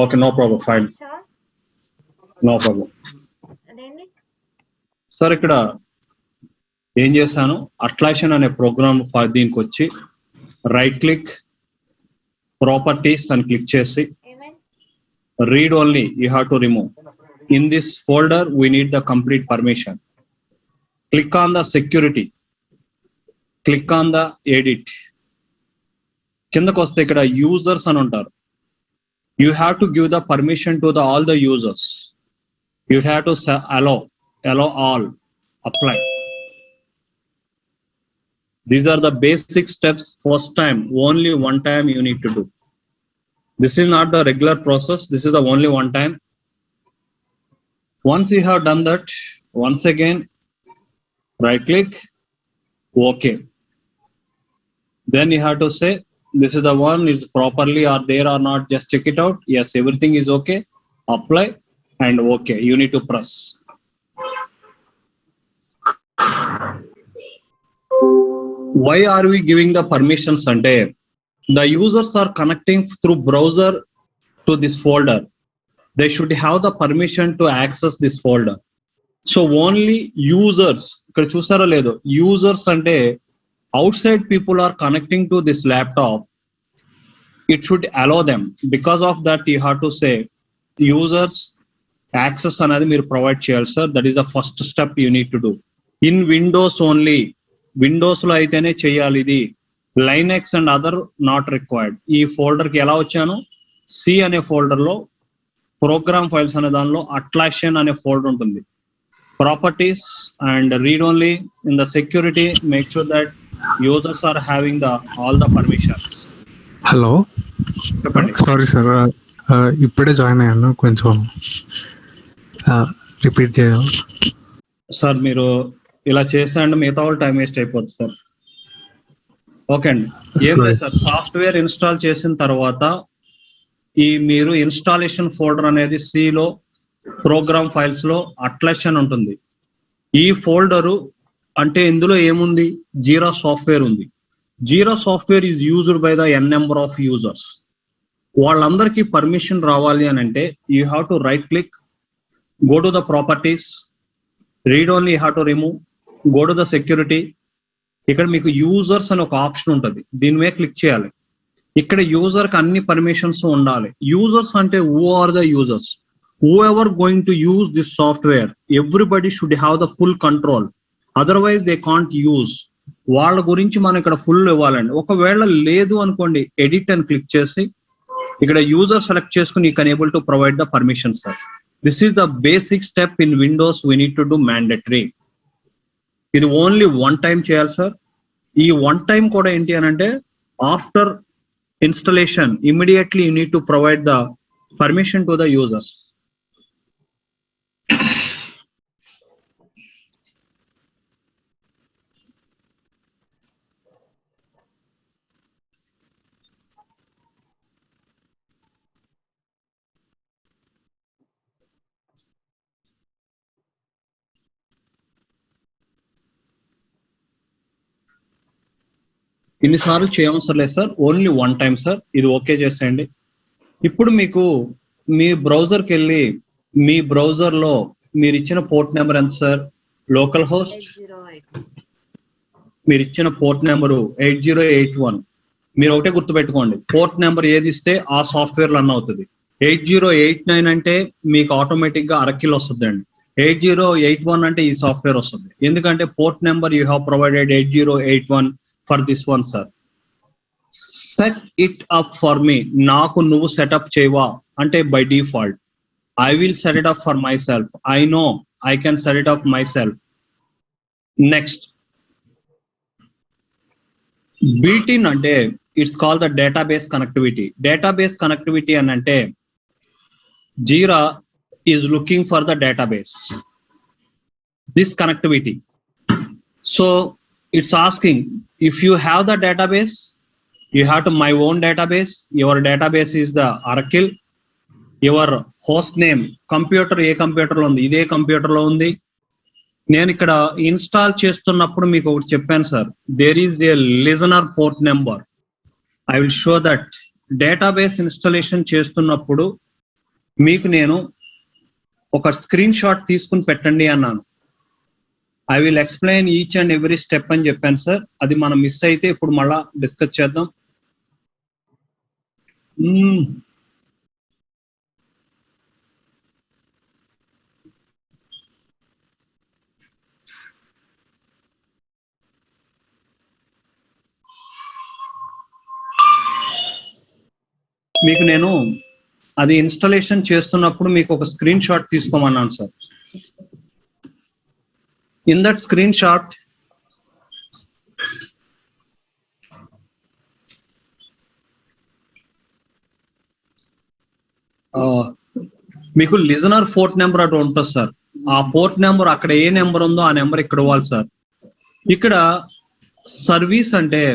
okay no problem, fine no problem sir. ఇక్కడ ఏం చేశాను, అట్లాషన్ అనే ప్రోగ్రామ్ దీనికి వచ్చి రైట్ క్లిక్ ప్రాపర్టీస్ అని క్లిక్ చేసి read only you have to remove. In this folder we need the complete permission. Click on the security, click on the edit. Kindaki vaste ikkada users ani untaru. You have to give the permission to all the users. You have to allow all, apply. These are the basic steps. First time, only one time you need to do. This is not the regular process. This is the only one time. Once you have done that, once again, right click, okay. Then you have to say, this is the one, is properly or there or not, just check it out. Yes, everything is okay. Apply and okay. You need to press. Why are we giving the permissions ante? The users are connecting through browser to this folder. They should have the permission to access this folder. So only users, ikkada chusara ledo, users ante outside people are connecting to this laptop. It should allow them. Because of that, you have to say users access anadi meer provide cheyali sir. That is the first step you need to do. In Windows only, Windows lo aitene cheyali idi. Linux and other not required. ఈ folder కి ఎలా వచ్చాను, C అనే folder లో programme files అనే దానిలో అట్లాషన్ అనే folder ఉంటుంది. Properties and read only. In the security make sure that users are having all the permissions.
Hello చెప్పండి. సారీ సార్, ఇప్పుడే జాయిన్ అయ్యాను, కొంచెం రిపీట్ చేయాలి
సార్. మీరు ఇలా చేస్తే మిగతా వాళ్ళు టైం వేస్ట్ అయిపోతుంది సార్. ఓకే అండి, ఏం లేదు సార్. సాఫ్ట్వేర్ ఇన్స్టాల్ చేసిన తర్వాత ఈ మీరు ఇన్స్టాలేషన్ ఫోల్డర్ అనేది సి లో ప్రోగ్రామ్ ఫైల్స్ లో అట్లాషన్ ఉంటుంది. ఈ ఫోల్డరు అంటే ఇందులో ఏముంది, జీరా సాఫ్ట్వేర్ ఉంది. Jira software is used by the n number of users.
వాళ్ళందరికీ పర్మిషన్ రావాలి అని అంటే you have to right click, go to the properties, read only have to remove, go to the security. ఇక్కడ మీకు users అని ఒక option ఉంటుంది, దీని మీద క్లిక్ చేయాలి. ఇక్కడ యూజర్ కి అన్ని పర్మిషన్స్ ఉండాలి. యూజర్స్ అంటే who are the users? Whoever going to use this software, everybody should have the full control, otherwise they can't use. వాళ్ళ గురించి మనం ఇక్కడ ఫుల్ ఇవ్వాలండి. ఒకవేళ లేదు అనుకోండి, ఎడిట్ అని క్లిక్ చేసి ఇక్కడ యూజర్ సెలెక్ట్ చేసుకుని you can able to provide the permission sir. This is the basic step in Windows we need to do mandatory. ఇది ఓన్లీ వన్ టైం చేయాలి సార్. ఈ వన్ టైం కూడా ఏంటి అని అంటే after installation immediately you need to provide the permission to the users. ఇన్నిసార్లు చేయవసరం లేదు sir, only one time sir. ఇది ఓకే చేసేయండి. ఇప్పుడు మీకు మీ బ్రౌజర్కి వెళ్ళి మీ బ్రౌజర్లో మీరు ఇచ్చిన పోర్ట్ నెంబర్ ఎంత సార్? లోకల్ హోస్ట్ మీరు ఇచ్చిన పోర్ట్ నెంబరు 8081. మీరు ఒకటే గుర్తుపెట్టుకోండి, పోర్ట్ నెంబర్ ఏది ఇస్తే ఆ సాఫ్ట్వేర్ రన్ అవుతుంది. 8089 అంటే మీకు ఆటోమేటిక్ గా అరకిల్ వస్తుంది అండి. 8081 అంటే ఈ సాఫ్ట్వేర్ వస్తుంది. ఎందుకంటే port number you have provided 8081 for this one sir. Set it up for me, నాకు నువ్వు సెటప్ చేయవా అంటే by default I will set it up for myself. I know I can set it up myself. Next built in అంటే it's call the database connectivity. Database connectivity అని అంటే Jira is looking for the database, this connectivity. So it's asking if you have the database, you have to my own database. Your database is the Oracle. Your host name computer A computer లో ఉంది, ఇదే computer లో ఉంది. నేను ఇక్కడ install చేస్తున్నప్పుడు మీకు ఒకటి చెప్పాను sir, there is a listener port number. I will show that. Database installation చేస్తున్నప్పుడు మీకు నేను ఒక స్క్రీన్ షాట్ తీసుకుని పెట్టండి అన్నాను. I will explain each and every step అని చెప్పాను సార్. అది మనం మిస్ అయితే ఇప్పుడు మళ్ళా డిస్కస్ చేద్దాం. మీకు నేను అది ఇన్స్టాలేషన్ చేస్తున్నప్పుడు మీకు ఒక స్క్రీన్ షాట్ తీసుకోమన్నాను సార్. In that screenshot, మీకు లిజనర్ పోర్ట్ నెంబర్ అటు ఉంటుంది సార్. ఆ పోర్ట్ నెంబర్ అక్కడ ఏ నెంబర్ ఉందో ఆ నెంబర్ ఇక్కడ ఇవ్వాలి సార్. ఇక్కడ సర్వీస్ అంటే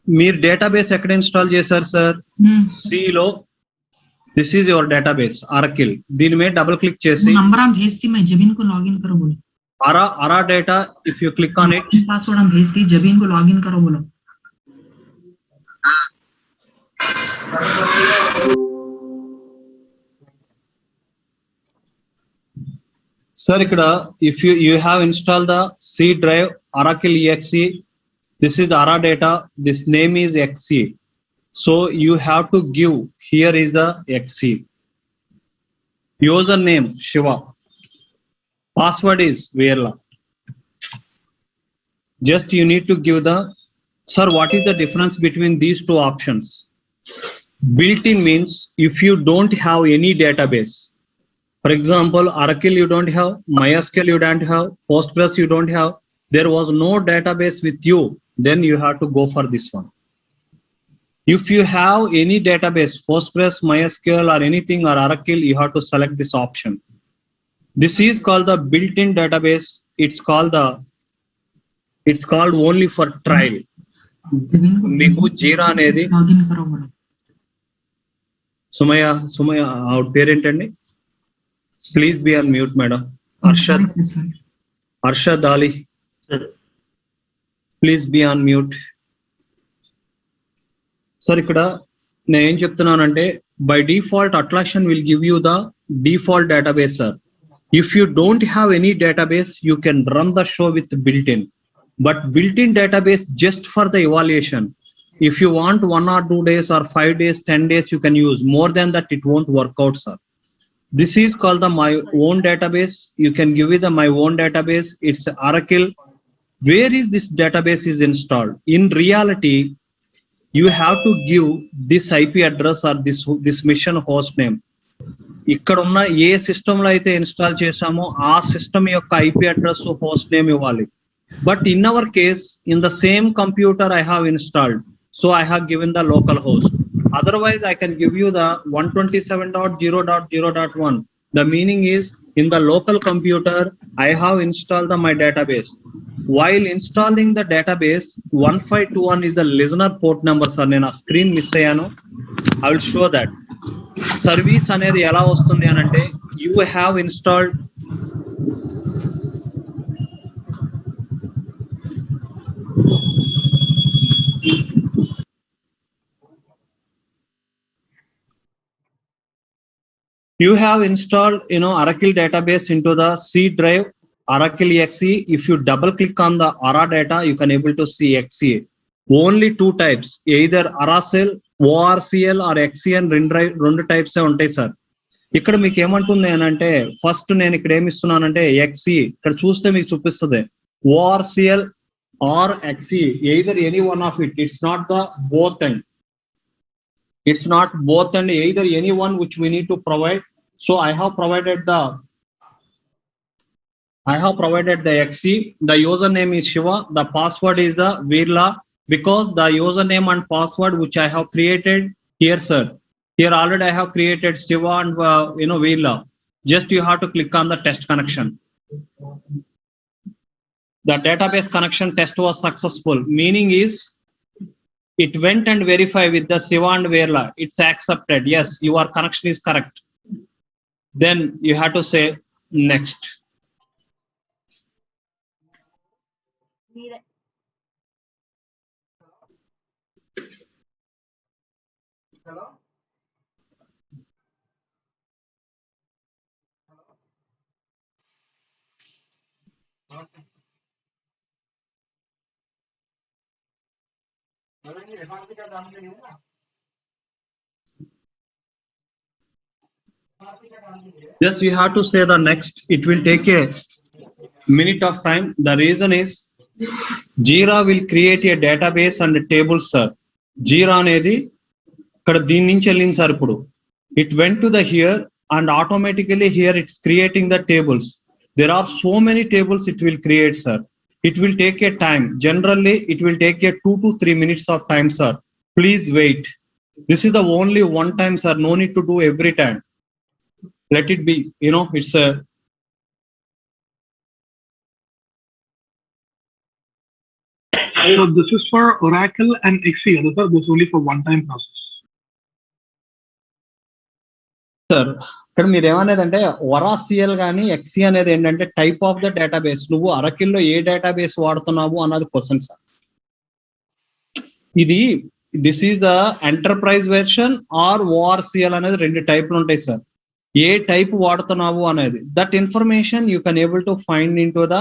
మీరు డేటాబేస్ ఎక్కడ ఇన్స్టాల్ చేశారు సార్? సిలో. This is your database Oracle. దీని మీద డబుల్ క్లిక్ చేసి అరా data, if you click on it,
password हम भेज दी, जबीन को लॉगिन करो बोलो.
Sir, ikkada if you have installed the C drive Oracle exe, this is the ARA data, this name is exe. So you have to give, here is the exe. Username Shiva. Password is Verla. Just you need to give the, sir, what is the difference between these two options? Built-in means if you don't have any database. For example, Oracle you don't have, MySQL you don't have, Postgres you don't have, there was no database with you, then you have to go for this one. If you have any database, Postgres, MySQL or anything or Oracle, you have to select this option. This is called the built-in database. It's called only for trial. Meeku Jira anedi Sumaya our parent andi. Please be on mute, madam. Arshad Ali, please be on mute. Sir ఇక్కడ నేను ఏం చెప్తున్నానంటే by default Atlassian will give you the default database, sir. If you don't have any database, you can run the show with built-in. But built-in database just for the evaluation. If you want 1 or 2 days or 5 days, 10 days, you can use. More than that, it won't work out, sir. This is called the my own database. You can give it the my own database. It's Oracle. Where is this database is installed? In reality, you have to give this IP address or this mission host name. ఇక్కడ ఉన్న ఏ system లో అయితే install చేసామో ఆ system యొక్క IP address host name ఇవ్వాలి. But in our case in the same computer I have installed, so I have given the local host. Otherwise I can give you the 127.0.0.1. The meaning is in the local computer I have installed my database. While installing the database, 1521 is the listener port number, sir. నేను ఆ screen miss అయ్యాను. I will show that. Service అనేది ఎలా వస్తుంది అని అంటే you have installed Oracle database into the C drive, Oracle XE. If you double click on the Aura data, you can able to see XE. Only 2 types, either Oracel, ORCL or XE and రెండు types ఉంటాయి sir. ఇక్కడ మీకు ఏమంటుంది అని అంటే first నేను ఇక్కడ ఏమి ఇస్తున్నానంటే XE, ఇక్కడ చూస్తే మీకు చూపిస్తుంది ORCL or XE, either any one of it. It's not the both end. It's not both and either any one which we need to provide. So I have provided the XE. The username is Shiva. The password is the Virla, because the username and password which I have created here, sir. Here already I have created Shiva and Virla. Just you have to click on the test connection. The database connection test was successful. Meaning is it went and verified with the Shiva and Virla. It's accepted. Yes, your connection is correct. Then you have to say next.
Hello? Okay.
Yes, you have to say the next. It will take a minute of time. The reason is Jira will create a database and a table, sir. Jira అనేది ఇక్కడ దీని నుంచి వెళ్ళింది sir. ఇప్పుడు it went to the here and automatically here it's creating the tables. There are so many tables it will create, sir. It will take a time. Generally it will take a 2 to 3 minutes of time, sir. Please wait. This is the only one time, sir. No need to do every time. Let it be, it's a
So this is for Oracle and XE. Sir, this is only for one-time process.
Sir, ఇక్కడ మీరు ఏమనేదంటే ORACL కానీ XE అనేది ఏంటంటే type of the database. నువ్వు Oracle లో ఏ database వాడుతున్నావు అన్నది క్వశ్చన్ సార్. ఇది this is the enterprise version or ORCL అనేది 2 టైప్లు ఉంటాయి సార్. ఏ టైప్ వాడుతున్నావు అనేది that information you can able to find in to the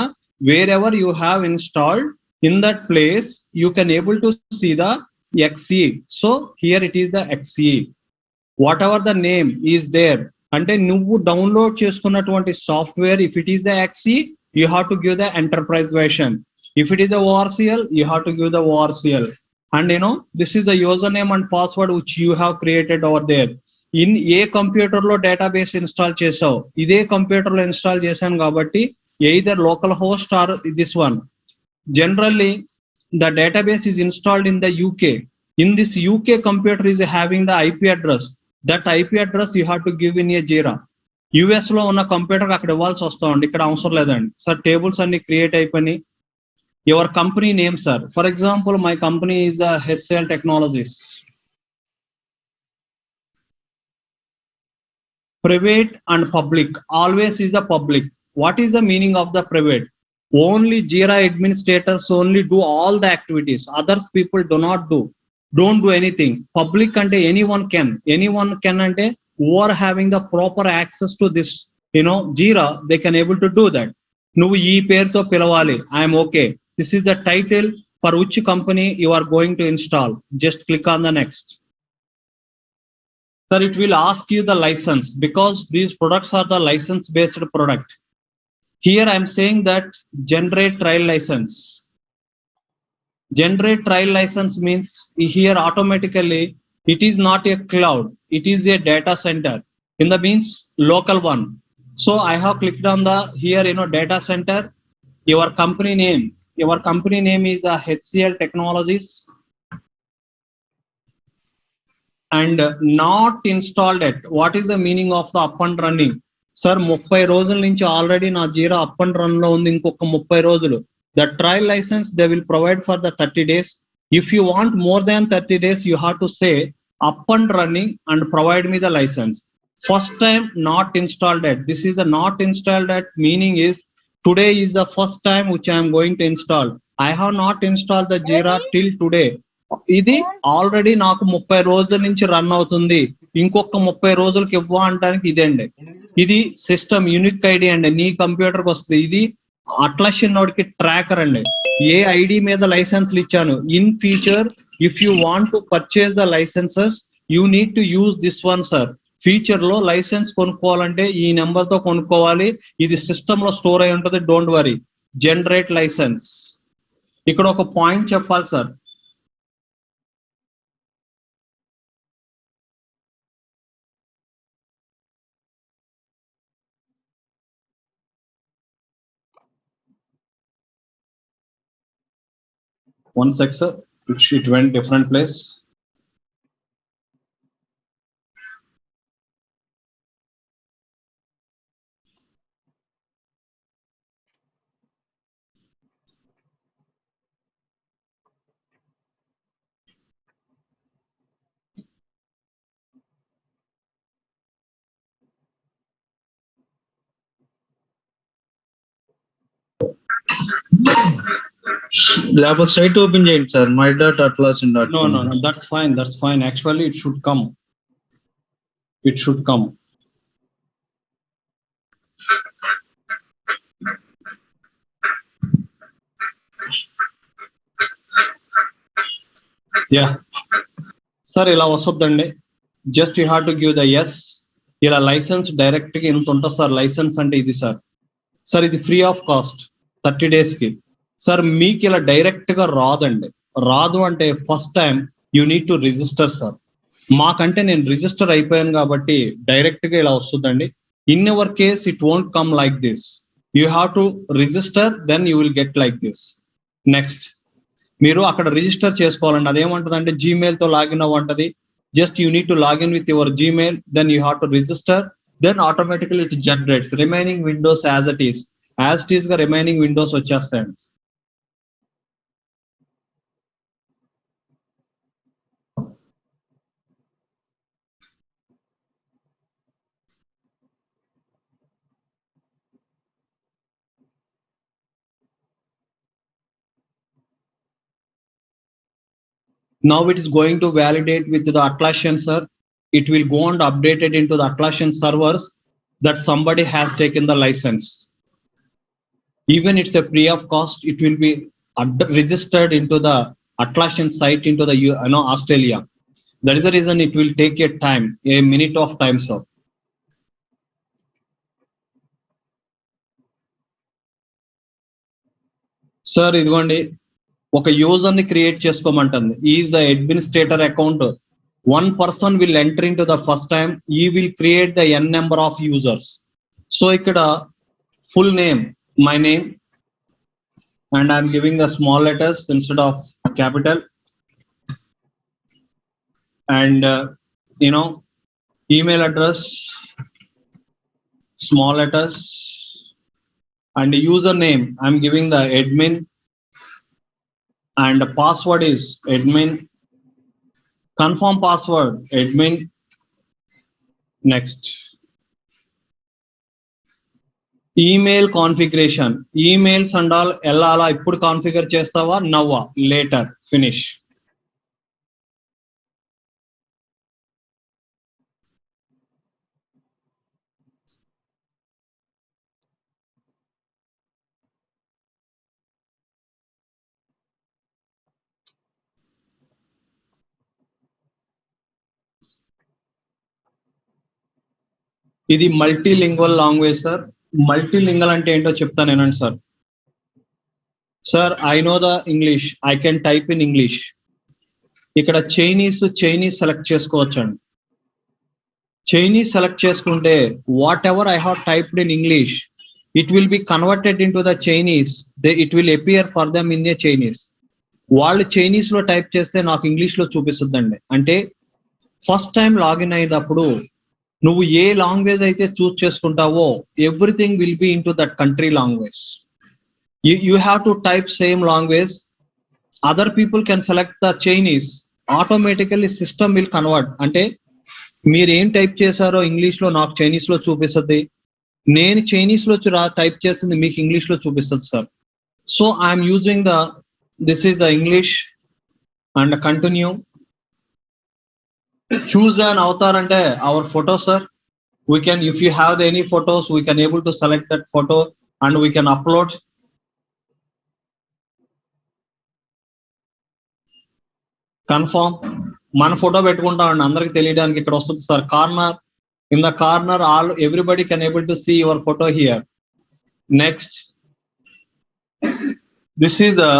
wear ever you have installed. In that place you can able to see the XE. So here it is the XE. Whatever the name is there, అంటే నువ్వు download చేసుకున్నటువంటి software, if it is the XE you have to give the enterprise version. If it is the ORCL you have to give the ORCL. And this is the username and password which you have created over there. In ఏ computer లో database install చేసావు, ఇదే computer లో install చేశాను కాబట్టి either localhost or this one. Generally the database is installed in the UK. In this UK computer is having the IP address. That IP address you have to give in a Jira. US లో ఉన్న computer అక్కడ ఇవ్వాల్సి వస్తుంది, ఇక్కడ అవసరం లేదండి sir. Tables అన్ని create అయిపోయి your company name sir. For example my company is the HCL technologies. Private and public, always is the public. What is the meaning of the private? Only Jira administrators only do all the activities. Others people do not do. don't do anything. Public ante anyone can ante who are having the proper access to this, Jira, they can able to do that. నువ్వు ఈ పేరుతో పిలవాలి, I'm okay, this is the title for which company you are going to install. Just click on the next. Sir, it will ask you the license because these products are the license based product. Here I am saying that generate trial license. Generate trial license means here automatically it is not a cloud, it is a data center. In the means local one. So I have clicked on the here, data center. Your company name is the HCL Technologies. And not installed it. What is the meaning of the up and running? Sir, 30 రోజుల నుంచి already నా జీరా up and run లో ఉంది, ఇంకొక 30 రోజులు. The trial license they will provide for the 30 days. If you want more than 30 days, you have to say up and running and provide me the license. First time not installed it. This is the not installed it meaning is today is the first time which I am going to install. I have not installed the Jira till today. ఇది already నాకు 30 రోజుల నుంచి run అవుతుంది, ఇంకొక 30 రోజులకి ఇవ్వ అంటానికి ఇదండి. ఇది సిస్టమ్ యూనిక్ ఐడి అండి, నీ కంప్యూటర్కి వస్తుంది. ఇది అట్లాషన్ నోడ్కి ట్రాకర్ అండి. ఏ ఐడి మీద లైసెన్స్లు ఇచ్చాను. In future if you want to purchase the licences you need to use this one sir. Future లో లైసెన్స్ కొనుక్కోవాలంటే ఈ నెంబర్ తో కొనుక్కోవాలి. ఇది సిస్టమ్ లో స్టోర్ అయి ఉంటుంది. Don't worry. Generate licence. ఇక్కడ ఒక పాయింట్ చెప్పాలి sir. One sec sir, it went different place.
లేకపోతే సైట్ ఓపెన్ చేయండి sir, my.atlassian.
No, that's fine. Actually it should come. Yeah sir, ఇలా వస్తుందండి. Just you have to give the yes. ఇలా licence direct గా ఎంత ఉంటుంది sir. Licence అంటే ఇది సార్ ఇది ఫ్రీ ఆఫ్ కాస్ట్ 30 days కి. సార్ మీకు ఇలా డైరెక్ట్ గా రాదు అంటే first time you need to register sir. మాకంటే నేను రిజిస్టర్ అయిపోయాను కాబట్టి డైరెక్ట్ గా ఇలా వస్తుందండి. In your case it won't come like this. You have to register, then you will get like this. Next మీరు అక్కడ రిజిస్టర్ చేసుకోవాలండి. అదేమంటది అంటే జీమెయిల్ తో లాగిన్ అవ్వంటది. Just you need to login with your Gmail, then you have to register, then automatically it generates remaining windows as it is గా remaining windows వచ్చేస్తాయండి. Now it is going to validate with the Atlassian sir. It will go and update it into the Atlassian servers that somebody has taken the license. Even it's a free of cost, it will be registered into the Atlassian site into the Australia. That is the reason it will take a minute of time sir. Sir, ఇదిగోండి ఒక user ని create చేసుకోమంటుంది. Is the administrator account. One person will enter in to the first time. ఈ will create the n number of users. So ఇక్కడ full name, my name, and I'm giving the small letters instead of capital. And email address, small letters, and username I'm giving the admin, and the password is admin. Confirm password admin. Next, email configuration. Emails and all ellala ippudu configure chestava, navva later, finish. ఇది multilingual language sir. Multilingual అంటే ఏంటో చెప్తాను ఏనండి sir. Sir I know the English, I can type in English. ఇక్కడ Chinese select చేసుకోవచ్చండి. Chinese select చేసుకుంటే what ever I have typed in English, it will be converted in to the Chinese. It will appear for them in a Chinese. వాళ్ళు Chinese లో type చేస్తే నాకు English లో చూపిస్తుందండి. అంటే first time login అయినప్పుడు నువ్వు ఏ language అయితే చూస్ చేసుకుంటావో everything will be in to that country language. You have to type same language. Other people can select the Chinese, automatically system will convert. అంటే మీరు ఏం టైప్ చేశారో ఇంగ్లీష్ లో నాకు చైనీస్ లో చూపిస్తుంది, నేను చైనీస్ లో టైప్ చేసింది మీకు ఇంగ్లీష్ లో చూపిస్తుంది sir. So I'm using this is the English and continue. Choose an avatar and our photo, sir. We can, if you have any photos, we can able to select that photo and we can upload. Confirm. మన photo పెట్టుకుంటామండి, అందరికి తెలియడానికి ఇక్కడ వస్తుంది sir. Corner, in the corner all everybody can able to see your photo here. Next, this is the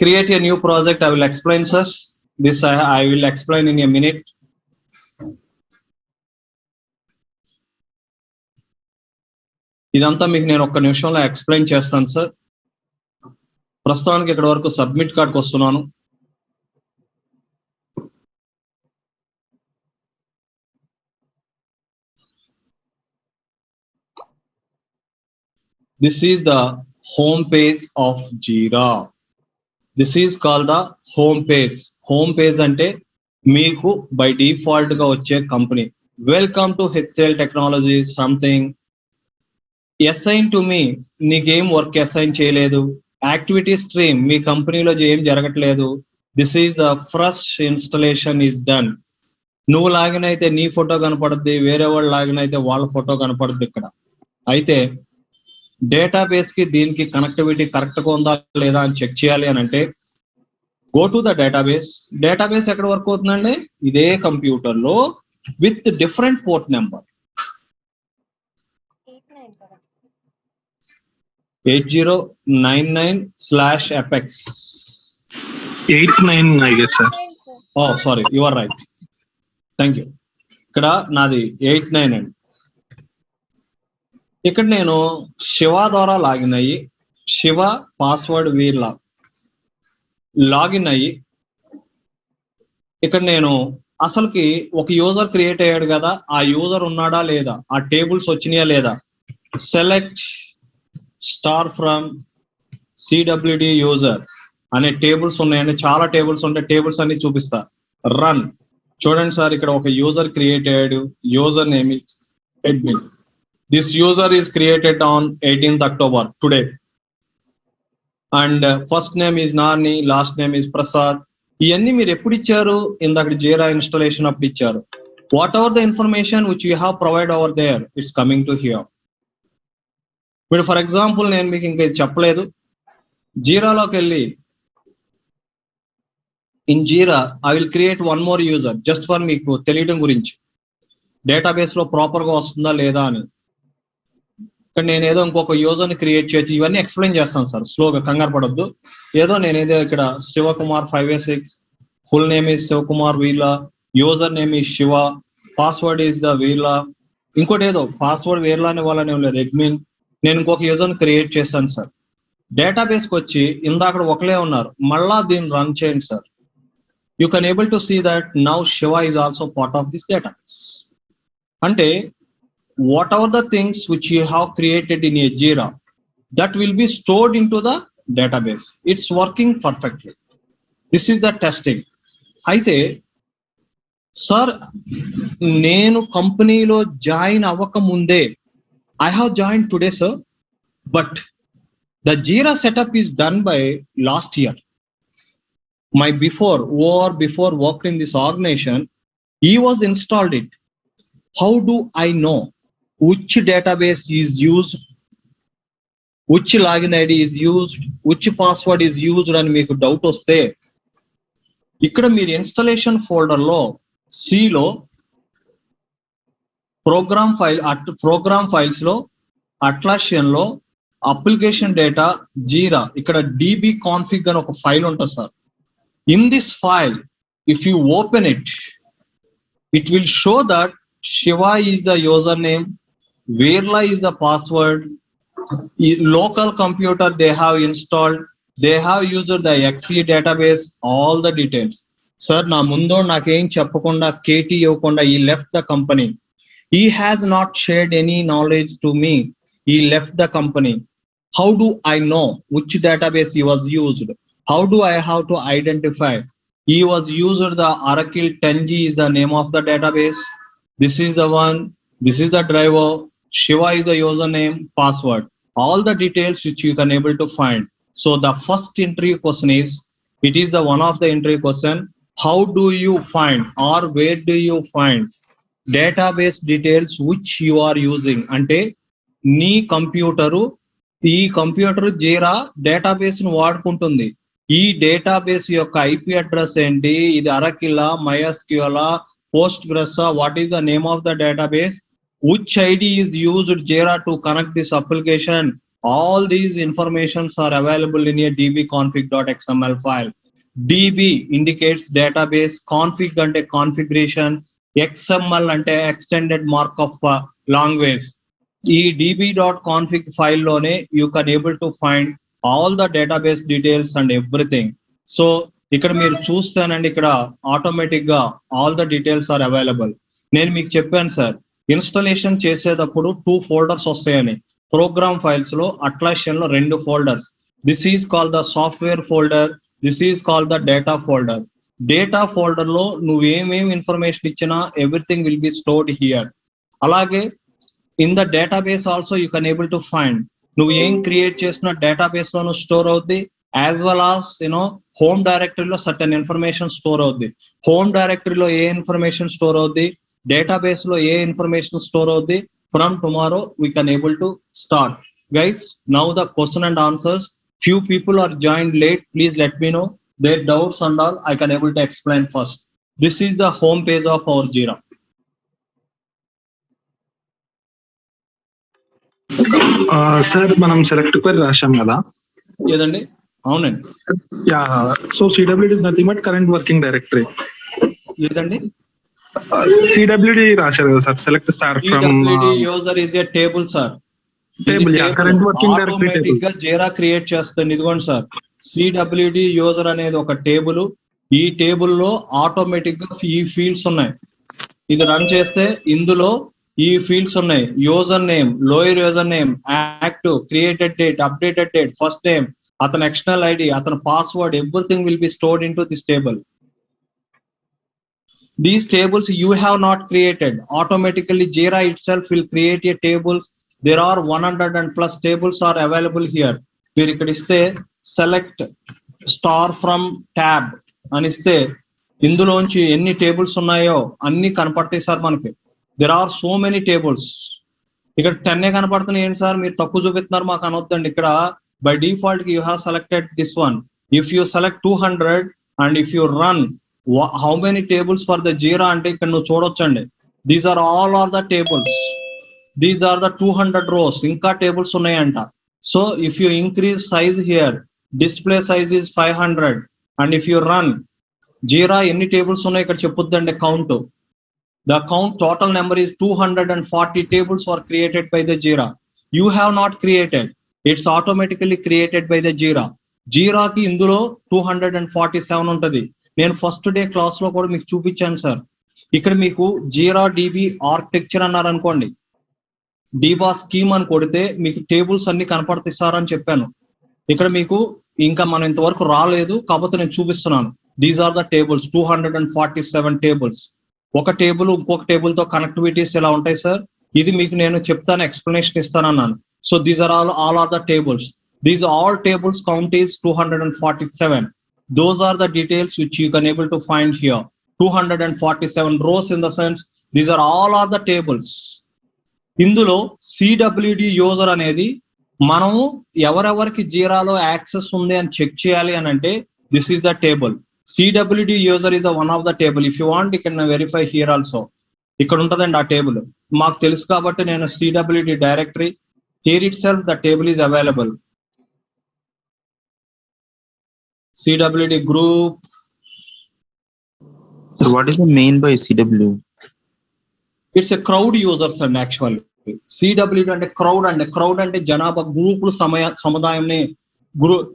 create a new project. I will explain, sir. This I will explain in a minute. ఇదంతా మీకు నేను ఒక్క నిమిషంలో explain చేస్తాను sir. ప్రస్తుతానికి ఇక్కడ వరకు submit కార్డ్కి వస్తున్నాను. This is the home page of Jira. This is called the home page. Home page అంటే మీకు బై డిఫాల్ట్ గా వచ్చే company. Welcome to HCL technologies something. Assign to me, నీకేం వర్క్ అసైన్ చేయలేదు. యాక్టివిటీ స్ట్రీమ్, మీ కంపెనీలో ఏం జరగట్లేదు. This is the first installation is done. నువ్వు లాగిన్ అయితే నీ ఫోటో కనపడుద్ది, వేరే వాళ్ళు లాగిన్ అయితే వాళ్ళ ఫోటో కనపడుద్ది ఇక్కడ. అయితే డేటాబేస్ కి దీనికి కనెక్టివిటీ కరెక్ట్ గా ఉందా లేదా అని చెక్ చేయాలి అని అంటే go to the database. Database ఎక్కడ వర్క్ అవుతుందండి? ఇదే కంప్యూటర్ లో with different port number 8099/apex
89 I guess sir.
Oh sorry, you are right. Thank you. ఇక్కడ నాది 89 అండి. ఇక్కడ నేను శివ ద్వారా లాగిన్ అయ్యి, శివ పాస్వర్డ్ వీర్లా లాగిన్ అయ్యి, ఇక్కడ నేను అసలుకి ఒక యూజర్ క్రియేట్ అయ్యాడు కదా, ఆ యూజర్ ఉన్నాడా లేదా, ఆ టేబుల్స్ వచ్చినాయా లేదా, select star from CWD user అనే టేబుల్స్ ఉన్నాయండి. చాలా టేబుల్స్ ఉంటాయి, టేబుల్స్ అన్ని చూపిస్తా. రన్. చూడండి సార్, ఇక్కడ ఒక యూజర్ క్రియేట్ అయ్యాడు. User name is admin. This user is created on 18th October today. And first name is Nani, last name is Prasad. ఇవన్నీ మీరు ఎప్పుడు ఇచ్చారు? ఇందాక జీరా ఇన్స్టాలేషన్ అప్పుడు ఇచ్చారు. Whatever the information which you have provide over there, it's coming to here. ఇప్పుడు for example నేను మీకు ఇంకా ఇది చెప్పలేదు. జీరాలోకి వెళ్ళి in Jira I will create one more user just for మీకు తెలియడం గురించి, డేటాబేస్ లో ప్రాపర్ గా వస్తుందా లేదా అని. ఇక్కడ నేను ఏదో ఇంకొక యూజర్ ని క్రియేట్ చేసి ఇవన్నీ ఎక్స్ప్లెయిన్ చేస్తాను సార్, స్లోగా, కంగారు పడొద్దు. ఏదో నేనేదో ఇక్కడ Shivakumar 586, full name is Shivakumar Veela, user name is Shiva, password is the Veela, ఇంకోటి ఏదో పాస్వర్డ్ వీర్లా అనే వాళ్ళని లేదు, అడ్మిన్. నేను ఇంకొక యూజర్ ని క్రియేట్ చేశాను సార్. డేటాబేస్ కి వచ్చి ఇందాక ఒకలే ఉన్నారు, మళ్ళా దీన్ని రన్ చేయండి sir. You can able to see that now Shiva is also part of this database. అంటే whatever the things which you have created in a Jira, that will be stored into the database. It's working perfectly. This is the testing. అయితే sir, నేను కంపెనీలో join అవ్వక ముందే, I have joined today sir, but the Jira setup is done by last year. My before worked in this organization, he was installed it. How do I know which database is used, which login ID is used, which password is used అని మీకు doubt వస్తే ఇక్కడ మీరు installation folder లో సిలో programme files లో Atlassian లో application data జీరా ఇక్కడ db config అని ఒక ఫైల్ ఉంటుంది sir. In this file if you open it will show that Shiva is the username, Virla is the password, local computer they have installed, they have used the XE database, all the details. Sir, na mundo nakem cheppakunda KT iవ్వకుండా he left the company. He has not shared any knowledge to me. He left the company. How do I know which database he was used? How do I have to identify? He was used the Oracle 10G is the name of the database. This is the one. This is the driver. Shiva is the username, password. All the details which you can able to find. So the first interview question is, it is the one of the interview question. How do you find or where do you find database details which you are using? Ante నీ computer ఈ computer Jira database ను వాడుకుంటుంది. ఈ database యొక్క IP address ఏంటి, ఇది Oracle, MySQL, Postgres, what is the name of the database, which ID is used Jira to connect this application. All these informations are available in a dbconfig.xml file. DB indicates database, config ante configuration, XML ante extended markup language. ఈ db.config file lone you can able to find all the database details and everything. So ఇక్కడ మీరు చూస్తానండి, ఇక్కడ automatic గా all the details are available. నేను మీకు చెప్పాను sir, installation చేసేటప్పుడు 2 ఫోల్డర్స్ వస్తాయని. ప్రోగ్రామ్ ఫైల్స్ లో అట్లాసియన్ లో 2 folders. This is called the software folder, this is called the data folder. Data folder లో నువ్వు ఏమేమి ఇన్ఫర్మేషన్ ఇచ్చినా everything will be stored here. అలాగే in the database also you can able to find నువ్వు ఏం create చేసిన database లోనూ store అవుద్ది, యాజ్ వెల్ ఆస్ హోమ్ డైరెక్టరీలో సర్టెన్ ఇన్ఫర్మేషన్ స్టోర్ అవుద్ది. హోమ్ డైరెక్టరీలో ఏ ఇన్ఫర్మేషన్ స్టోర్ అవుద్ది, డేటాబేస్ లో ఏ ఇన్ఫర్మేషన్ స్టోర్ అవుద్ది. From tomorrow we can able to start. Guys, now the question and answers. Few people are joined late. Please let me know their doubts and all. I can able to explain first. This is the home page of our Jira.
Sir మనం select query రాశాం కదా,
ఏదండి? అవునండి.
Yeah, so CWD is nothing but current working directory.
ఏదండి?
CWD రాశారు కదా sir, select star from
user is a table sir.
Table, yeah, current working directory table.
Automatic గా Jira create చేస్తుంది. ఇదిగోండి సార్, సిడబ్ల్యూడి యూజర్ అనేది ఒక టేబుల్. ఈ table లో ఆటోమేటిక్ గా ఈ ఫీల్డ్స్ ఉన్నాయి. ఇది రన్ చేస్తే ఇందులో ఈ ఫీల్డ్స్ ఉన్నాయి. User name, lower user name, active, created date, updated date, first name, అతని ఎక్స్టర్నల్ ఐడి, అతని password, everything will be stored in to this table. These tables you have not created. Automatically Jira itself will create a tables. There are 100 and plus tables are available here. మీరు ఇక్కడ ఇస్తే select star from tab అని ఇస్తే ఇందులోంచి ఎన్ని tables ఉన్నాయో అన్ని కనపడతాయి సార్ మనకి. There are so many tables. ఇక్కడ 10 కనపడుతున్నాయి. ఏంటి సార్ మీరు తక్కువ చూపిస్తున్నారు, మాకు అనొద్దండి. ఇక్కడ by default you have selected this one. If you select 200 and if you run how many tables for the Jira అంటే ఇక్కడ నువ్వు చూడొచ్చండి. These are all are the tables. These are the 200 rows. ఇంకా టేబుల్స్ ఉన్నాయంట. So if you increase size here, display size is 500 and if you run Jira ఎన్ని tables ఉన్నాయి ఇక్కడ చెప్పుద్దండి count. The count total number is 240 tables were created by the Jira. You have not created. It's automatically created by the Jira. Jira కి ఇందులో 247 ఉంటది. నేను first day class లో కూడా మీకు చూపించాను సార్. ఇక్కడ మీకు జీరా డిబి ఆర్కిటెక్చర్ అన్నారు అనుకోండి, డిబా స్కీమ్ అని కొడితే మీకు టేబుల్స్ అన్ని కనపడతాయి సార్ అని చెప్పాను. ఇక్కడ మీకు ఇంకా మనం ఇంతవరకు రాలేదు కాకపోతే నేను చూపిస్తున్నాను. These are the tables, 247 tables. ఒక టేబుల్ ఇంకొక టేబుల్ తో కనెక్టివిటీస్ ఎలా ఉంటాయి సార్, ఇది మీకు నేను చెప్తాను, ఎక్స్ప్లెనేషన్ ఇస్తానన్నాను. So these are all are the tables. These all tables count is 247. Those are the details which you can able to find here. 247 rows in the sense these are all are the tables. ఇందులో సిడబ్ల్యూడి user అనేది మనము ఎవరెవరికి జీరాలో access ఉంది అని check చేయాలి అని అంటే this is the table. CWD user is the one of the table. If you want you can verify here also. ఇక్కడ ఉంటుందండి ఆ టేబుల్. మాకు తెలుసు కాబట్టి నేను CWD directory, here itself the table is available. CWD group.
So what is the main by CW?
It's a crowd users అండి actual. CWD అంటే crowd అండి. క్రౌడ్ అంటే జనాభా, గ్రూపులు, సముదాయంని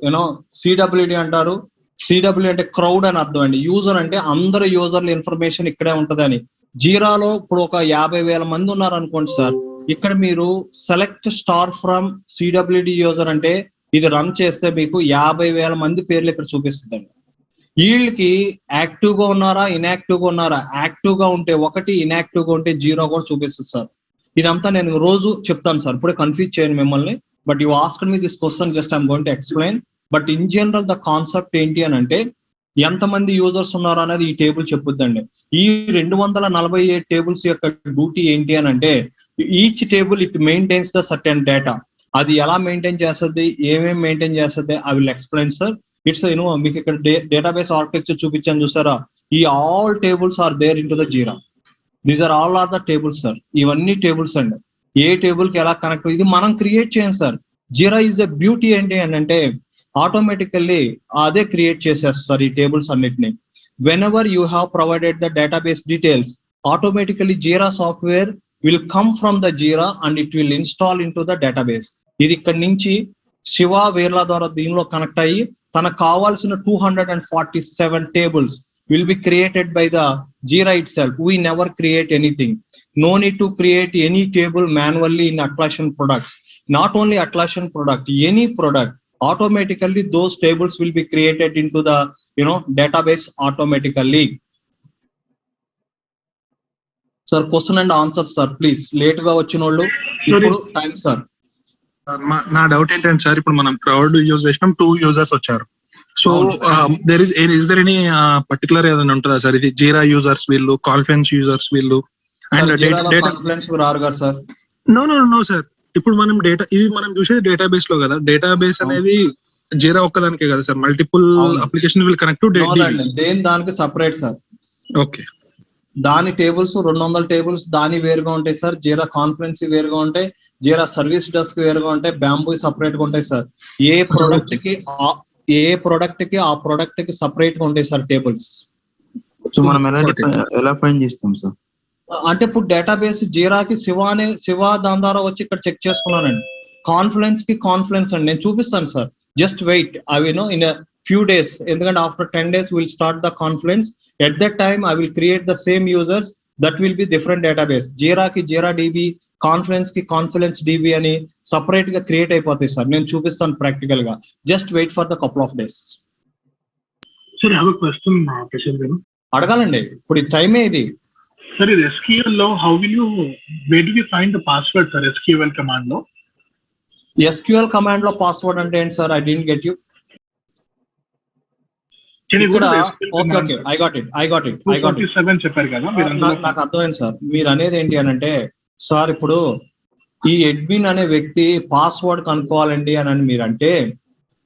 యూనో సిడబ్ల్యూడి అంటారు. సిడబ్ల్యూ అంటే క్రౌడ్ అని అర్థం అండి. యూజర్ అంటే అందరు యూజర్ల ఇన్ఫర్మేషన్ ఇక్కడే ఉంటదని. జీరాలో ఇప్పుడు ఒక 50,000 మంది ఉన్నారు అనుకోండి సార్, ఇక్కడ మీరు సెలెక్ట్ స్టార్ ఫ్రమ్ సిడబ్ల్యూడి యూజర్ అంటే ఇది రన్ చేస్తే మీకు 50,000 మంది పేర్లు ఇక్కడ చూపిస్తుందండి. వీళ్ళకి యాక్టివ్ గా ఉన్నారా, ఇన్యాక్టివ్ గా ఉన్నారా? యాక్టివ్ గా ఉంటే 1, ఇన్యాక్టివ్ గా ఉంటే 0 కూడా చూపిస్తుంది సార్. ఇదంతా నేను రోజు చెప్తాను సార్, ఇప్పుడే కన్ఫ్యూజ్ చేయను మిమ్మల్ని. But you asked me this question, just I'm going to explain. But in general the concept ఏంటి అని అంటే, ఎంతమంది యూజర్స్ ఉన్నారు అనేది ఈ టేబుల్ చెప్పుద్దండి. ఈ 247 టేబుల్స్ యొక్క డ్యూటీ ఏంటి అని అంటే, each table it maintains the certain data. అది ఎలా మెయింటైన్ చేస్తుంది, ఏమేమి మెయింటైన్ చేస్తుంది, I will explain sir. It's మీకు ఇక్కడ డేటాబేస్ ఆర్కిటెక్చర్ చూపించాను చూసారా, ఈ all tables are there in to the Jira. These are all are the tables sir. ఇవన్నీ టేబుల్స్ అండి. ఏ టేబుల్ కి ఎలా కనెక్ట్, ఇది మనం క్రియేట్ చేయం sir. Jeera is the beauty ఏంటి అని అంటే, ఆటోమేటికల్లీ అదే క్రియేట్ చేసేస్తారు ఈ టేబుల్స్ అన్నిటిని. When ever you have provided the database details, automatically jeera software will come from the jeera and it will install in to the database. ఇది ఇక్కడ నుంచి శివ వేర్ల ద్వారా దీనిలో కనెక్ట్ అయ్యి తనకు కావాల్సిన 247 tables will be created by the Jira itself. We never create anything. No need to create any table manually in Atlassian products. Not only Atlassian product, any product, automatically those tables will be created into the database automatically. Sir, question and answer sir, please. Late ga vachinollu ippudu time sir.
నా doubt ఏంటంటే sir, ఇప్పుడు మనం crowd use చేసినాం, 2 users వచ్చారు. So is there any particular ఏదైనా ఉంటుందా sir? ఇది జీరా users వీళ్ళు, కాన్ఫరెన్స్ యూజర్స్ వీళ్ళు, అండ్ డేటా
కాన్ఫరెన్స్ రారు కదా సార్?
No sir. ఇప్పుడు మనం ఇది మనం చూసేది డేటాబేస్ లో కదా. డేటాబేస్ అనేది జీరా ఒక్కదానికే కదా sir, multiple application will connect to
దేని దానికి సపరేట్ సార్.
ఓకే,
దాని టేబుల్స్ 200 టేబుల్స్ దాని వేరుగా ఉంటాయి సార్. జీరా కాన్ఫరెన్స్ వేరుగా ఉంటాయి, జీరా సర్వీస్ డెస్క్ వేరుగా ఉంటాయి, బ్యాంబూ సపరేట్ గా ఉంటాయి సార్. ఏ ప్రొడక్ట్ కి ఆ ప్రొడక్ట్ కి సపరేట్ గా ఉంటాయి సార్ టేబుల్స్.
సో మనం ఎలా ఫైండ్ చేస్తాం సార్?
అంటే ఇప్పుడు డేటాబేస్ జీరాకి శివ దాని ద్వారా వచ్చి ఇక్కడ చెక్ చేసుకున్నానండి. కాన్ఫరెన్స్ కి కాన్ఫరెన్స్ అండి, నేను చూపిస్తాను సార్. జస్ట్ వెయిట్, అవి ఇన్ few days, ఎందుకంటే after 10 days we'll start the conference. At that time I will create the same users, that will be different database. Jira ki Jira DB, conference కి conference DB అని separate గా create అయిపోతాయి sir. నేను చూపిస్తాను practical గా. Just wait for the couple of days.
Sir I have a question.
అడగాలండి, ఇప్పుడు ఈ టైమే ఇది.
సార్ ఇది SQL లో where do you find the password sir? SQL command లో
పాస్వర్డ్ అంటే ఏంటి sir? I didn't get you. Okay, I got it.
చెప్పారు కదా,
నాకు అర్థమైంది సార్. మీరు అనేది ఏంటి అని అంటే, సార్ ఇప్పుడు ఈ అడ్మిన్ అనే వ్యక్తి పాస్వర్డ్ కనుక్కోవాలండి అని మీరు అంటే,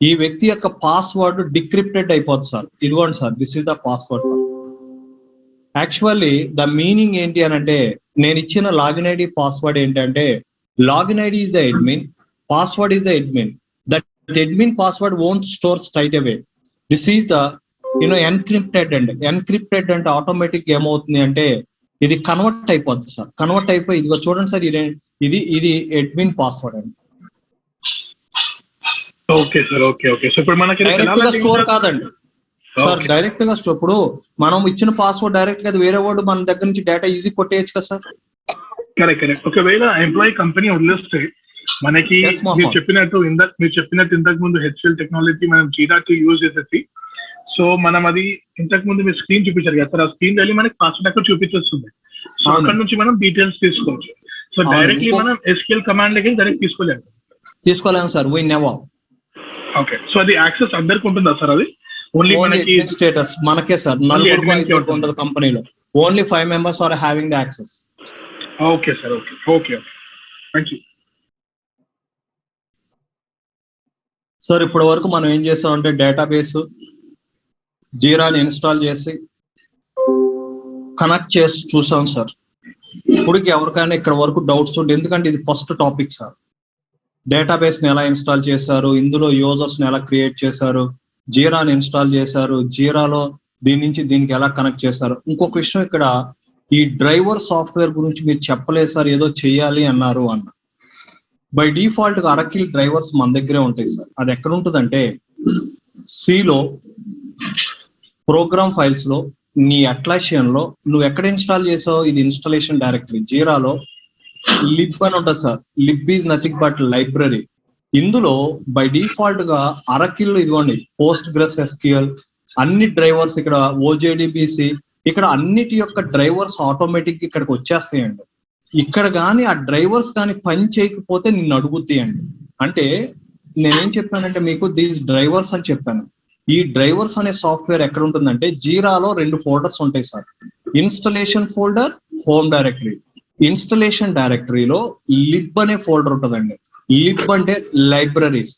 ఈ వ్యక్తి యొక్క పాస్వర్డ్ డిక్రిప్టెడ్ అయిపోతుంది సార్. ఇదిగోండి sir, this is the password. Actually the meaning ఏంటి అని అంటే, నేను ఇచ్చిన లాగిన్ ఐడి పాస్వర్డ్ ఏంటంటే, login ID is the admin, password is the admin. That admin password won't store straight away. This is the encrypted అండి. Encrypted అంటే automatic ఏమవుతుంది అంటే, ఇది కన్వర్ట్ అయిపోద్ది సార్. కన్వర్ట్ అయిపోయి ఇదిగో చూడండి సార్, ఇది అడ్మిన్ పాస్వర్డ్ అండి.
Okay sir, okay. సో ఇప్పుడు మనకి
డైరెక్ట్ గా స్టోర్ కాదండి సార్, డైరెక్ట్ గా స్టోర్. ఇప్పుడు మనం ఇచ్చిన పాస్వర్డ్ డైరెక్ట్ గా వేరే వాడు మన దగ్గర నుంచి డేటా ఈజీ కొట్టేయచ్చు కదా సార్.
కరెక్ట్. ఒకవేళ ఎంప్లాయీ కంపెనీ వదిలేస్తే మనకి మీరు చెప్పినట్టు ఇంతకు ముందు HCL టెక్నాలజీ మనం జీరాకి యూజ్ చేసేసి, సో మనం అది ఇంతకు ముందు మీరు స్క్రీన్ చూపించారు కదా సార్, ఆ స్క్రీన్ వెళ్ళి మనకి పాస్వర్డ్ అక్కడ చూపించేస్తుంది. సో అక్కడ నుంచి మనం డీటెయిల్స్ తీసుకోవచ్చు. సో డైరెక్ట్లీ మనం SQL కమాండ్ లకి డైరెక్ట్ తీసుకోలేము
sir. We never.
Okay, so అది యాక్సెస్ అందరికి ఉంటుందా సార్? అది ఓన్లీ మనకి
స్టేటస్ మనకే సార్. నలుగురు ఉండదు కంపెనీలో, only 5 members are having the access.
Okay sir, okay. మంచి
సార్, ఇప్పటి వరకు మనం ఏం చేస్తామంటే డేటాబేస్ జీరాని ఇన్స్టాల్ చేసి కనెక్ట్ చేసి చూసాం సార్. ఇప్పటికి ఎవరికైనా ఇక్కడ వరకు డౌట్స్ ఉంటే, ఎందుకంటే ఇది ఫస్ట్ టాపిక్ సార్. డేటాబేస్ ని ఎలా ఇన్స్టాల్ చేశారు, ఇందులో యూజర్స్ ని ఎలా క్రియేట్ చేశారు, జీరాని ఇన్స్టాల్ చేశారు, జీరాలో దీని నుంచి దీనికి ఎలా కనెక్ట్ చేశారు. ఇంకొక విషయం, ఇక్కడ ఈ డ్రైవర్ సాఫ్ట్వేర్ గురించి మీరు చెప్పలేదు సార్, ఏదో చెయ్యాలి అన్నారు అన్న. బై డిఫాల్ట్ గా అరకిల్ డ్రైవర్స్ మన దగ్గరే ఉంటాయి సార్. అది ఎక్కడ ఉంటుందంటే సిలో ప్రోగ్రామ్ ఫైల్స్ లో నీ అట్లాషియన్ లో నువ్వు ఎక్కడ ఇన్స్టాల్ చేసావు, ఇది ఇన్స్టాలేషన్ డైరెక్టరీ జీరాలో లిబ్ అని ఉంటుంది sir. Lib is nothing but library. ఇందులో బై డిఫాల్ట్ గా అరకిల్ ఇదిగోండి పోస్ట్ గ్రెస్ ఎస్క్యూఎల్ అన్ని డ్రైవర్స్, ఇక్కడ ఓజేడిబిసి, ఇక్కడ అన్నిటి యొక్క డ్రైవర్స్ ఆటోమేటిక్ ఇక్కడికి వచ్చేస్తాయండి. ఇక్కడ కానీ ఆ డ్రైవర్స్ కానీ పని చేయకపోతే నిన్ను అడుగుతాయండి. అంటే నేనేం చెప్పానంటే మీకు దీస్ డ్రైవర్స్ అని చెప్పాను. ఈ డ్రైవర్స్ అనే సాఫ్ట్వేర్ ఎక్కడ ఉంటుందంటే జీరాలో 2 ఫోల్డర్స్ ఉంటాయి sir. Installation folder, home directory. Installation డైరెక్టరీలో లిబ్ అనే ఫోల్డర్ ఉంటుందండి. లిబ్ అంటే libraries.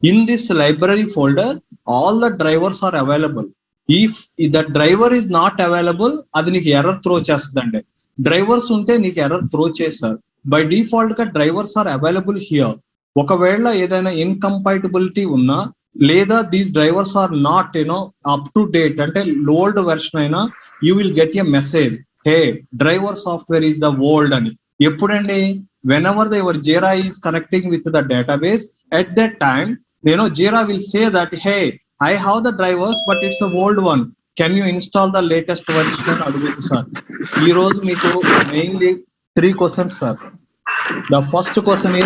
In this library folder all the drivers are available. If the driver is not available, అది నీకు ఎర్రర్ త్రో చేస్తుందండి. డ్రైవర్స్ ఉంటే నీకు ఎర్రర్ త్రో చేస్తారు. బై డిఫాల్ట్ గా డ్రైవర్స్ ఆర్ అవైలబుల్ హియర్. ఒకవేళ ఏదైనా ఇన్కంపాటిబిలిటీ ఉన్నా, లేదా these drivers are not up to date, అంటే ఓల్డ్ వెర్షన్ అయినా, you will get a message, hey driver software is the old అని. ఎప్పుడండి? Whenever your jeera is connecting with the database, at that time jeera will say that hey I have the drivers but it's a old one, can you install the latest version అని అడుగుతుంది sir. ఈ రోజు మీకు mainly 3 questions sir. The first question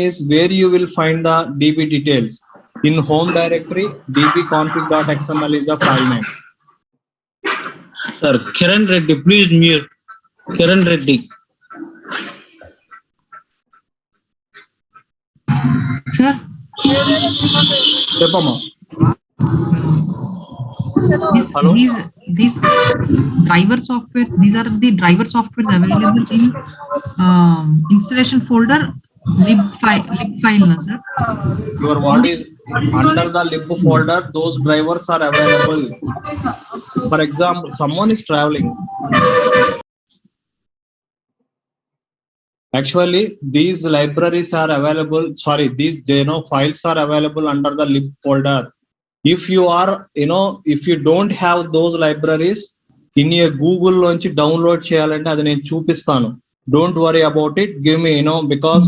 is where you will find the db details. In home directory, dbconfig.xml is the file name.
Sir, Kiran Reddy, please mute. Kiran Reddy.
Sir,
చెప్పమ్మా.
these driver softwares, these are the driver softwares available in installation folder lib file na sir.
Your word is under the lib folder, those drivers are available. For example, someone is traveling. Actually, these libraries are available, these files are available under the lib folder. If you are, if you don't have those libraries, in a Google launch download cheyalante adi nenu chupistanu. Don't worry about it. Give me, because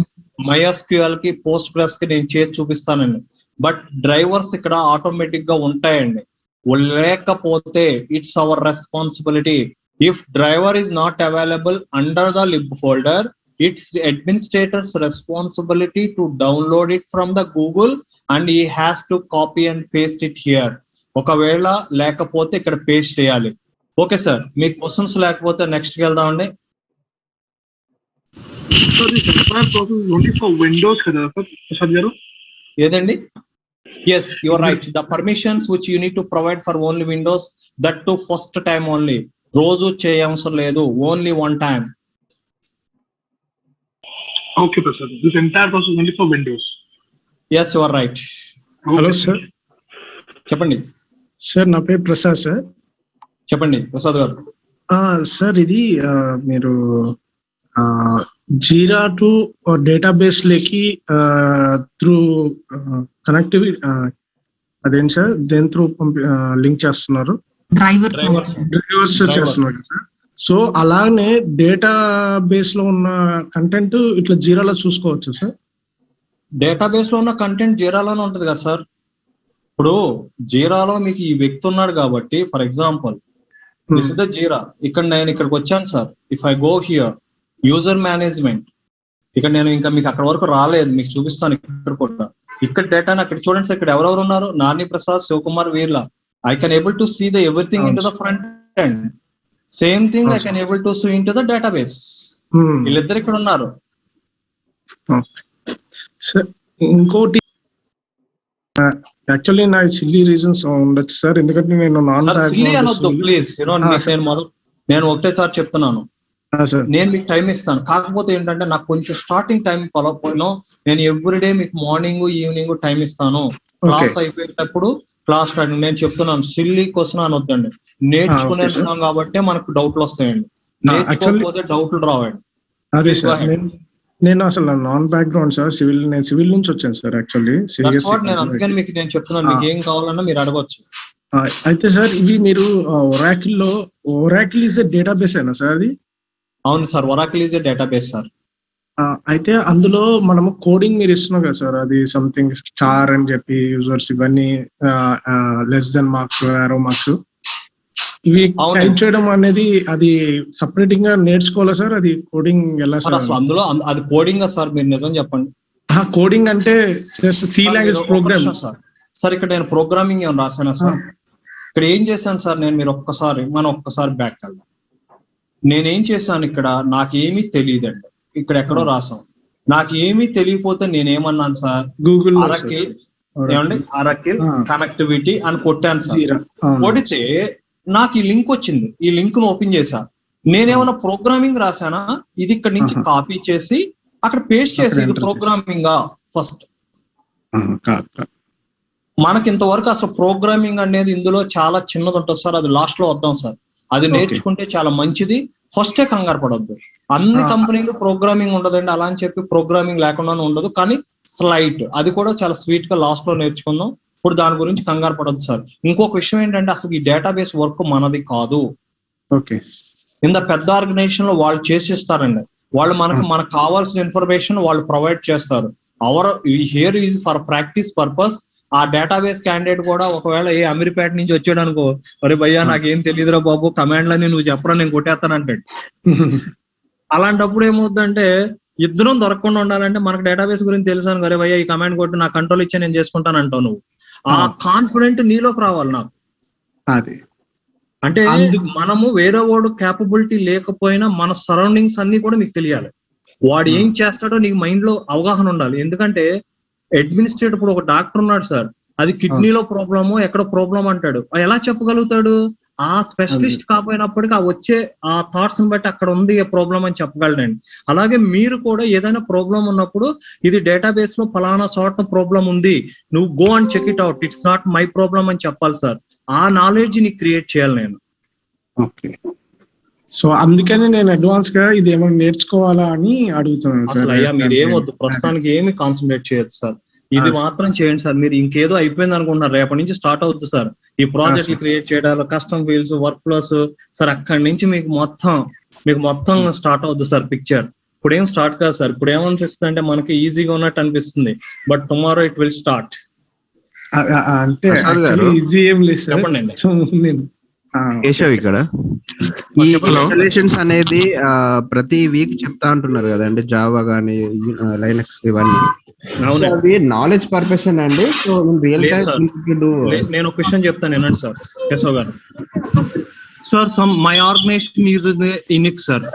MySQL ki Postgres ki nenu chesi chupistanandi. But drivers ikkada automatic ga untayandi. Lekapothe it's our responsibility. If driver is not available under the lib folder, it's the administrator's responsibility to download it from the Google and he has to copy and paste it here. ఒకవేళ లేకపోతే ఇక్కడ paste చేయాలి. Okay sir, మీ questions లేకపోతే next కి వెళ్దామండి.
Only for Windows కదా ప్రసాద్ గారు?
ఏదండి? Yes, you are right. The permissions which you need to provide for only Windows, that too first time only. రోజు చేయవసరం లేదు, only one time.
Okay, Prasad. This entire process is only for Windows.
Yes, you are right.
Hello sir.
చెప్పండి
sir, నా పేరు Prasad sir.
చెప్పండి ప్రసాద్ గారు.
Sir, ఇది మీరు జీరా టు డేటాబేస్ లేకి త్రూ కనెక్టివిటీ అదేంటి సార్, దేని త్రూ లింక్ చేస్తున్నారు? డ్రైవర్స్ చేస్తున్నారు సార్. సో అలానే డేటా బేస్ లో ఉన్న కంటెంట్ ఇట్లా జీరాలో చూసుకోవచ్చు సార్?
డేటాబేస్ లో ఉన్న కంటెంట్ జీరాలోనే ఉంటది కదా సార్. ఇప్పుడు జీరాలో మీకు ఈ వ్యక్తి ఉన్నాడు కాబట్టి, for example this is the Jira. ఇక్కడ నేను ఇక్కడికి వచ్చాను sir. If I go here user management, ఇక్కడ నేను ఇంకా మీకు అక్కడ వరకు రాలేదు, మీకు చూపిస్తాను. ఇక్కడ కూడా ఇక్కడ డేటాని అక్కడ చూడండి సార్. ఇక్కడ ఎవరెవరు ఉన్నారు? Nani Prasad, Shivakumar, Veerla. I can able to see the everything in to the front end. Same thing I can able to see in to the database. వీళ్ళిద్దరు ఇక్కడ ఉన్నారు.
సార్, ఇంకోటి యాక్చువల్లీ నా సిల్లీ రీజన్స్ ఉండొచ్చు సార్, ఎందుకంటే నేను
ప్లీజ్ నేను ఒకటేసారి చెప్తున్నాను. నేను మీకు టైం ఇస్తాను. కాకపోతే ఏంటంటే నాకు కొంచెం స్టార్టింగ్ టైం పొలపోయినా, నేను ఎవ్రీడే మీకు మార్నింగ్ ఈవినింగ్ టైం ఇస్తాను. క్లాస్ అయిపోయేటప్పుడు క్లాస్ స్టార్టింగ్ నేను చెప్తున్నాను. Silly question అనొద్దండి. నేర్చుకునేస్తున్నాం కాబట్టి మనకు డౌట్లు వస్తాయండి, నేర్చుకోకపోతే డౌట్లు రావండి.
అదే సార్, నేను అసలు నాన్ బ్యాక్గ్రౌండ్ సార్, నేను సివిల్ నుంచి వచ్చాను సార్ యాక్చువల్లీ.
నేను అందుకని మీకు నేను చెప్తున్నాను, మీకు ఏం కావాలన్నా మీరు అడగొచ్చు.
అయితే సార్ ఇవి మీరు ఒరాకిల్ ఈజ్ ఎ డేటాబేస్ అయినా సార్ అది?
అవును sir, Oracle is a database sir.
అయితే అందులో మనము కోడింగ్ మీరు ఇస్తున్నాం కదా సార్, అది సంథింగ్ స్టార్ అని చెప్పి యూజర్స్ ఇవన్నీ less than marks, arrow marks, ఇవి టైప్ చేయడం అనేది అది సపరేటింగ్ గా నేర్చుకోవాలా సార్? అది కోడింగ్ ఎలా సార్?
అందులో అది కోడింగ్ సార్, మీరు నిజం చెప్పండి.
కోడింగ్ అంటే సి లాంగ్వేజ్ ప్రోగ్రామ్
సార్. ఇక్కడ నేను ప్రోగ్రామింగ్ ఏమైనా రాశానా సార్? ఇక్కడ ఏం చేశాను సార్ నేను, మీరు మనం ఒక్కసారి బ్యాక్ వెళ్దాం. నేనేం చేశాను ఇక్కడ, నాకేమీ తెలియదండి. ఇక్కడ ఎక్కడో రాసాం, నాకు ఏమీ తెలియకపోతే నేనేమన్నాను సార్,
గూగుల్
అరకిల్ కనెక్టివిటీ అని కొట్టాను సార్. కొడితే నాకు ఈ లింక్ వచ్చింది, ఈ లింక్ ను ఓపెన్ చేశా. నేనేమన్నా ప్రోగ్రామింగ్ రాశానా? ఇది ఇక్కడ నుంచి కాపీ చేసి అక్కడ పేస్ట్ చేసి, ఇది ప్రోగ్రామింగ్ ఫస్ట్. మనకి ఇంతవరకు అసలు ప్రోగ్రామింగ్ అనేది ఇందులో చాలా చిన్నది ఉంటుంది సార్, అది లాస్ట్ లో వద్దాం సార్. అది నేర్చుకుంటే చాలా మంచిది, ఫస్టే కంగారు పడొద్దు. అన్ని కంపెనీలు ప్రోగ్రామింగ్ ఉండదండి, అలా అని చెప్పి ప్రోగ్రామింగ్ లేకుండానే ఉండదు, కానీ స్లైట్ అది కూడా చాలా స్వీట్ గా లాస్ట్ లో నేర్చుకుందాం. ఇప్పుడు దాని గురించి కంగారు పడద్దు సార్. ఇంకొక విషయం ఏంటంటే, అసలు ఈ డేటాబేస్ వర్క్ మనది కాదు.
ఓకే,
ఇంత పెద్ద ఆర్గనైజేషన్ లో వాళ్ళు చేసిస్తారండి, వాళ్ళు మనకు కావాల్సిన ఇన్ఫర్మేషన్ వాళ్ళు ప్రొవైడ్ చేస్తారు. Hour here is for practice purpose. ఆ డేటాబేస్ క్యాండిడేట్ కూడా ఒకవేళ ఏ అమీర్పేట నుంచి వచ్చాడు అనుకో, అరే భయ్యా నాకేం తెలియదురా బాబు, కమాండ్లని నువ్వు చెప్పరా, నేను కొట్టేస్తానంటాడు. అలాంటప్పుడు ఏమవుతుందంటే, ఇద్దరం దొరకకుండా ఉండాలంటే మనకు డేటాబేస్ గురించి తెలుసాను, అరే భయ్యా ఈ కమాండ్ కొట్టి నా కంట్రోల్ ఇచ్చి నేను చేసుకుంటాను అంటావు నువ్వు. ఆ కాన్ఫిడెంట్ నీలోకి రావాలి నాకు.
అది
అంటే మనము వేరే వాడు క్యాపబిలిటీ లేకపోయినా మన సరౌండింగ్స్ అన్ని కూడా నీకు తెలియాలి. వాడు ఏం చేస్తాడో నీకు మైండ్ లో అవగాహన ఉండాలి. ఎందుకంటే అడ్మినిస్ట్రేటర్, ఇప్పుడు ఒక డాక్టర్ ఉన్నాడు సార్, అది కిడ్నీలో ప్రాబ్లము ఎక్కడ ప్రాబ్లం అంటాడు, ఎలా చెప్పగలుగుతాడు? ఆ స్పెషలిస్ట్ కాకపోయినప్పటికీ ఆ వచ్చే ఆ థాట్స్ ని బట్టి అక్కడ ఉంది ప్రాబ్లం అని చెప్పగలడండి. అలాగే మీరు కూడా ఏదైనా ప్రాబ్లం ఉన్నప్పుడు, ఇది డేటాబేస్ లో ఫలానా చోట ప్రాబ్లం ఉంది, నువ్వు go and check it out, it's not my problem అని చెప్పాలి సార్. ఆ నాలెడ్జ్ ని క్రియేట్ చేయాలి నేను.
ఓకే, సో అందుకని నేను అడ్వాన్స్ గా ఇది ఏమైనా నేర్చుకోవాలా అని అడుగుతున్నాను సార్.
అయ్యా మీరు ఏమొద్దు, ప్రస్తుతానికి ఏమి కాన్సన్ట్రేట్ చేయొద్దు సార్, ఇది మాత్రం చేయండి సార్. మీరు ఇంకేదో అయిపోయింది అనుకుంటున్నారు, రేపటి నుంచి స్టార్ట్ అవుతుంది సార్ ఈ ప్రాజెక్ట్ క్రియేట్ చేయడాలు, custom fields, work flows sir. అక్కడి నుంచి మీకు మొత్తం స్టార్ట్ అవుతుంది సార్ పిక్చర్. ఇప్పుడు ఏం స్టార్ట్ కాదు సార్, ఇప్పుడు ఏమనిపిస్తుంది అంటే మనకి ఈజీగా ఉన్నట్టు అనిపిస్తుంది, but tomorrow it will start.
అంటే ఈజీ ఏం లేదు సార్.
చెప్పండి.
కేశవ్, ఇక్కడ ఈ ఇన్స్టాలేషన్స్ అనేది ప్రతి వీక్ చెప్తా అంటున్నారు కదండి, జావా గానీ లైనక్స్ ఇవన్నీ. అది నాలెడ్జ్ పర్పస్ అండి. సో రియల్ టైం
నేను ఒక విషయం చెప్తాను వినండి సార్. కేశవ్ గారు sir, my organization uses Unix sir.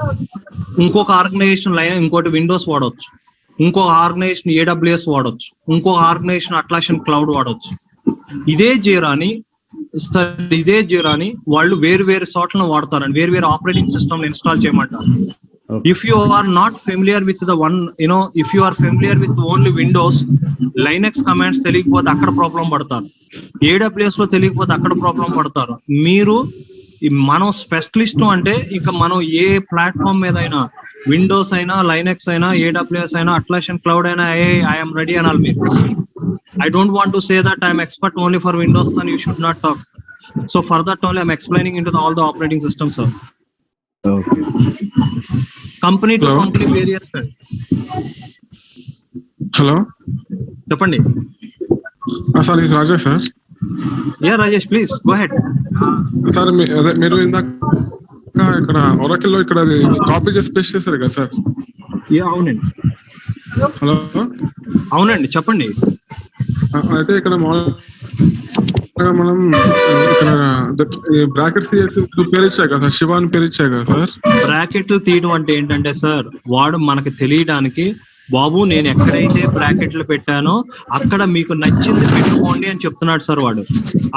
ఇంకొక ఆర్గనైజేషన్ ఇంకోటి విండోస్ వాడవచ్చు, ఇంకొక ఆర్గనైజేషన్ AWS వాడవచ్చు, ఇంకొక ఆర్గనైజేషన్ అట్లాషన్ క్లౌడ్ వాడవచ్చు. ఇదే జీరాని వాళ్ళు వేరు చోట్లను వాడతారండి, వేరు ఆపరేటింగ్ సిస్టమ్ ఇన్స్టాల్ చేయమంటారు. If you are not familiar with the one, if you are familiar with only Windows, Linux commands తెలియకపోతే అక్కడ ప్రాబ్లం పడతారు, AWS లో తెలియకపోతే అక్కడ ప్రాబ్లం పడతారు. మనం స్పెషలిస్ట్ అంటే ఇక మనం ఏ ప్లాట్ఫామ్ మీద అయినా, విండోస్ అయినా, లైనక్స్ అయినా, AWS అయినా, అట్లాషన్ క్లౌడ్ అయినా, ఐఎమ్ రెడీ అనాలి మీరు. I don't want to say that I'm expert only for Windows, then you should not talk. So for that only I'm explaining into all the operating systems, sir.
Okay.
Company to company various.
Hello.
Cheppandi.
Sorry, Rajesh sir.
Yeah, Rajesh, please go ahead.
Sir, మీరు ఇందాక ఇక్కడ Oracle లో ఇక్కడ copy చేసి paste చేశారు కదా sir?
అవునండి.
Hello,
అవునండి చెప్పండి.
అయితే ఇక్కడ మనం ఇక్కడ బ్రాకెట్స్ పేరు ఇచ్చాయి కదా, శివాని పేరు ఇచ్చాయి కదా సార్.
బ్రాకెట్లు తీయడం అంటే ఏంటంటే సార్, వాడు మనకి తెలియడానికి, బాబు నేను ఎక్కడైతే బ్రాకెట్లు పెట్టానో అక్కడ మీకు నచ్చింది పెట్టుకోండి అని చెప్తున్నాడు సార్ వాడు.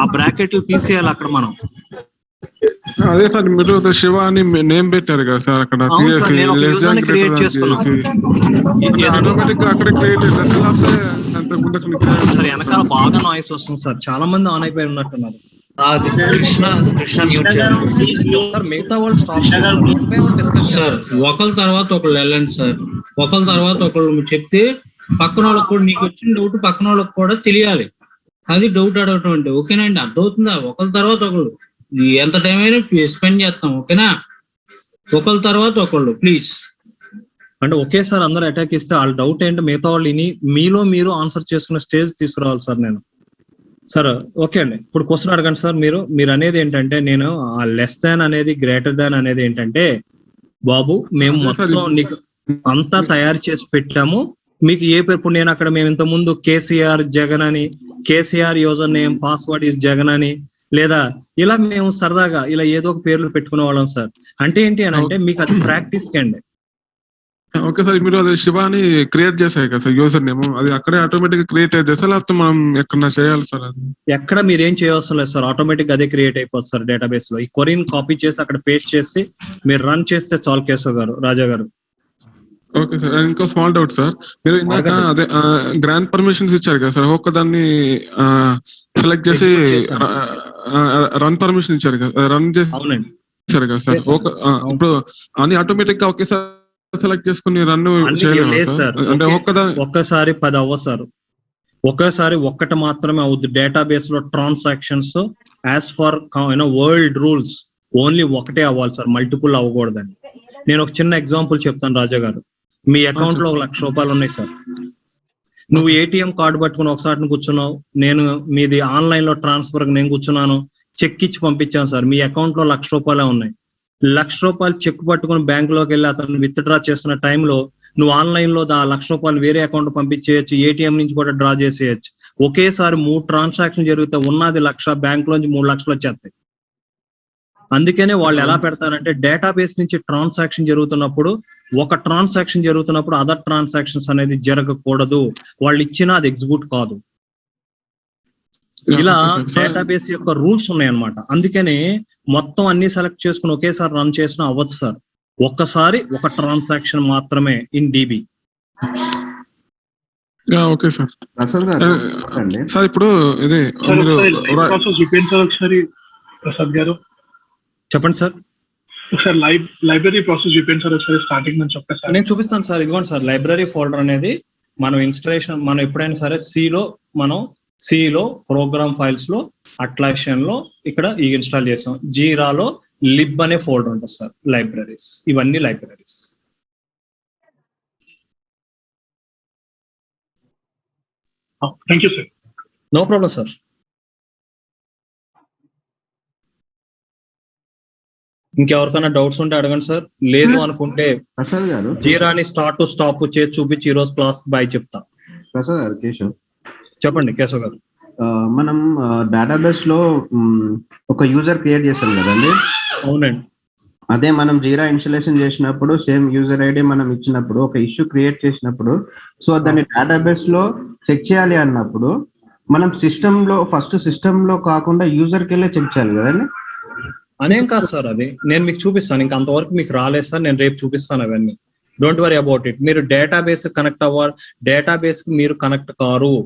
ఆ బ్రాకెట్లు తీసేయాలి అక్కడ మనం.
అదే సార్, మీరు శివ అని నేమ్ పెట్టారు కదా సార్, అక్కడ
క్రియేట్ చేసుకున్నాం.
అక్కడ క్రియేట్
వెనకాల బాగా నాయిస్ వస్తుంది సార్, చాలా మంది ఆన్ అయిపోయి ఉన్నట్టున్నారు.
కృష్ణ మ్యూట్ చేయాలి
సార్ మిగతా వాళ్ళు స్టాప్ డిస్కస్
సార్ ఒకళ్ళ తర్వాత ఒకళ్ళు వెళ్ళండి సార్. ఒకళ్ళ తర్వాత ఒకళ్ళు చెప్తే పక్కన వాళ్ళకి కూడా నీకు వచ్చిన డౌట్ పక్కన వాళ్ళకి కూడా తెలియాలి. అది డౌట్ అడగటం అంటే. ఓకేనా అండి? అర్థమవుతుందా? ఒకళ్ళ తర్వాత ఒకళ్ళు ఎంత టైం అయినా స్పెండ్ చేస్తాం. ఓకేనా? ఒకళ్ళ తర్వాత ఒకళ్ళు ప్లీజ్.
అంటే ఒకేసారి అందరూ అటాక్ ఇస్తే వాళ్ళ డౌట్ ఏంటో మిగతా వాళ్ళు విని మీలో మీరు ఆన్సర్ చేసుకునే స్టేజ్ తీసుకురావాలి సార్ నేను. సార్ ఓకే అండి, ఇప్పుడు క్వశ్చన్ అడగండి సార్. మీరు అనేది ఏంటంటే నేను ఆ లెస్ దాన్ అనేది గ్రేటర్ దాన్ అనేది ఏంటంటే, బాబు మేము మొత్తం నీకు అంతా తయారు చేసి పెట్టాము, మీకు ఏ పేరు. ఇప్పుడు నేను అక్కడ మేము ఇంత ముందు కేసీఆర్ జగన్ అని, KCR user name password is Jagan అని, లేదా ఇలా మేము సరదాగా ఇలా ఏదో ఒక పేర్లు పెట్టుకునే వాళ్ళం సార్. అంటే ఏంటి అని అంటే మీకు అది ప్రాక్టీస్ కండి.
ఓకే సార్, మీరు అది శివాని క్రియేట్ చేశారు కదా సార్ యూజర్ నేమ్, అది అక్కడే ఆటోమేటిక్ గా క్రియేట్ అయితే లేకపోతే మనం ఎక్కడ చేయాలి సార్? అది
ఎక్కడ మీరు ఏం చేయవసరం లేదు సార్, ఆటోమేటిక్ అదే క్రియేట్ అయిపోతుంది సార్ డేటాబేస్ లో. ఈ క్వరీని కాపీ చేసి అక్కడ పేస్ట్ చేసి మీరు రన్ చేస్తే చాలు కేశవ్ గారు, రాజా గారు.
ఓకే సార్, ఇంకో స్మాల్ డౌట్ సార్. మీరు ఇందాక అదే గ్రాండ్ పర్మిషన్స్ ఇచ్చారు కదా సార్, ఒక్క దాన్ని సెలెక్ట్ చేసి రన్ పర్మిషన్ ఇచ్చారు కదా, రన్ చేసి ఇచ్చారు కదా సార్. ఇప్పుడు అన్ని ఆటోమేటిక్ గా ఒకేసారి సెలెక్ట్ చేసుకుని రన్ చేయలేదు సార్. అంటే
ఒక్కసారి 10 అవ్వ సార్, ఒకేసారి ఒక్కటి మాత్రమే అవుద్ది. డేటాబేస్ లో transactions as for world rules only ఒకటే అవ్వాలి సార్, మల్టిపుల్ అవ్వకూడదండి. నేను ఒక చిన్న ఎగ్జాంపుల్ చెప్తాను రాజా గారు. మీ అకౌంట్ లో 1,00,000 రూపాయలు ఉన్నాయి సార్. నువ్వు ఏటీఎం కార్డు పట్టుకుని ఒకసారి కూర్చున్నావు, నేను మీది ఆన్లైన్ లో ట్రాన్స్ఫర్ నేను కూర్చున్నాను, చెక్ ఇచ్చి పంపించాను సార్. మీ అకౌంట్ లో 1,00,000 రూపాయలే ఉన్నాయి. 1,00,000 రూపాయలు చెక్ పట్టుకుని బ్యాంక్ లోకి వెళ్ళి అతను విత్ డ్రా చేస్తున్న టైంలో నువ్వు ఆన్లైన్ లో 1,00,000 రూపాయలు వేరే అకౌంట్ పంపించేయచ్చు, ఏటీఎం నుంచి కూడా డ్రా చేసేయచ్చు. ఒకేసారి 3 ట్రాన్సాక్షన్ జరిగితే ఉన్నది 1,00,000, బ్యాంక్ లోంచి 3,00,000 వచ్చేస్తాయి. అందుకనే వాళ్ళు ఎలా పెడతారంటే డేటాబేస్ నుంచి ట్రాన్సాక్షన్ జరుగుతున్నప్పుడు, ఒక ట్రాన్సాక్షన్ జరుగుతున్నప్పుడు అదర్ ట్రాన్సాక్షన్స్ అనేది జరగకూడదు, వాళ్ళు ఇచ్చినా అది ఎగ్జిక్యూట్ కాదు. ఇలా డేటాబేస్ యొక్క రూల్స్ ఉన్నాయన్నమాట. అందుకనే మొత్తం అన్ని సెలెక్ట్ చేసుకుని ఒకేసారి రన్ చేసినా అవ్వదు సార్, ఒక్కసారి ఒక ట్రాన్సాక్షన్ మాత్రమే in dB.
Okay sir. Sir ఇప్పుడు ఇది
ఒకసారి ప్రసాద్ గారు
చెప్పండి సార్.
ఒకసారి లైబ్రరీ ప్రాసెస్ చూపించారు సార్, ఒకసారి స్టార్టింగ్ నుంచి చెప్పేసి.
నేను చూపిస్తాను సార్. ఇదిగోండి సార్, లైబ్రరీ ఫోల్డర్ అనేది మనం ఇన్స్టలేషన్, మనం ఎప్పుడైనా సరే సిలో ప్రోగ్రామ్ ఫైల్స్ లో అట్లాషన్ లో ఇక్కడ ఇన్స్టాల్ చేసాం. జీరాలో లిబ్ అనే ఫోల్డర్ ఉంటుంది సార్, లైబ్రరీస్. ఇవన్నీ libraries.
Thank you sir.
No problem sir. ఇంకెవరికైనా డౌట్స్ ఉంటే అడగండి సార్. లేదు అనుకుంటే
ప్రసాద్ గారు
జీరాని స్టార్ట్ టు స్టాప్ చేసి చూపించి ఈరోజు క్లాస్ బాయ్ చెప్తా.
ప్రసాద్ గారు, కేశవ్
చెప్పండి కేశవ్ గారు.
మనం డేటాబేస్ లో ఒక యూజర్ క్రియేట్ చేస్తాం కదండి.
అవునండి.
అదే మనం జీరా ఇన్స్టాలేషన్ చేసినప్పుడు సేమ్ యూజర్ ఐడి మనం ఇచ్చినప్పుడు ఒక ఇష్యూ క్రియేట్ చేసినప్పుడు, సో దాన్ని డేటాబేస్ లో చెక్ చేయాలి అన్నప్పుడు మనం ఫస్ట్ సిస్టమ్ లో కాకుండా యూజర్కి వెళ్ళి చెక్ చేయాలి కదండి.
అనేం కాదు సార్, అది నేను మీకు చూపిస్తాను. ఇంకా అంతవరకు మీకు రాలేదు సార్, నేను రేపు చూపిస్తాను అవన్నీ. Don't worry about it. మీరు డేటాబేస్ కనెక్ట్ అవ్వాలి, డేటాబేస్ కి మీరు కనెక్ట్ కారు,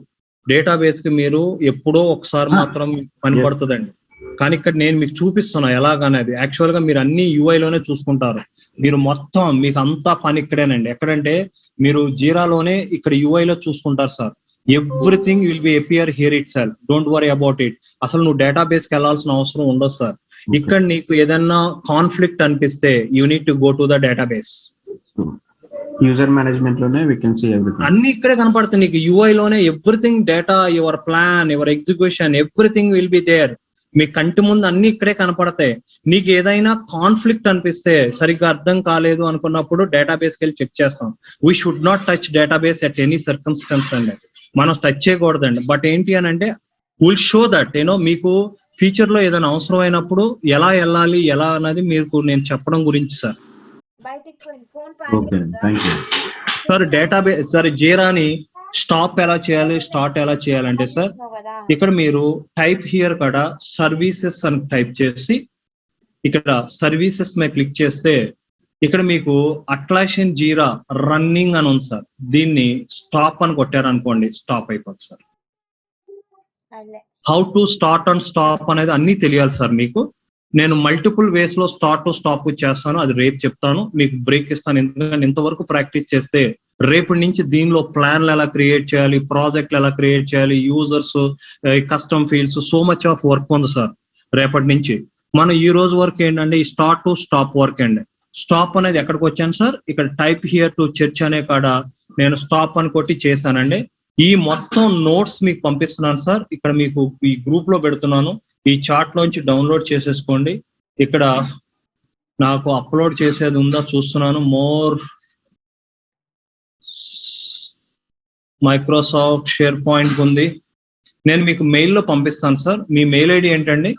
డేటాబేస్ కి మీరు ఎప్పుడో ఒకసారి మాత్రం పని పడుతుందండి. కానీ ఇక్కడ నేను మీకు చూపిస్తున్నా ఎలాగనేది. యాక్చువల్ గా మీరు అన్ని యూఐలోనే చూసుకుంటారు, మీరు మొత్తం మీకు అంతా పని ఇక్కడేనండి. ఎక్కడంటే మీరు జీరాలోనే ఇక్కడ యూఐలో చూసుకుంటారు sir. Everything will B appear here it self. Don't worry about it. అసలు నువ్వు డేటాబేస్ కి వెళ్ళాల్సిన అవసరం ఉండదు సార్. ఇక్కడ నీకు ఏదన్నా కాన్ఫ్లిక్ట్ అనిపిస్తే you need to go to the database.
User management లోనే వి కెన్ సీ ఎవ్రీథింగ్.
అన్ని ఇక్కడే కనపడుతుంది నీకు యూఐ లోనే. Everything data, your plan, your execution, everything will be there. మీ కంటి ముందు అన్ని ఇక్కడే కనపడతాయి. నీకు ఏదైనా కాన్ఫ్లిక్ట్ అనిపిస్తే, సరిగ్గా అర్థం కాలేదు అనుకున్నప్పుడు డేటాబేస్కి వెళ్ళి చెక్ చేస్తాం. We should not touch database at any circumstance అండి. మనం టచ్ చేయకూడదండి. బట్ ఏంటి అని అంటే విల్ షో దట్ మీకు ఫ్యూచర్ లో ఏదైనా అవసరం అయినప్పుడు ఎలా వెళ్ళాలి, ఎలా అన్నది మీకు నేను చెప్పడం గురించి సార్. సార్ డేటాబేస్ సార్ జీరాని స్టాప్ ఎలా చేయాలి, స్టార్ట్ ఎలా చేయాలంటే సార్ ఇక్కడ మీరు టైప్ హియర్ కూడా సర్వీసెస్ అని టైప్ చేసి ఇక్కడ సర్వీసెస్ మీద క్లిక్ చేస్తే ఇక్కడ మీకు అట్లాషన్ జీరా రన్నింగ్ అని ఉంది సార్. దీన్ని స్టాప్ అని కొట్టారనుకోండి, స్టాప్ అయిపోతుంది సార్.
అదే
how to start and stop అనేది అన్ని తెలియాలి సార్ మీకు. నేను మల్టిపుల్ వేస్ లో స్టార్ట్ టు స్టాప్ చేస్తాను, అది రేపు చెప్తాను. మీకు బ్రేక్ ఇస్తాను, ఎందుకంటే ఇంతవరకు ప్రాక్టీస్ చేస్తే రేపటి నుంచి దీనిలో ప్లాన్లు ఎలా క్రియేట్ చేయాలి, ప్రాజెక్టులు ఎలా క్రియేట్ చేయాలి, users, custom fields, so much of work ఉంది సార్ రేపటి నుంచి. మనం ఈ రోజు వర్క్ ఏంటంటే ఈ స్టార్ట్ టు స్టాప్ వర్క్ అండి. స్టాప్ అనేది ఎక్కడికి వచ్చాను సార్, ఇక్కడ టైప్ హియర్ టు చర్చ్ అనే కాడ నేను స్టాప్ అని కొట్టి చేశానండి. ఈ మొత్తం నోట్స్ మీకు పంపిస్తున్నాను సార్, ఇక్కడ మీకు ఈ గ్రూప్ లో పెడుతున్నాను. ఈ చార్ట్ లోంచి డౌన్లోడ్ చేసేసుకోండి. ఇక్కడ నాకు అప్లోడ్ చేసేది ఉందా చూస్తున్నాను. మోర్ మైక్రోసాఫ్ట్ షేర్ పాయింట్ ఉంది, నేను మీకు మెయిల్లో పంపిస్తాను సార్. మీ మెయిల్ ఐడి ఏంటండి?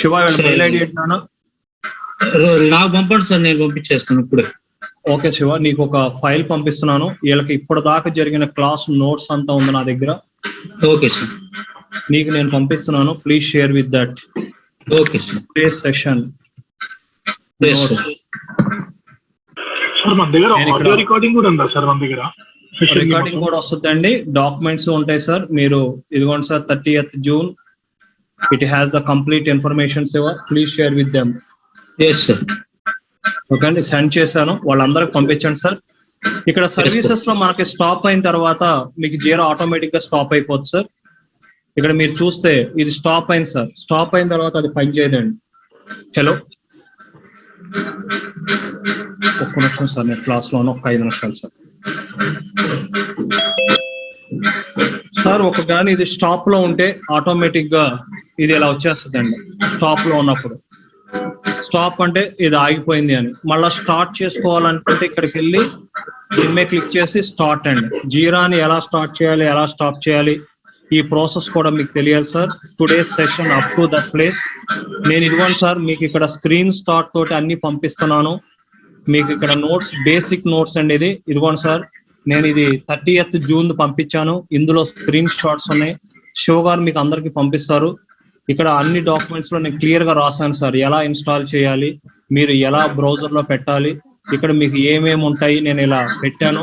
శివ మెయిల్ ఐడి ఏంటన్నా?
నాకు పంపండి సార్, నేను పంపించేస్తాను ఇప్పుడే.
ఓకే శివ, నీకు ఒక ఫైల్ పంపిస్తున్నాను. వీళ్ళకి ఇప్పటిదాకా జరిగిన క్లాస్ నోట్స్ అంతా ఉంది నా దగ్గర.
ఓకే సార్,
నీకు నేను పంపిస్తున్నాను. Please share with that.
Okay sir.
Today's session
sir మన దగ్గర ఆడియో రికార్డింగ్ కూడా ఉందా సార్? మన దగ్గర
రికార్డింగ్ కూడా వస్తుందండి, డాక్యుమెంట్స్ ఉంటాయి సార్. మీరు ఇదిగోండి sir, 30th June it has the complete information. Please share with them.
Yes sir.
Okay అండి, సెండ్ చేశాను, వాళ్ళందరికి పంపించండి సార్. ఇక్కడ సర్వీసెస్ లో మనకి స్టాప్ అయిన తర్వాత మీకు జీరా ఆటోమేటిక్ గా స్టాప్ అయిపోతుంది సార్. ఇక్కడ మీరు చూస్తే ఇది స్టాప్ అయింది సార్. స్టాప్ అయిన తర్వాత అది పని చేయదండి. హలో, ఒక్క నిమిషం సార్, నేను క్లాస్ లో ఒక 5 నిమిషాలు సార్. సార్ ఒక కానీ ఇది స్టాప్ లో ఉంటే ఆటోమేటిక్ గా ఇది ఇలా వచ్చేస్తుందండి. స్టాప్ లో ఉన్నప్పుడు స్టాప్ అంటే ఇది ఆగిపోయింది అని. మళ్ళీ స్టార్ట్ చేసుకోవాలనుకుంటే ఇక్కడికి వెళ్ళి దీని క్లిక్ చేసి స్టార్ట్ అండి. జీరాని ఎలా స్టార్ట్ చేయాలి, ఎలా స్టాప్ చేయాలి, ఈ ప్రాసెస్ కూడా మీకు తెలియాలి sir. Today's session up to that place. నేను ఇదిగోండి సార్, మీకు ఇక్కడ స్క్రీన్ స్టార్ట్ తోటి అన్ని పంపిస్తున్నాను. మీకు ఇక్కడ నోట్స్, బేసిక్ నోట్స్ అండి ఇది. ఇదిగోండి సార్, నేను ఇది 30th June పంపించాను. ఇందులో స్క్రీన్ షాట్స్ ఉన్నాయి. షో గారు మీకు అందరికి పంపిస్తారు. ఇక్కడ అన్ని డాక్యుమెంట్స్ లో నేను క్లియర్ గా రాశాను సార్, ఎలా ఇన్స్టాల్ చేయాలి, మీరు ఎలా బ్రౌజర్ లో పెట్టాలి, ఇక్కడ మీకు ఏమేమి ఉంటాయి నేను ఇలా పెట్టాను.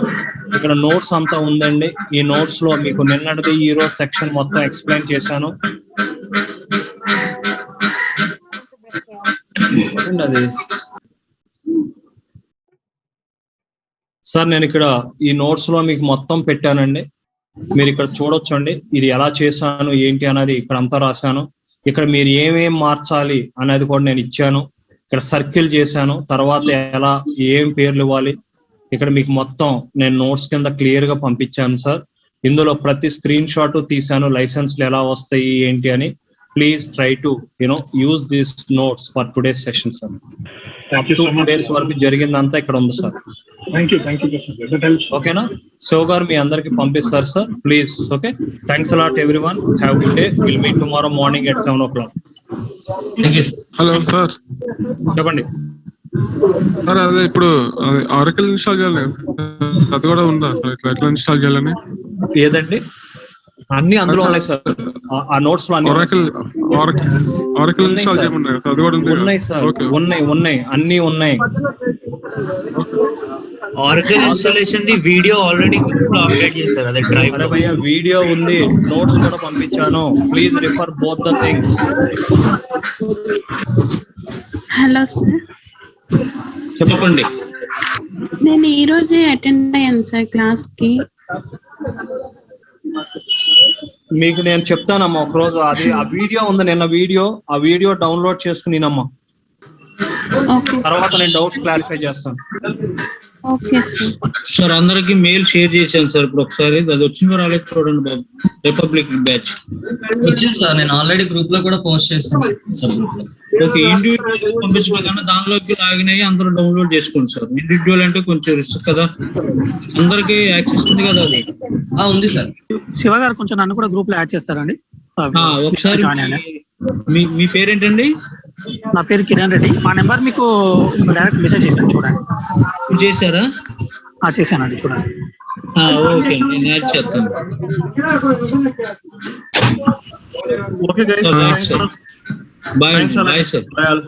ఇక్కడ నోట్స్ అంతా ఉందండి. ఈ నోట్స్ లో మీకు నిన్నటిది ఈ రోజు సెక్షన్ మొత్తం ఎక్స్ప్లెయిన్ చేశాను. అది సార్, నేను ఇక్కడ ఈ నోట్స్ లో మీకు మొత్తం పెట్టానండి. మీరు ఇక్కడ చూడొచ్చండి, ఇది ఎలా చేశాను ఏంటి అనేది ఇక్కడ అంతా రాశాను. ఇక్కడ మీరు ఏమేం మార్చాలి అనేది కూడా నేను ఇచ్చాను. ఇక్కడ సర్కిల్ చేశాను. తర్వాత ఎలా ఏం పేర్లు ఇవ్వాలి ఇక్కడ మీకు మొత్తం నేను నోట్స్ కింద క్లియర్ గా పంపించాను సార్. ఇందులో ప్రతి స్క్రీన్ షాట్ తీశాను, లైసెన్స్లు ఎలా వస్తాయి ఏంటి అని. Please try to use these notes for today's session sir. Up to 2 days వరకు జరిగిందంతా ఇక్కడ ఉంది సార్. ఓకేనా? శివ గారు మీ అందరికి పంపిస్తారు sir, please. Okay, thanks a lot everyone. Have good day. Will meet tomorrow morning at 7 o'clock.
Hello sir,
చెప్పండి
sir. అదే ఇప్పుడు ఆరకిల్ ఇన్స్టాల్ చేయాలి, అది కూడా ఉందా సార్? ఎట్లా ఇన్స్టాల్ చేయాలని?
ఏదండి? అన్ని అందులో ఉన్నాయి సార్, ఆ నోట్స్ లో
ఆరకిల్ ఇన్స్టాల్ చేయమన్నారు, అది కూడా
ఉన్నాయి సార్. ఉన్నాయి అన్ని ఉన్నాయి.
ఆర్కిల్ installation the video already group లో అప్డేట్ చేశారు, అదే డ్రైవ్ లో.
భయ్యా వీడియో ఉంది, నోట్స్ కూడా పంపించాను. Please refer both the things.
Hello sir,
చెప్పండి.
నేను ఈ రోజే అటెండ్ అయ్యాను సార్ క్లాస్ కి.
మీకు నేను చెప్తానమ్మా ఒక రోజు. అది ఆ వీడియో ఉంది, నిన్న వీడియో, ఆ వీడియో డౌన్లోడ్ చేసుకునినమ్మా. తర్వాత నేను డౌట్స్ క్లారిఫై చేస్తాను.
Okay sir.
సార్ అందరికి మెయిల్ షేర్ చేశాను సార్. ఇప్పుడు ఒకసారి అది వచ్చిందో రాలేదు చూడండి బాబు. రిపబ్లిక్ బ్యాచ్
వచ్చింది సార్, నేను ఆల్రెడీ గ్రూప్ లో కూడా పోస్ట్ చేస్తాను సార్.
ఓకే, ఇండివిజువల్ పంపించడం కన్నా దానిలోకి లాగిన్ అయ్యి అందరూ డౌన్లోడ్ చేసుకోండి సార్. ఇండివిజువల్ అంటే కొంచెం రిస్క్ కదా, అందరికి యాక్సెస్ ఉంది కదా అది.
ఉంది సార్.
శివ గారు కొంచెం నన్ను కూడా గ్రూప్ లో యాడ్ చేస్తారండి
ఒకసారి. మీ పేరేంటండి?
నా పేరు కిరణ్ రెడ్డి. మా నెంబర్ మీకు డైరెక్ట్ మెసేజ్ చేశాను, చూడండి.
చేశారా?
చేశానండి, చూడండి.
ఓకే, నేను యాడ్ చేస్తాను.
Okay guys,
bye sir.